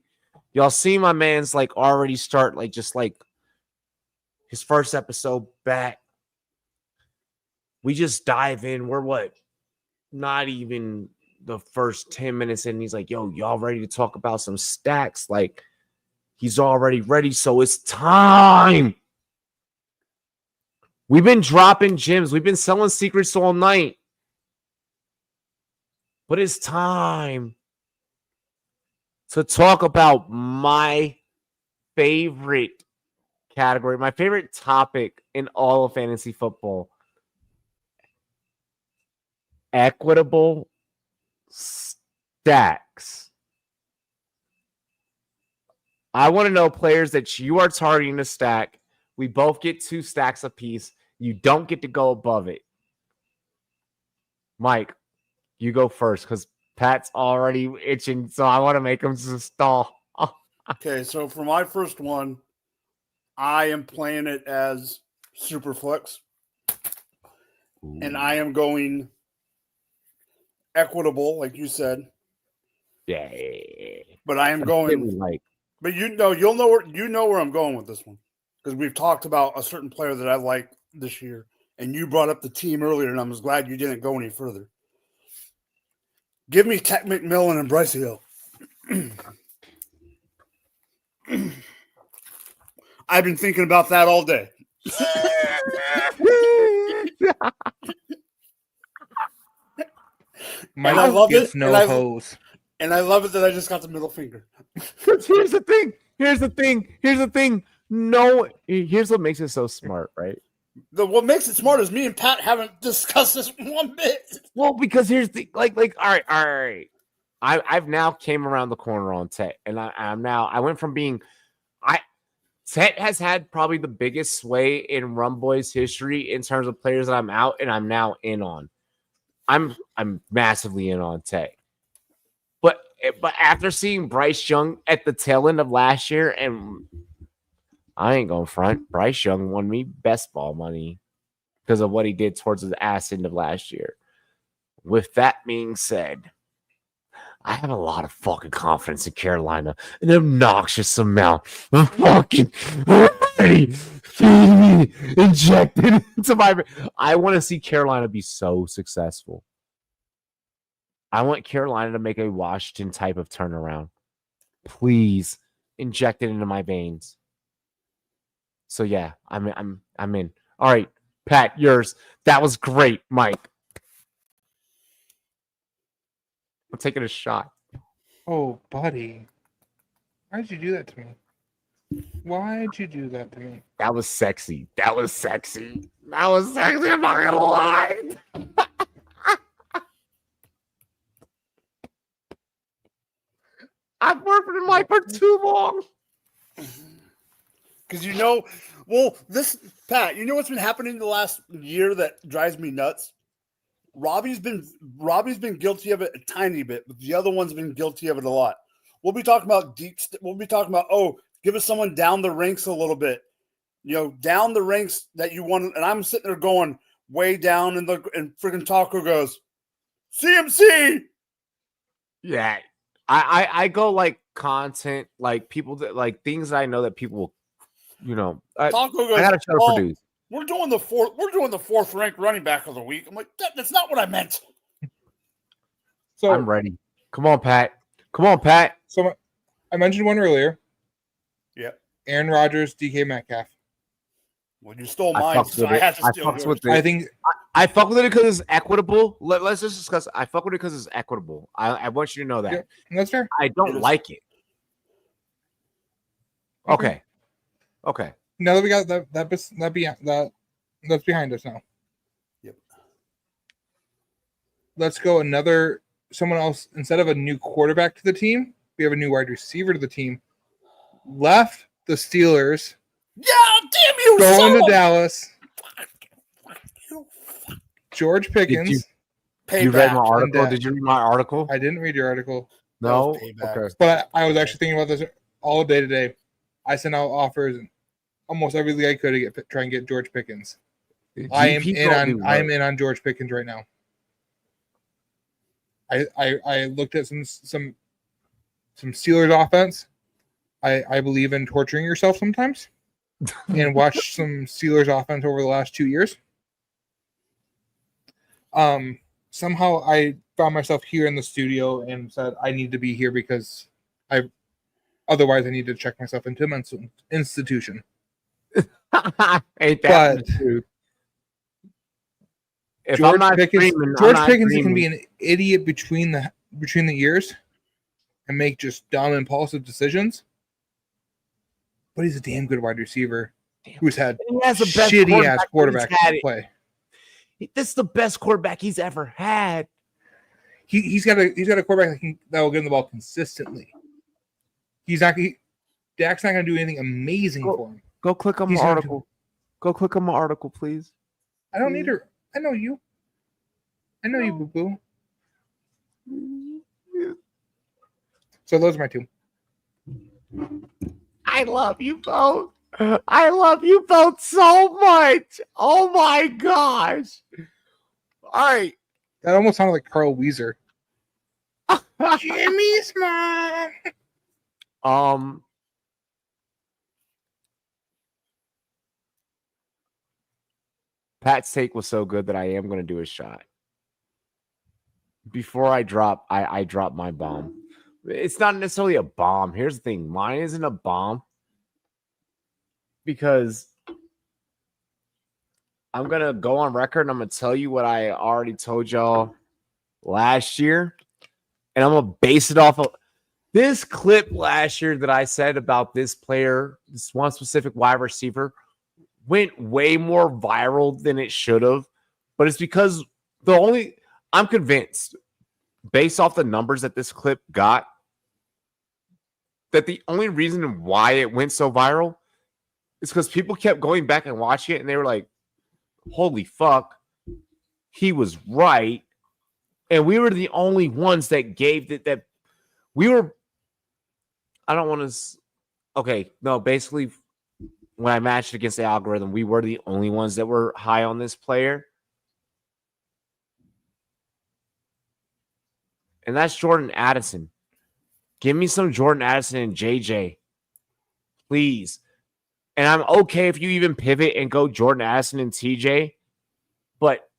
my man's like already start like just like his first episode back. We just dive in. We're what? Not even the first 10 minutes in. He's like, yo, y'all ready to talk about some stacks? Like, he's already ready. So it's time. We've been dropping gems. We've been selling secrets all night. But it's time to talk about my favorite category, my favorite topic in all of fantasy football. Equitable stacks. I want to know players that you are targeting to stack. We both get 2 stacks apiece. You don't get to go above it. Mike, you go first because Pat's already itching, so I want to make him stall. Okay, so for my first one, I am playing it as Superflex. And I am going equitable, like you said. Yeah. But I am going like. But you'll know where I'm going with this one. Because we've talked about a certain player that I like this year. And you brought up the team earlier, and I'm glad you didn't go any further. Give me Tech McMillan and Bryce Hill. I've been thinking about that all day. My I love gets it, no and hose. And I love it that I just got the middle finger. Here's the thing. No, here's what makes it so smart, right? What makes it smart is me and Pat haven't discussed this one bit. Well, because here's the like, all right. I've now came around the corner on Tet, and I went from being Tet has had probably the biggest sway in Rumboyz history in terms of players that I'm out and I'm now in on. I'm massively in on Tet. But after seeing Bryce Young at the tail end of last year, and I ain't going front, Bryce Young won me best ball money because of what he did towards the ass end of last year. With that being said, I have a lot of fucking confidence in Carolina, an obnoxious amount of fucking injected into my. I want to see Carolina be so successful. I want Carolina to make a Washington type of turnaround. Please inject it into my veins. So yeah, I'm in. All right, Pat, yours. That was great, Mike. I'm taking a shot. Oh, buddy. Why did you do that to me? Why'd you do that to me? That was sexy. That was sexy. That was sexy. I'm not gonna lie. I've worked with Mike for too long. Because Pat, you know what's been happening the last year that drives me nuts? Robbie's been guilty of it a tiny bit, but the other one's been guilty of it a lot. We'll be talking about give us someone down the ranks a little bit. Down the ranks that you want, and I'm sitting there going way down, and freaking Taco goes, CMC. Yeah, I go like content, like people that like things that I know that people will, Taco goes, I got a show to produce. We're doing the fourth ranked running back of the week. I'm like, that's not what I meant. So I'm ready. Come on, Pat. So I mentioned one earlier. Yep. Aaron Rodgers, DK Metcalf. Well, you stole mine, so I had to steal yours. I think I fuck with it because it's equitable. Let's just discuss. I fuck with it because it's equitable. I want you to know that. Yeah, that's fair. I don't like it. Okay. Now that we got that's behind us now. Yep. Let's go someone else. Instead of a new quarterback to the team, we have a new wide receiver to the team. Left the Steelers. Yeah, damn you! Going to Dallas. George Pickens. You read my article? Did you read my article? I didn't read your article. No. Okay. But I was actually thinking about this all day today. I sent out offers and almost every league I could to try and get George Pickens. I am in on George Pickens right now. I looked at some Steelers offense. I believe in torturing yourself sometimes, and watched some Steelers offense over the last 2 years. Somehow I found myself here in the studio and said I need to be here because otherwise I need to check myself into a mental institution. Ain't that the truth? If George Pickens can be an idiot between the ears and make just dumb impulsive decisions, but he's a damn good wide receiver who's had shitty ass quarterbacks to play. This is the best quarterback he's ever had. He's got a quarterback that will get him the ball consistently. Dak's not going to do anything amazing for him. Go click on my article. Go click on my article, please. I don't need her. I know you. I know you, boo boo. So those are my two. I love you both. I love you both so much. Oh my gosh. All right. That almost sounded like Carl Weezer. Jimmy's mom. Pat's take was so good that I am going to do a shot. Before I drop my bomb. It's not necessarily a bomb. Here's the thing. Mine isn't a bomb because I'm going to go on record and I'm going to tell you what I already told y'all last year. And I'm going to base it off of this clip last year that I said about this player, this one specific wide receiver, went way more viral than it should have. But it's because I'm convinced, based off the numbers that this clip got, that the only reason why it went so viral is because people kept going back and watching it and they were like, holy fuck, he was right. And we were the only ones that gave that we were, I don't want to, okay, no, basically when I matched against the algorithm, we were the only ones that were high on this player. And that's Jordan Addison. Give me some Jordan Addison and JJ, please. And I'm okay if you even pivot and go Jordan Addison and TJ, but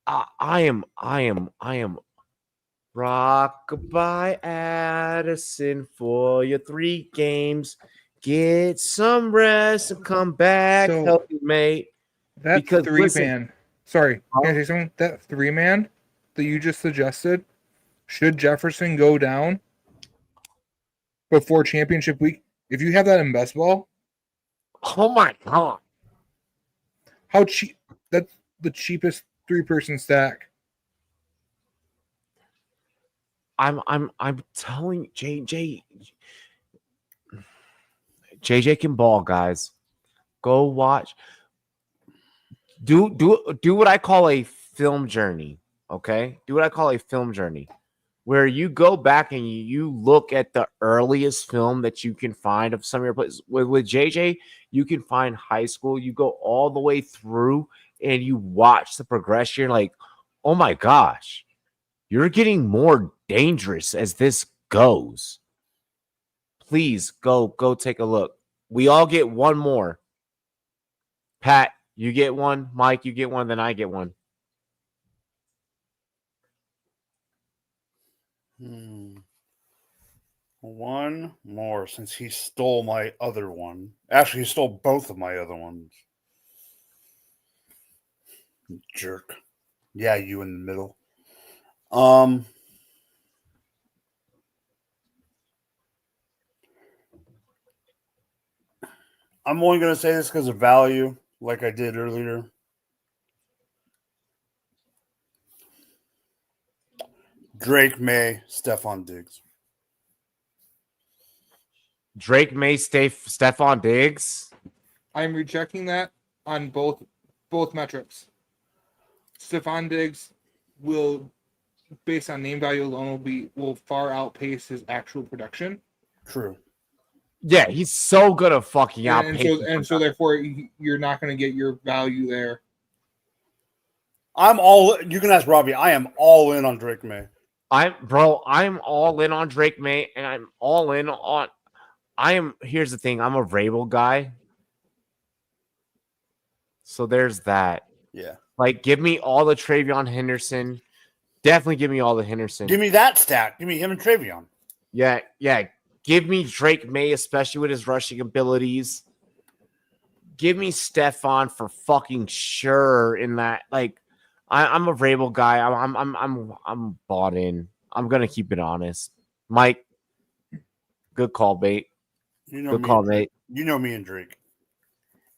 I am rock-a-bye Addison for your 3 games. Get some rest and come back, healthy mate. That 3-man. Sorry, can I say something? That 3-man that you just suggested. Should Jefferson go down before championship week? If you have that in best ball, Oh my god. how cheap? That's the cheapest 3-person stack. I'm telling JJ can ball, guys. Go watch. Do what I call a film journey. Okay? Do what I call a film journey. Where you go back and you look at the earliest film that you can find of some of your plays. With JJ, you can find high school. You go all the way through and you watch the progression. You're like, oh my gosh, you're getting more dangerous as this goes. Please go take a look. We all get one more. Pat, you get one. Mike, you get one. Then I get one. One more, since he stole my other one. Actually, he stole both of my other ones. Jerk. Yeah, you in the middle. I'm only going to say this because of value, like I did earlier. Drake May, Stephon Diggs. Drake May, Stephon Diggs. I'm rejecting that on both metrics. Stephon Diggs will, based on name value alone, will far outpace his actual production. True. Yeah, he's so good at fucking out. And so therefore you're not going to get your value there. You can ask Robbie. I am all in on Drake May. I'm all in on Drake May, and I'm all in on. Here's the thing. I'm a Vrabel guy, so there's that. Yeah. Like, give me all the Travion Henderson. Definitely give me all the Henderson. Give me that stack. Give me him and Travion. Yeah. Give me Drake May, especially with his rushing abilities. Give me Stephon for fucking sure in that. Like, I'm a Vrabel guy. I'm bought in. I'm gonna keep it honest. Mike, good call, mate. Good call, mate. You know me and Drake.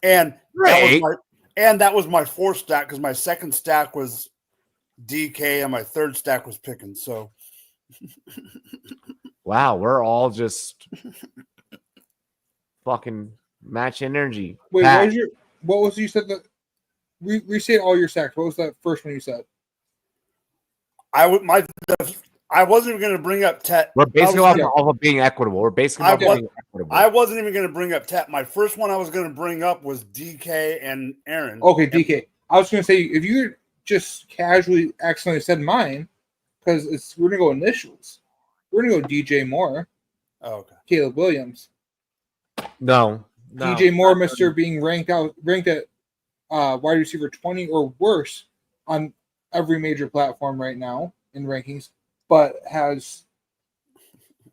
And Drake. that was my fourth stack because my second stack was DK and my third stack was Pickens. So wow, we're all just fucking match energy. Wait, what was you said that? Restate all your stacks. What was that first one you said? I wasn't even going to bring up Tet. We're basically off of being equitable. We're basically being equitable. I wasn't even going to bring up Tet. My first one I was going to bring up was DK and Aaron. Okay, DK. I was going to say, if you just casually accidentally said mine, because we're going to go initials. We're going to go DJ Moore. Oh, okay. Caleb Williams. No. DJ Moore, Mr. being ranked at wide receiver 20 or worse on every major platform right now in rankings, but has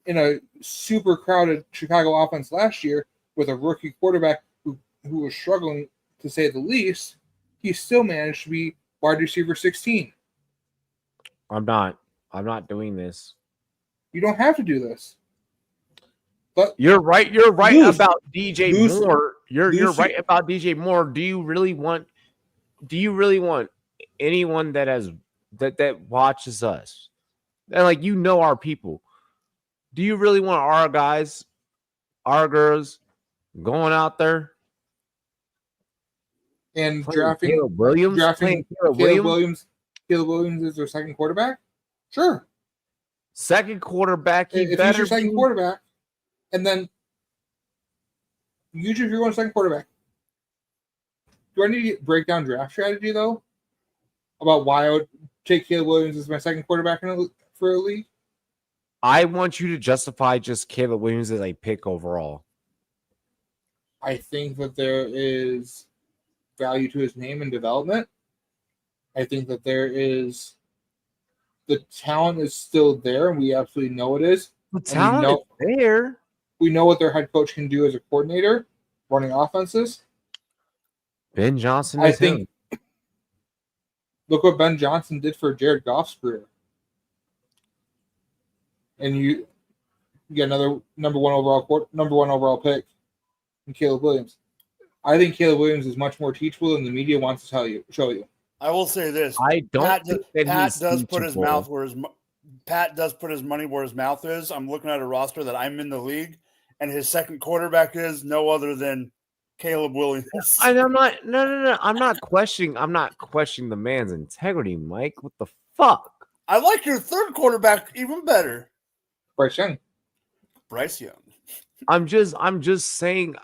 in a super crowded Chicago offense last year with a rookie quarterback who was struggling to say the least, he still managed to be wide receiver 16. I'm not doing this. You don't have to do this. But you're right about DJ Moore. You're right about DJ Moore. Do you really want anyone that watches us? And like, you know, our people. Do you really want our guys, our girls going out there and drafting Caleb Williams? Caleb Williams is their second quarterback? Sure. Second quarterback. If he's your second quarterback, and then usually if you're going second quarterback, do I need to break down draft strategy though? About why I would take Caleb Williams as my second quarterback for a league? I want you to justify just Caleb Williams as a pick overall. I think that there is value to his name and development. I think that the talent is still there, and we absolutely know it is. The talent is there. We know what their head coach can do as a coordinator, running offenses. Ben Johnson. I think. Look what Ben Johnson did for Jared Goff's career. And you get another number one overall pick in Caleb Williams. I think Caleb Williams is much more teachable than the media wants to show you. I will say this: I don't think that Pat he's does put his teachable. mouth where his Pat does put his money where his mouth is. I'm looking at a roster that I'm in the league, and his second quarterback is no other than Caleb Williams. I'm not. No. I'm not questioning the man's integrity, Mike. What the fuck? I like your third quarterback even better, Bryce Young. Bryce Young. I'm just saying.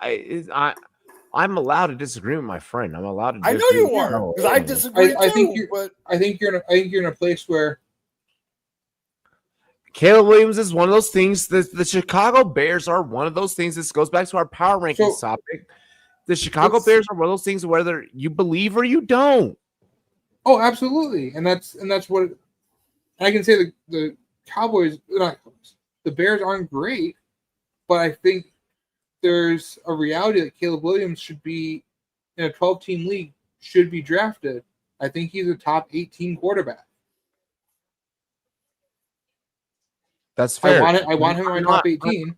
I'm allowed to disagree with my friend. I'm allowed to. I know you are because I disagree I too. think you're in a place where Caleb Williams is one of those things. The Chicago Bears are one of those things. This goes back to our power rankings topic. The Chicago Bears are one of those things whether you believe or you don't. Oh, absolutely, and that's what I can say. The Cowboys, not Cowboys, the Bears aren't great, but I think there's a reality that Caleb Williams should be in a 12-team league, should be drafted. I think he's a top 18 quarterback. That's fair. I want him in my top 18.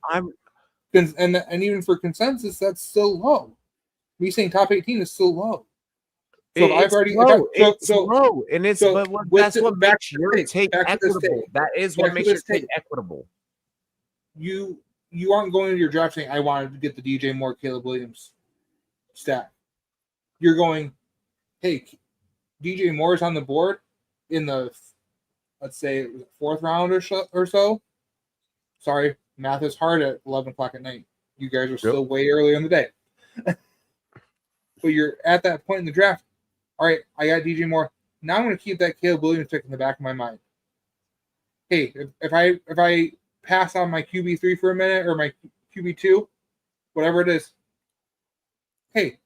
And even for consensus, that's still low. Me saying top 18 is still low. So It's low, and that's what makes your take equitable. That is what makes your take equitable. You aren't going into your draft saying, I wanted to get the DJ Moore, Caleb Williams stack. You're going, hey, DJ Moore is on the board in the, let's say, fourth round or so. Sorry, math is hard at 11 o'clock at night. You guys are still way early in the day. But you're at that point in the draft. All right, I got DJ Moore. Now I'm going to keep that Caleb Williams pick in the back of my mind. Hey, if I pass on my QB3 for a minute or my QB2, whatever it is, hey,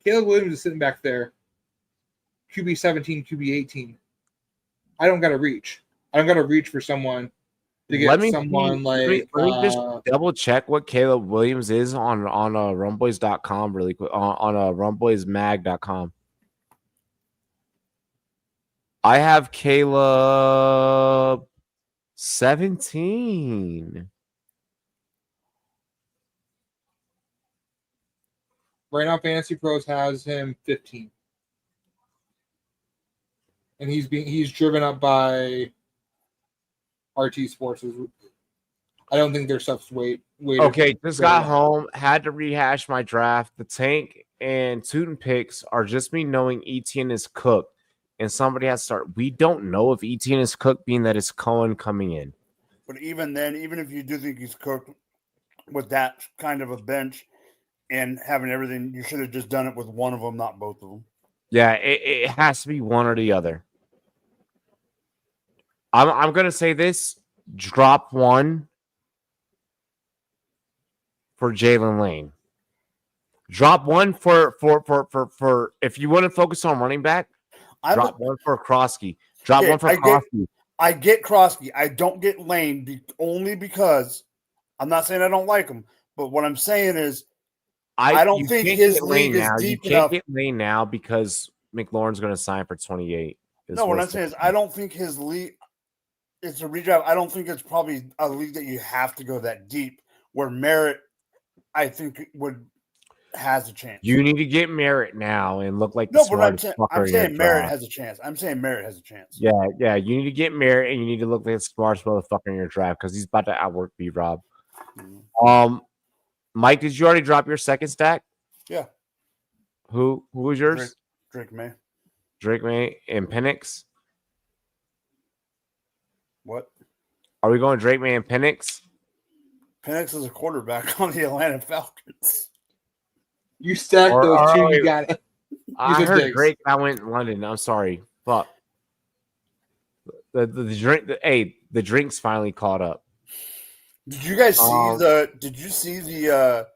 Caleb Williams is sitting back there, QB17, QB18. I don't got to reach. I don't got to reach for someone to get Let me just double check what Caleb Williams is on Rumboyz.com really quick, on RumboyzMag.com. I have Caleb 17. Right now, Fantasy Pros has him 15. And he's driven up by RT Sports. I don't think their stuff's way. Okay, just got home, had to rehash my draft. The Tank and Tootin picks are just me knowing ETN is cooked. And somebody has to start. We don't know if ETN is cooked, being that it's Cohen coming in. But even then, even if you do think he's cooked with that kind of a bench and having everything, you should have just done it with one of them, not both of them. Yeah, it has to be one or the other. I'm gonna say this: drop one for Jalen Lane. Drop one for if you want to focus on running back. Drop one for Krosky. Drop one for Krosky. I get Krosky. I don't get Lane only because I'm not saying I don't like him, but what I'm saying is I don't think his league is deep enough. You can't get Lane now because McLaurin's going to sign for 28. No, what I'm saying is I don't think his league. It's a redraft. I don't think it's probably a league that you have to go that deep. Where Merritt, I think has a chance. You need to get Merritt now and look like the smartest fucker. I'm saying Merritt has a chance. Yeah. You need to get Merritt and you need to look like the smartest motherfucker in your draft because he's about to outwork B-Rob. Mm-hmm. Mike, did you already drop your second stack? Yeah. Who was yours? Drake May and Penix. What? Are we going Drake May and Penix? Penix is a quarterback on the Atlanta Falcons. You stacked those two. You got it. I heard Drake. I went in London. I'm sorry. Fuck. The drink. The drinks finally caught up. Did you guys see Did you see the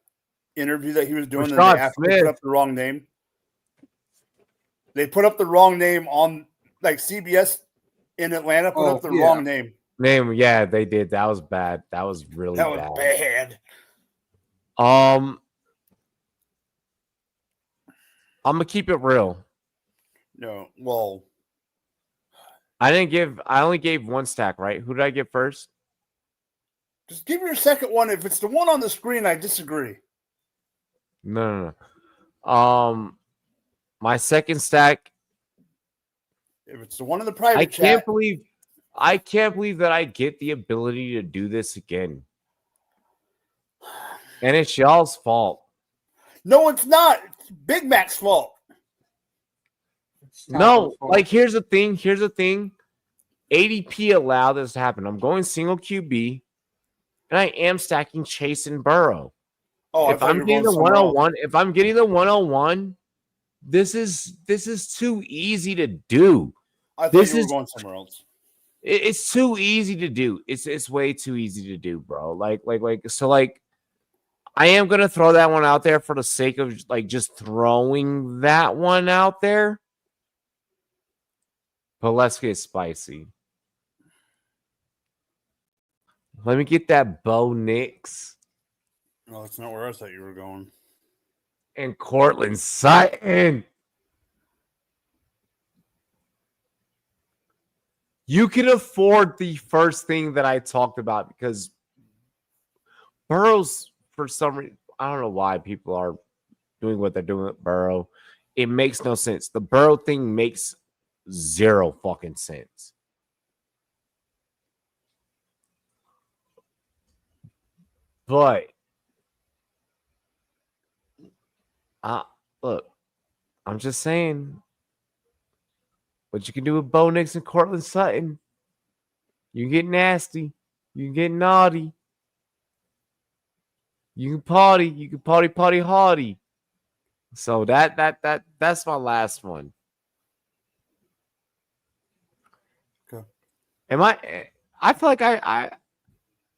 interview that he was doing? They put up the wrong name. They put up the wrong name on CBS in Atlanta. Put up the wrong name. Yeah, they did. That was bad. That was really bad. That was bad. I'm gonna keep it real. No, well, I only gave one stack, right? Who did I get first? Just give me your second one. If it's the one on the screen, I disagree. No. My second stack. If it's the one in the private I chat, can't believe that I get the ability to do this again. And it's y'all's fault. no, it's not. It's Big Mac's fault. No, like here's the thing. ADP allowed this to happen. I'm going single QB, and I am stacking Chase and Burrow. Oh, If I'm getting the 101, this is too easy to do. I thought you were going somewhere else. It's too easy to do. It's way too easy to do, bro. Like I am gonna throw that one out there for the sake of like just throwing that one out there. But let's get spicy. Let me get that Bo Nix No, that's not where I thought you were going. and Cortland Sutton. You can afford the first thing that I talked about because Burrow's, for some reason, I don't know why people are doing what they're doing with Burrow. It makes no sense. The Burrow thing makes zero fucking sense. But look, I'm just saying what you can do with Bo Nix and Cortland Sutton. You can get nasty. You can get naughty. You can party hardy. So that's my last one. Okay. I feel like I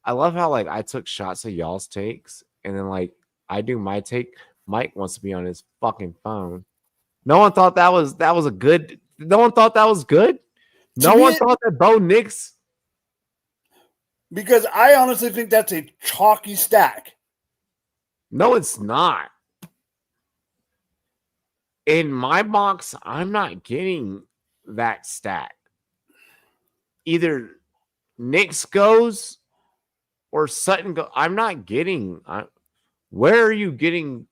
love how like I took shots of y'all's takes and then like I do my take. Mike wants to be on his fucking phone. No one thought that was a good. No one thought that was good. No one thought that Bo Nix. Because I honestly think that's a chalky stack. No, it's not. In my box, I'm not getting that stack. Either Nix goes or Sutton goes. I'm not getting. Where are you getting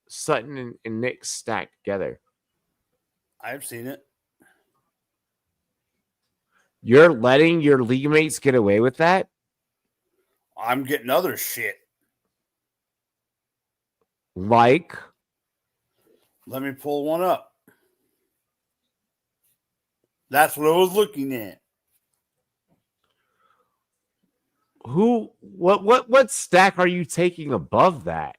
Sutton and Nix stacked together? I've seen it. You're letting your league mates get away with that? I'm getting other shit. Like? Let me pull one up. That's what I was looking at. What stack are you taking above that?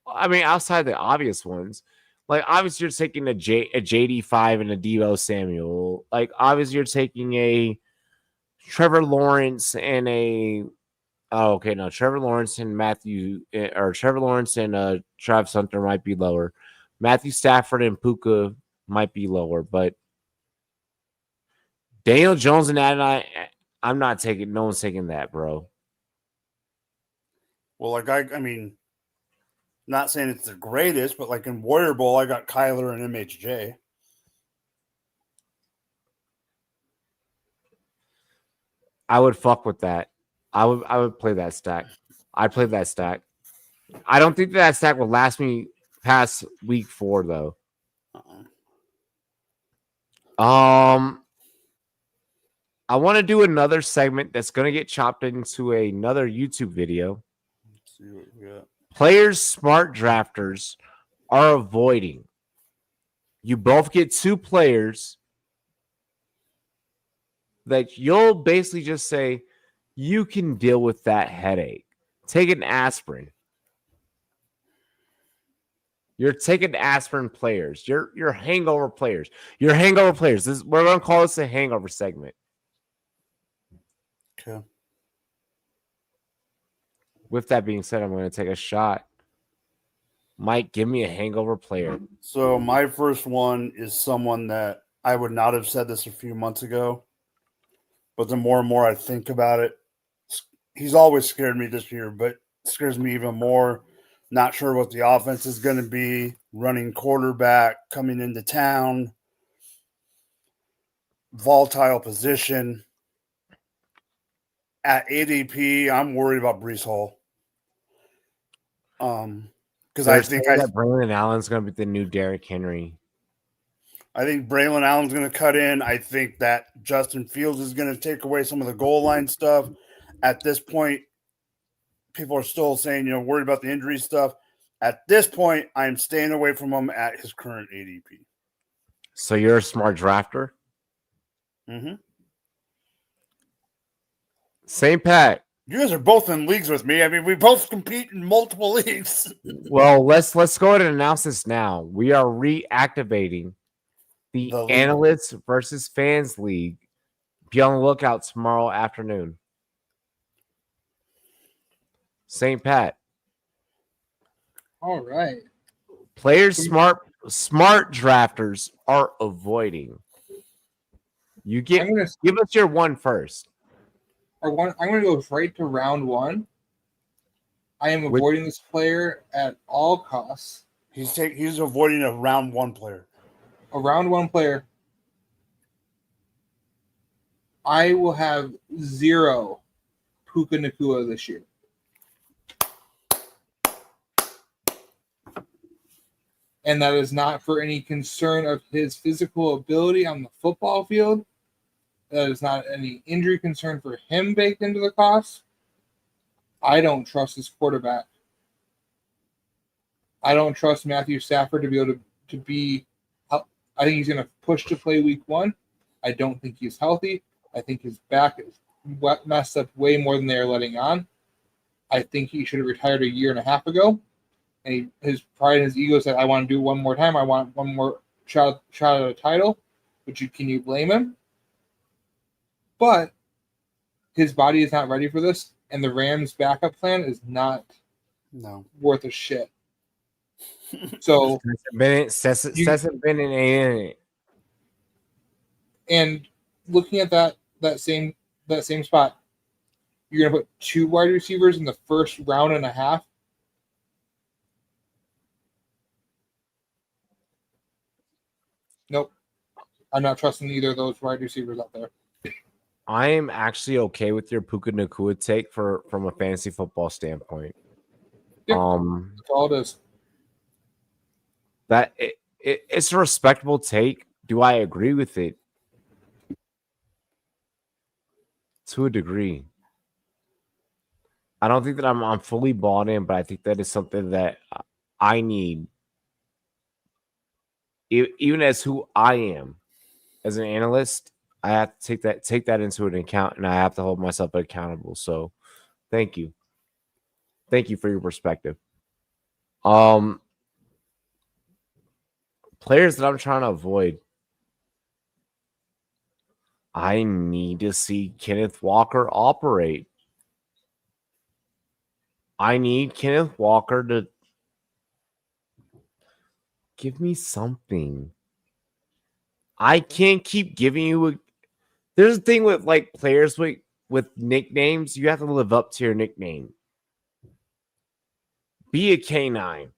I mean, outside the obvious ones. Like, obviously, you're taking a JD5 and a Deebo Samuel. Like, obviously, you're taking a Trevor Lawrence and a. Oh, okay. No, Trevor Lawrence and Trevor Lawrence and Travis Hunter might be lower. Matthew Stafford and Puka might be lower, but Daniel Jones and Adonai, I'm not taking. No one's taking that, bro. Well, like I mean. Not saying it's the greatest, but like in Warrior Bowl, I got Kyler and MHJ. I would fuck with that. I would play that stack. I'd play that stack. I don't think that stack will last me past week 4 though. I want to do another segment that's going to get chopped into another YouTube video. Let's see what we got. Players smart drafters are avoiding. You both get 2 players that you'll basically just say, you can deal with that headache. Take an aspirin. You're taking aspirin players. You're hangover players. You're hangover players. We're going to call this a hangover segment. Okay. With that being said, I'm going to take a shot. Mike, give me a hangover player. So my first one is someone that I would not have said this a few months ago, but the more and more I think about it, he's always scared me this year, but scares me even more. Not sure what the offense is going to be. Running quarterback, coming into town, volatile position. at ADP, I'm worried about Brees Hall. Because I think that Braylon Allen's going to be the new Derrick Henry. I think Braylon Allen's going to cut in. I think that Justin Fields is going to take away some of the goal line stuff. At this point, people are still saying, worried about the injury stuff. At this point, I'm staying away from him at his current ADP. So you're a smart drafter? Mm-hmm. Same Pat. You guys are both in leagues with me. I mean, we both compete in multiple leagues. Well, let's go ahead and announce this now. We are reactivating the Analysts versus Fans League. Be on the lookout tomorrow afternoon. St. Pat. All right. Players smart drafters are avoiding. You give us your one first. I'm going to go right to round one. I am avoiding this player at all costs. He's avoiding a round one player. A round one player. I will have 0 Puka Nacua this year. And that is not for any concern of his physical ability on the football field. That is not any injury concern for him baked into the cost. I don't trust his quarterback. I don't trust Matthew Stafford to be able to be. I think he's going to push to play week 1. I don't think he's healthy. I think his back is messed up way more than they're letting on. I think he should have retired a year and a half ago. And his pride and his ego said, I want to do one more time. I want one more shot at a title. But can you blame him? But his body is not ready for this. And the Rams' backup plan is not worth a shit. So Stetson Bennett ain't in it. And looking at that same spot, you're gonna put 2 wide receivers in the first round and a half. Nope. I'm not trusting either of those wide receivers out there. I am actually okay with your Puka Nacua take from a fantasy football standpoint. Yep. That's all it is. That it's a respectable take. Do I agree with it? To a degree. I don't think that I'm fully bought in, but I think that is something that I need. Even as who I am as an analyst, I have to take that into an account, and I have to hold myself accountable. So thank you. Thank you for your perspective. Players that I'm trying to avoid. I need to see Kenneth Walker operate. I need Kenneth Walker to give me something. I can't keep giving you there's a thing with like players with nicknames. You have to live up to your nickname. Be a K9.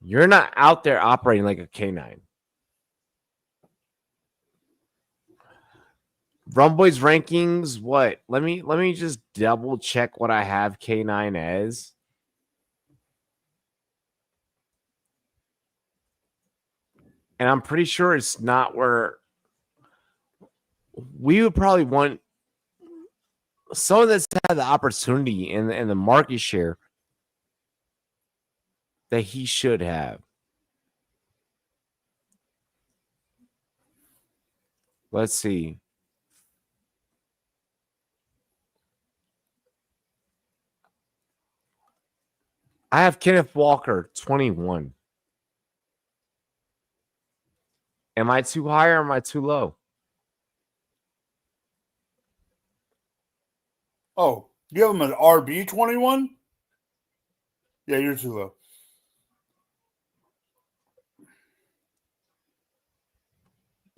You're not out there operating like a K9. Rumboyz rankings, what? Let me just double check what I have K9 as. And I'm pretty sure it's not where we would probably want someone that's had the opportunity and the market share that he should have. Let's see. I have Kenneth Walker, 21. Am I too high or am I too low? Oh, you have him at RB 21? Yeah, you're too low.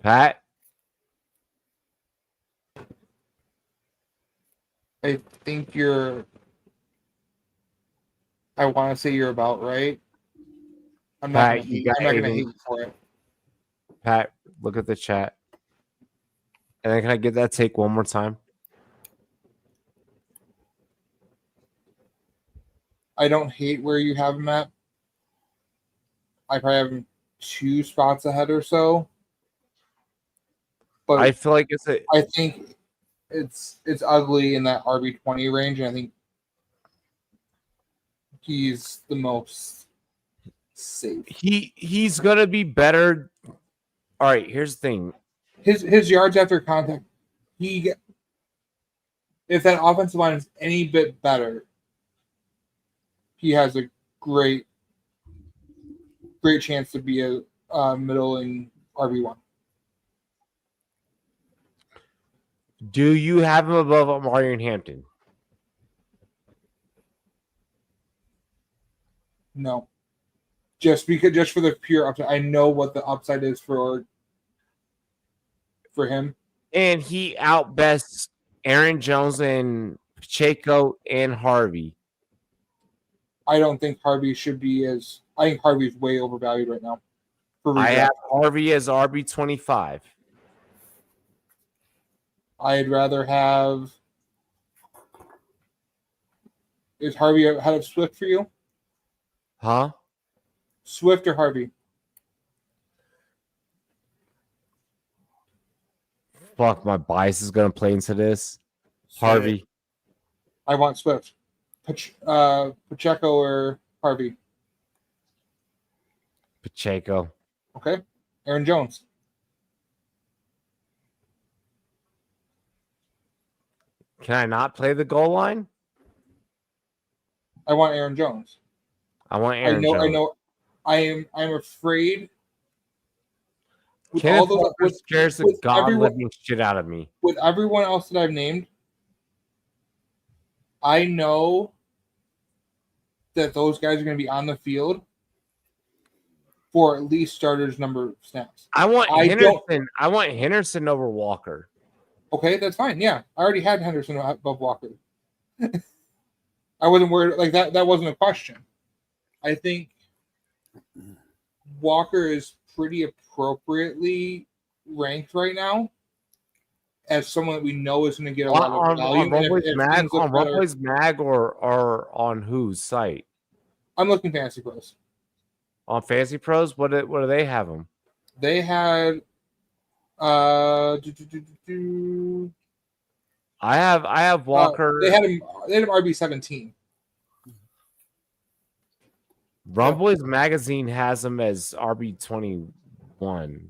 Pat? I think I want to say you're about right. I'm not going to hate for it. Pat, look at the chat. And then can I get that take one more time? I don't hate where you have him at. I probably have him 2 spots ahead or so. But I feel like I think it's ugly in that RB20 range, and I think he's the most safe. He's gonna be better. All right, here's the thing. His yards after contact, if that offensive line is any bit better, he has a great chance to be a middling RB1. Do you have him above Marion Hampton? No, just for the pure upside. I know what the upside is for him, and he outbests Aaron Jones and Pacheco and Harvey. I don't think Harvey should be as. I think Harvey's way overvalued right now. I have Harvey as RB25. I'd rather have. Is Harvey ahead of Swift for you? Huh? Swift or Harvey? Fuck, my bias is gonna play into this. Harvey. I want Swift. Pacheco or Harvey? Pacheco. Okay. Aaron Jones. Can I not play the goal line? I want Aaron Jones. I want Aaron Jones. I know. I'm afraid. Kenneth Walker scares the god-living shit out of me. With everyone else that I've named, I know that those guys are going to be on the field for at least starters number of snaps. I want Henderson. I want Henderson over Walker. Okay, that's fine. Yeah, I already had Henderson above Walker. I wasn't worried like that. That wasn't a question. I think Walker is pretty appropriately ranked right now as someone that we know is going to get a lot of value. On Rumboyz Mag or on whose site? I'm looking Fantasy Pros. On Fantasy Pros, what do they have them? They had I have Walker. They had him RB17. Rumboyz Magazine has him as RB21.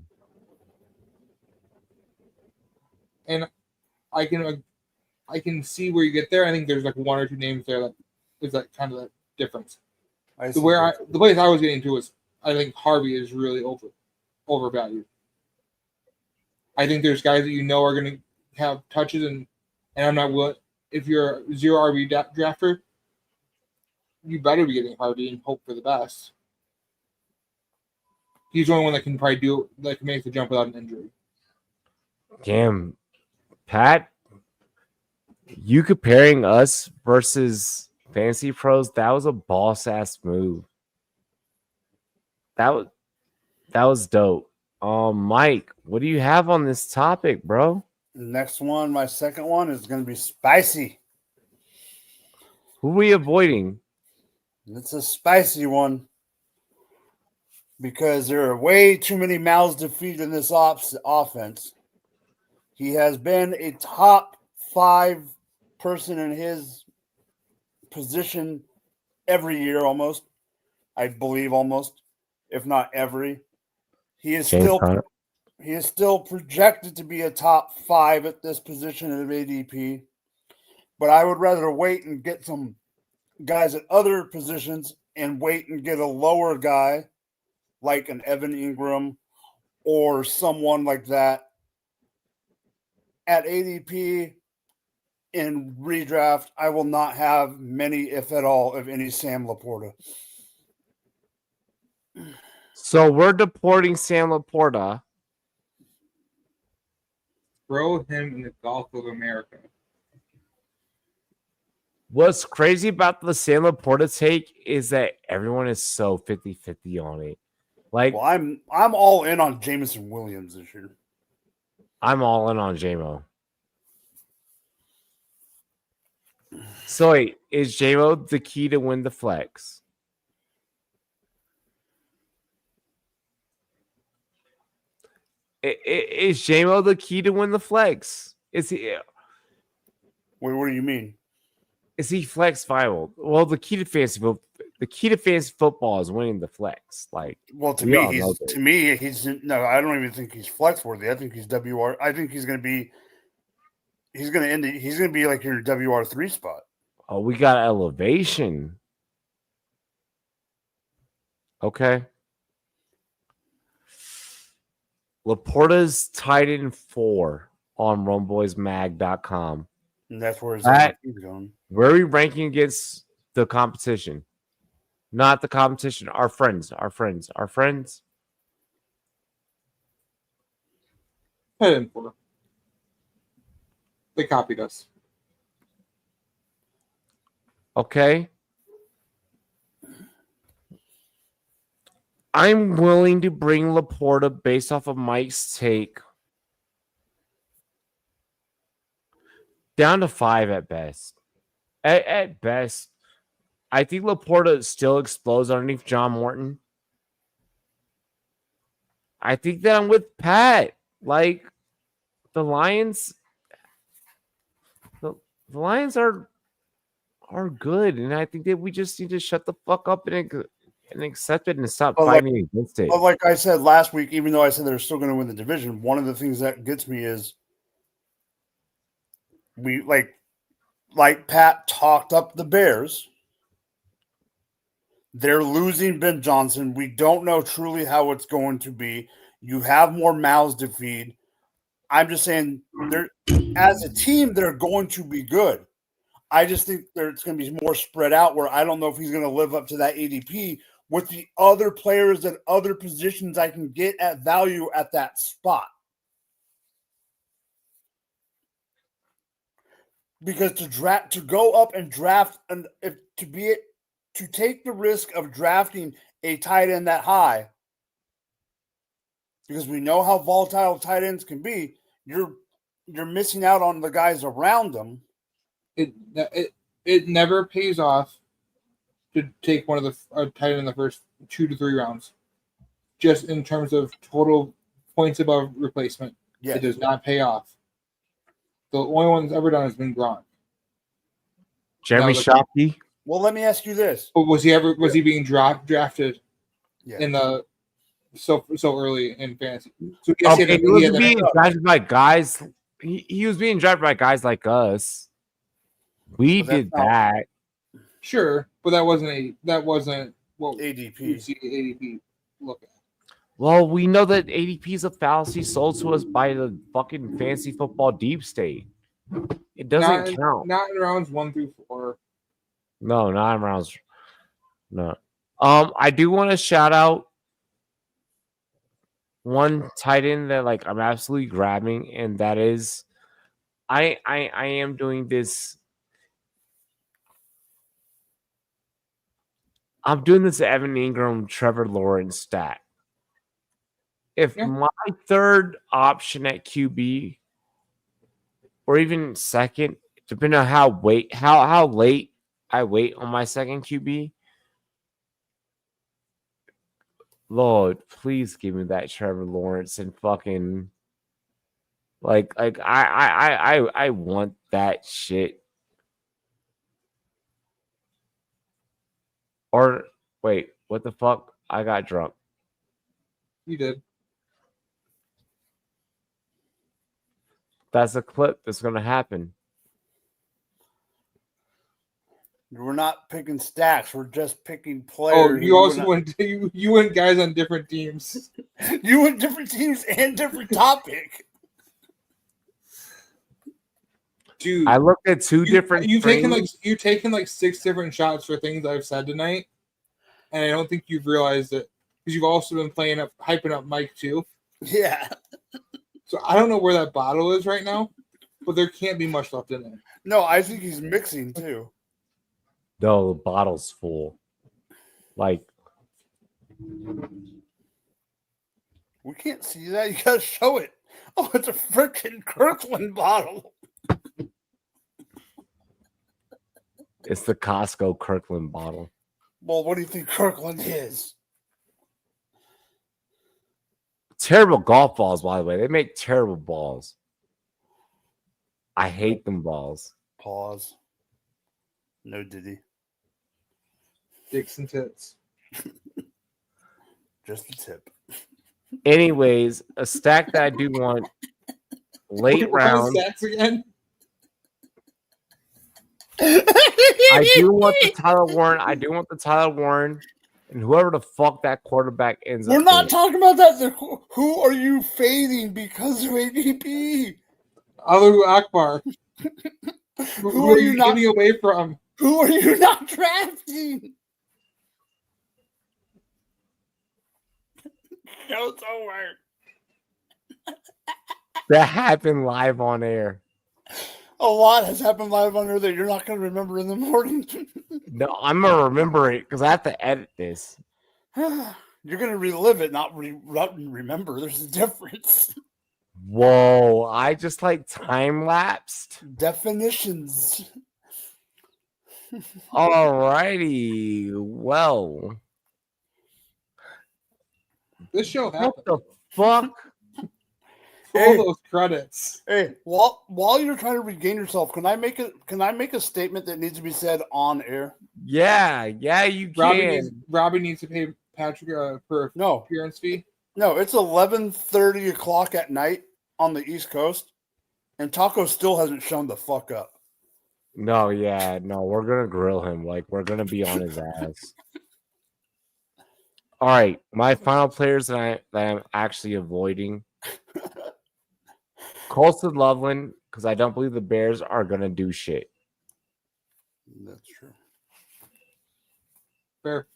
And I can see where you get there. I think there's like 1 or 2 names there that is like kind of the difference. The place I was getting to was I think Harvey is really overvalued. I think there's guys that you know are going to have touches, and I'm not willing. If you're a 0 RB drafter, you better be getting Harvey and hope for the best. He's the only one that can probably can make the jump without an injury. Damn, Pat, you comparing us versus Fantasy Pros, that was a boss ass move. That was dope. Mike, what do you have on this topic, bro? Next one, my second one is going to be spicy. Who are we avoiding? It's a spicy one because there are way too many mouths to feed in this offense. He has been a top 5 person in his position every year almost. I believe almost, if not every. He is still projected to be a top 5 at this position of ADP. But I would rather wait and get some guys at other positions and wait and get a lower guy like an Evan Ingram or someone like that at ADP in redraft. I will not have many, if at all, of any Sam Laporta. So we're deporting Sam Laporta. Throw him in the Gulf of America. What's crazy about the Sam Laporta take is that everyone is so 50-50 on it. Like, well, I'm all in on Jameson Williams this year. I'm all in on JMO. So wait, is J-Mo the key to win the flex? Is J-Mo the key to win the flex? Is he? Wait, what do you mean? Is he flex viable? Well, the key to fantasy football is winning the flex. Like, Well, to we all know me, that. he's no. I don't even think he's flex worthy. I think he's WR. I think he's going to be. He's going to end. He's going to be like your WR3 spot. Oh, we got elevation. Okay. Laporta's tight end 4 on rumboysmag.com. And that's where his He's going. Where are we ranking against the competition? Not the competition. Our friends. Head in for. They copied us. Okay. I'm willing to bring Laporta based off of Mike's take down to 5 at best. At best, I think Laporta still explodes underneath John Morton. I think that I'm with Pat. Like, the Lions, the Lions are good, and I think that we just need to shut the fuck up and accept it and stop fighting against it. But like I said last week, even though I said they're still going to win the division, one of the things that gets me is we like Pat talked up the Bears. They're losing Ben Johnson. We don't know truly how it's going to be. You have more mouths to feed. I'm just saying, they're as a team, they're going to be good. I just think it's going to be more spread out where I don't know if he's going to live up to that ADP with the other players and other positions I can get at value at that spot. Because to go up and draft to take the risk of drafting a tight end that high, because we know how volatile tight ends can be, you're missing out on the guys around them. It never pays off to take one of the tight end in the first 2 to 3 rounds, just in terms of total points above replacement. Yes. It does not pay off. The only one that's ever done has been Gronk. Jeremy Shockey. Well, let me ask you this: was he being drafted in the so early in fantasy? So he was being drafted by guys. He was being drafted by guys like us. We did that. Sure, but that wasn't what ADP. You'd see ADP look at. Well, we know that ADP is a fallacy sold to us by the fucking fantasy football deep state. It doesn't count. Not in rounds 1 through 4. No, not in rounds. No. I do want to shout out one tight end that like I'm absolutely grabbing, and that is I am doing this. I'm doing this Evan Ingram, Trevor Lawrence stat. If my third option at QB, or even second, depending on how late I wait on my second QB, Lord, please give me that Trevor Lawrence and fucking I want that shit. Or wait, what the fuck? I got drunk. You did. That's a clip that's going to happen. We're not picking stacks. We're just picking players. Oh, you also went. You went guys on different teams. You went different teams and different topic. Dude, I looked at two different. You've taken like 6 different shots for things I've said tonight, and I don't think you've realized it because you've also been hyping up Mike too. Yeah. So I don't know where that bottle is right now, but there can't be much left in there. No, I think he's mixing too. No, the bottle's full. Like, we can't see that. You gotta show it. Oh, it's a freaking Kirkland bottle. It's the Costco Kirkland bottle. Well, what do you think Kirkland is? Terrible golf balls, by the way. They make terrible balls. I hate them balls. Pause. No Diddy. Dicks and tits. Just a tip. Anyways, a stack that I do want late What was round. Sacks again? I do want the Tyler Warren. I do want the Tyler Warren. And whoever the fuck that quarterback ends We're up not with. talking about that. Who are you fading because of ADP? Alu Akbar. Who are you not getting away from? Who are you not drafting? No, it's over. That happened live on air. A lot has happened live on air that you're not going to remember in the morning. No, I'm gonna remember it because I have to edit this. You're going to relive it, not remember. There's a difference. Whoa, I just like time lapsed. Definitions. Alrighty, well, This show what happened. the fuck? All those credits. Hey, while you're trying to regain yourself, can I make a statement that needs to be said on air? Yeah, you can. Robbie needs to pay Patrick for No, appearance fee. no, it's 11:30 o'clock at night on the East Coast, and Taco still hasn't shown the fuck up. No, we're gonna grill him. Like we're gonna be on his ass. All right, my final players that I'm actually avoiding. Colston Loveland, because I don't believe the Bears are gonna do shit. That's true. Fair.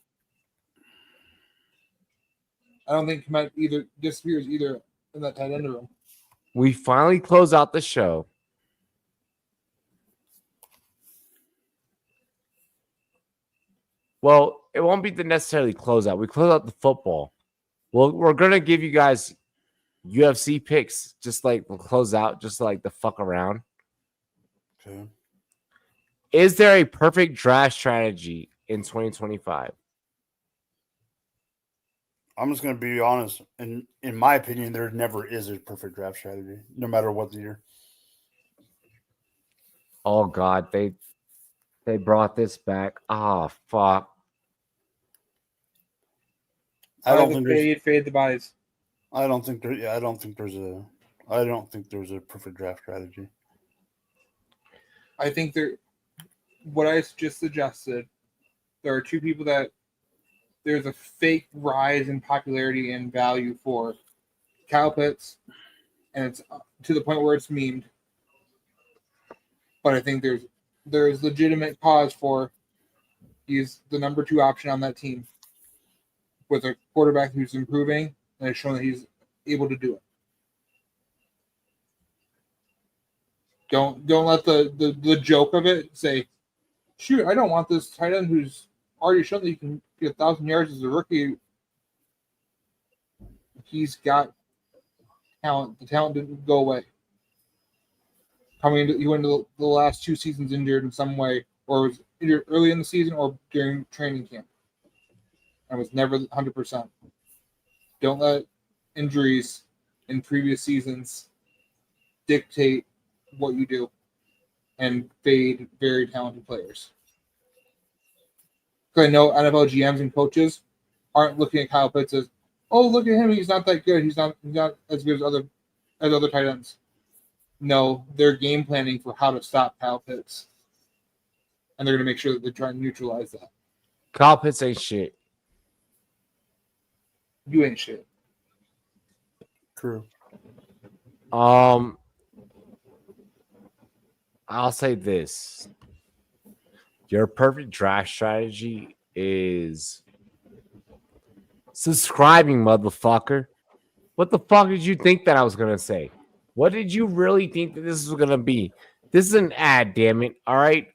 I don't think Komet either disappears either in that tight end room. We finally close out the show. Well, it won't be the necessarily closeout. We close out the football. Well, we're gonna give you guys UFC picks, just like we'll close out, just like the fuck around. Okay. Is there a perfect draft strategy in 2025? I'm just going to be honest. In my opinion, there never is a perfect draft strategy, no matter what the year. Oh God, they brought this back. Oh fuck. I don't think fade the buys. I don't think there's a perfect draft strategy. I think what I just suggested, there are two people that there's a fake rise in popularity and value for. Kyle Pitts, and it's to the point where it's memed. But I think there's legitimate cause for he's the number 2 option on that team with a quarterback who's improving and has shown that he's able to do it. Don't let the joke of it say, shoot, I don't want this tight end who's already shown that he can get 1,000 yards as a rookie. He's got talent. The talent didn't go away. He went into the last 2 seasons injured in some way, or was injured early in the season or during training camp, and was never 100%. Don't let injuries in previous seasons dictate what you do and fade very talented players. Because I know NFL GMs and coaches aren't looking at Kyle Pitts as, oh, look at him, he's not that good. He's not as good as other tight ends. No, they're game planning for how to stop Kyle Pitts. And they're going to make sure that they try and neutralize that. Kyle Pitts ain't shit. You ain't shit. True. I'll say this. Your perfect draft strategy is subscribing, motherfucker. What the fuck did you think that I was going to say? What did you really think that this was going to be? This is an ad, damn it. All right.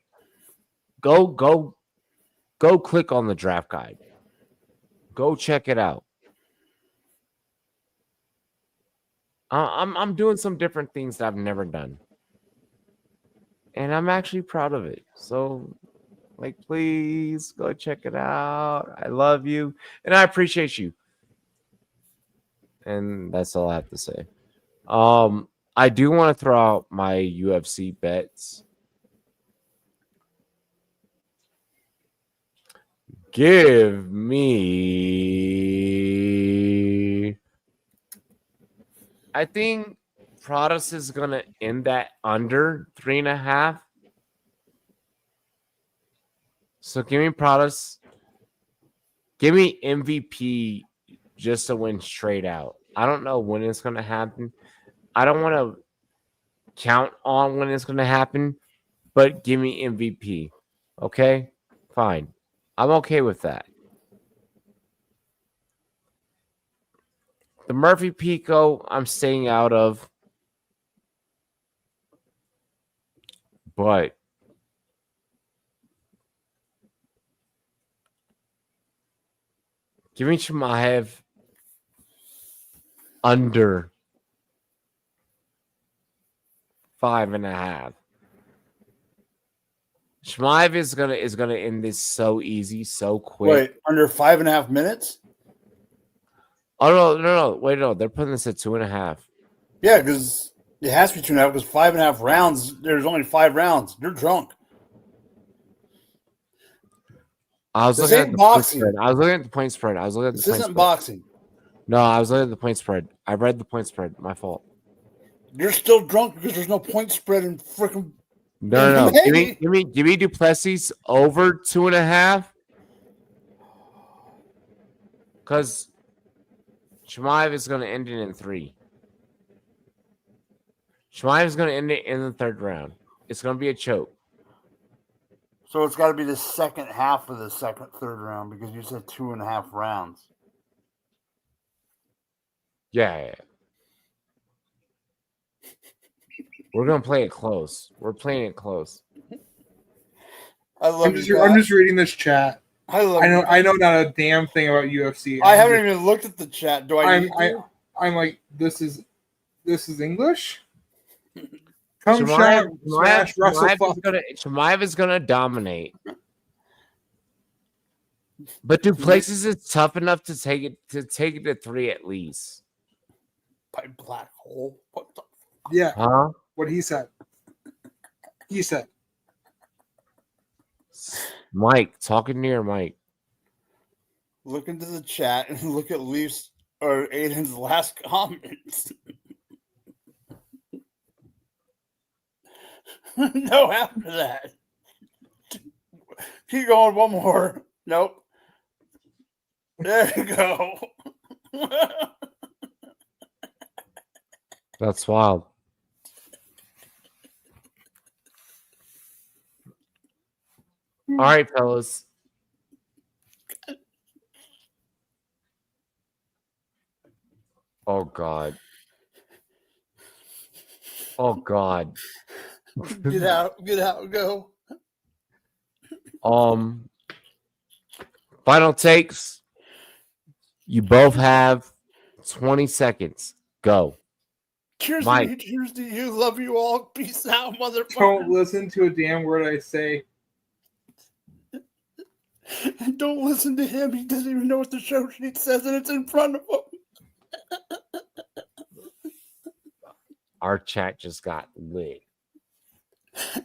Go click on the draft guide. Go check it out. I'm doing some different things that I've never done. And I'm actually proud of it. So Like, please go check it out. I love you and I appreciate you. And that's all I have to say. I do want to throw out my UFC bets. Give me. I think Protas is gonna end that under 3.5. So give me Protas. Give me MVP just to win straight out. I don't know when it's gonna happen. I don't want to count on when it's gonna happen, but give me MVP. Okay? Fine. I'm okay with that. The Murphy Pico, I'm staying out of. But give me Chimaev under 5.5. Chimaev is gonna end this so easy, so quick. Wait, under 5.5 minutes? Oh no! Wait, no, they're putting this at 2.5. Yeah, because it has to be 2.5 because 5.5 rounds. There's only 5 rounds. You're drunk. I was This looking at ain't the point boxing. spread. I was looking at the point spread. This isn't boxing. No, I was looking at the point spread. I read the point spread. My fault. You're still drunk because there's no point spread in freaking. No. Hey. Give me Duplessis over 2.5. Because Chimaev is going to end it in 3. Chimaev is going to end it in the 3rd round. It's going to be a choke. So it's got to be the second half of the third round because you said 2.5 rounds. Yeah. We're going to play it close. We're playing it close. I love I'm just reading this chat. I know not a damn thing about UFC. I haven't even looked at the chat. Do I need to? I'm like, this is English? Chumaev is gonna dominate. But Duplessis is tough enough to take it to 3 at least. By black hole. What the? Yeah. Huh? What he said. He said. Mike, talking near Mike. Look into the chat and look at Leaf's or Aiden's last comments. No, after that. Keep going. One more. Nope. There you go. That's wild. All right, fellas. Oh God. Oh God. Get out, go. Final takes. You both have 20 seconds. Go. Cheers Mike. to you, cheers to you. Love you all. Peace out, motherfucker. Don't listen to a damn word I say. And don't listen to him. He doesn't even know what the show sheet says, and it's in front of him. Our chat just got lit.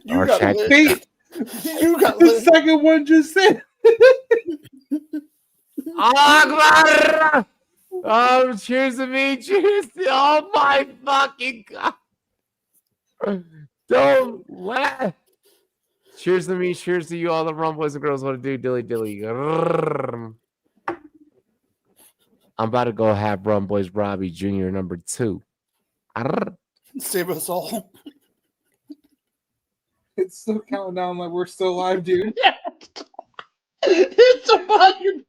You got lit. Wait, You got the lit. second one just said. Akbar! Oh, cheers to me. Cheers to oh my fucking God. Don't laugh. Cheers to me. Cheers to you, all the Rumboyz and girls want to do dilly dilly. I'm about to go have Rumboyz Robbie Jr. number 2. Save us all. It's still counting down like we're still alive, dude. It's a fucking.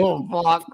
Oh, fuck.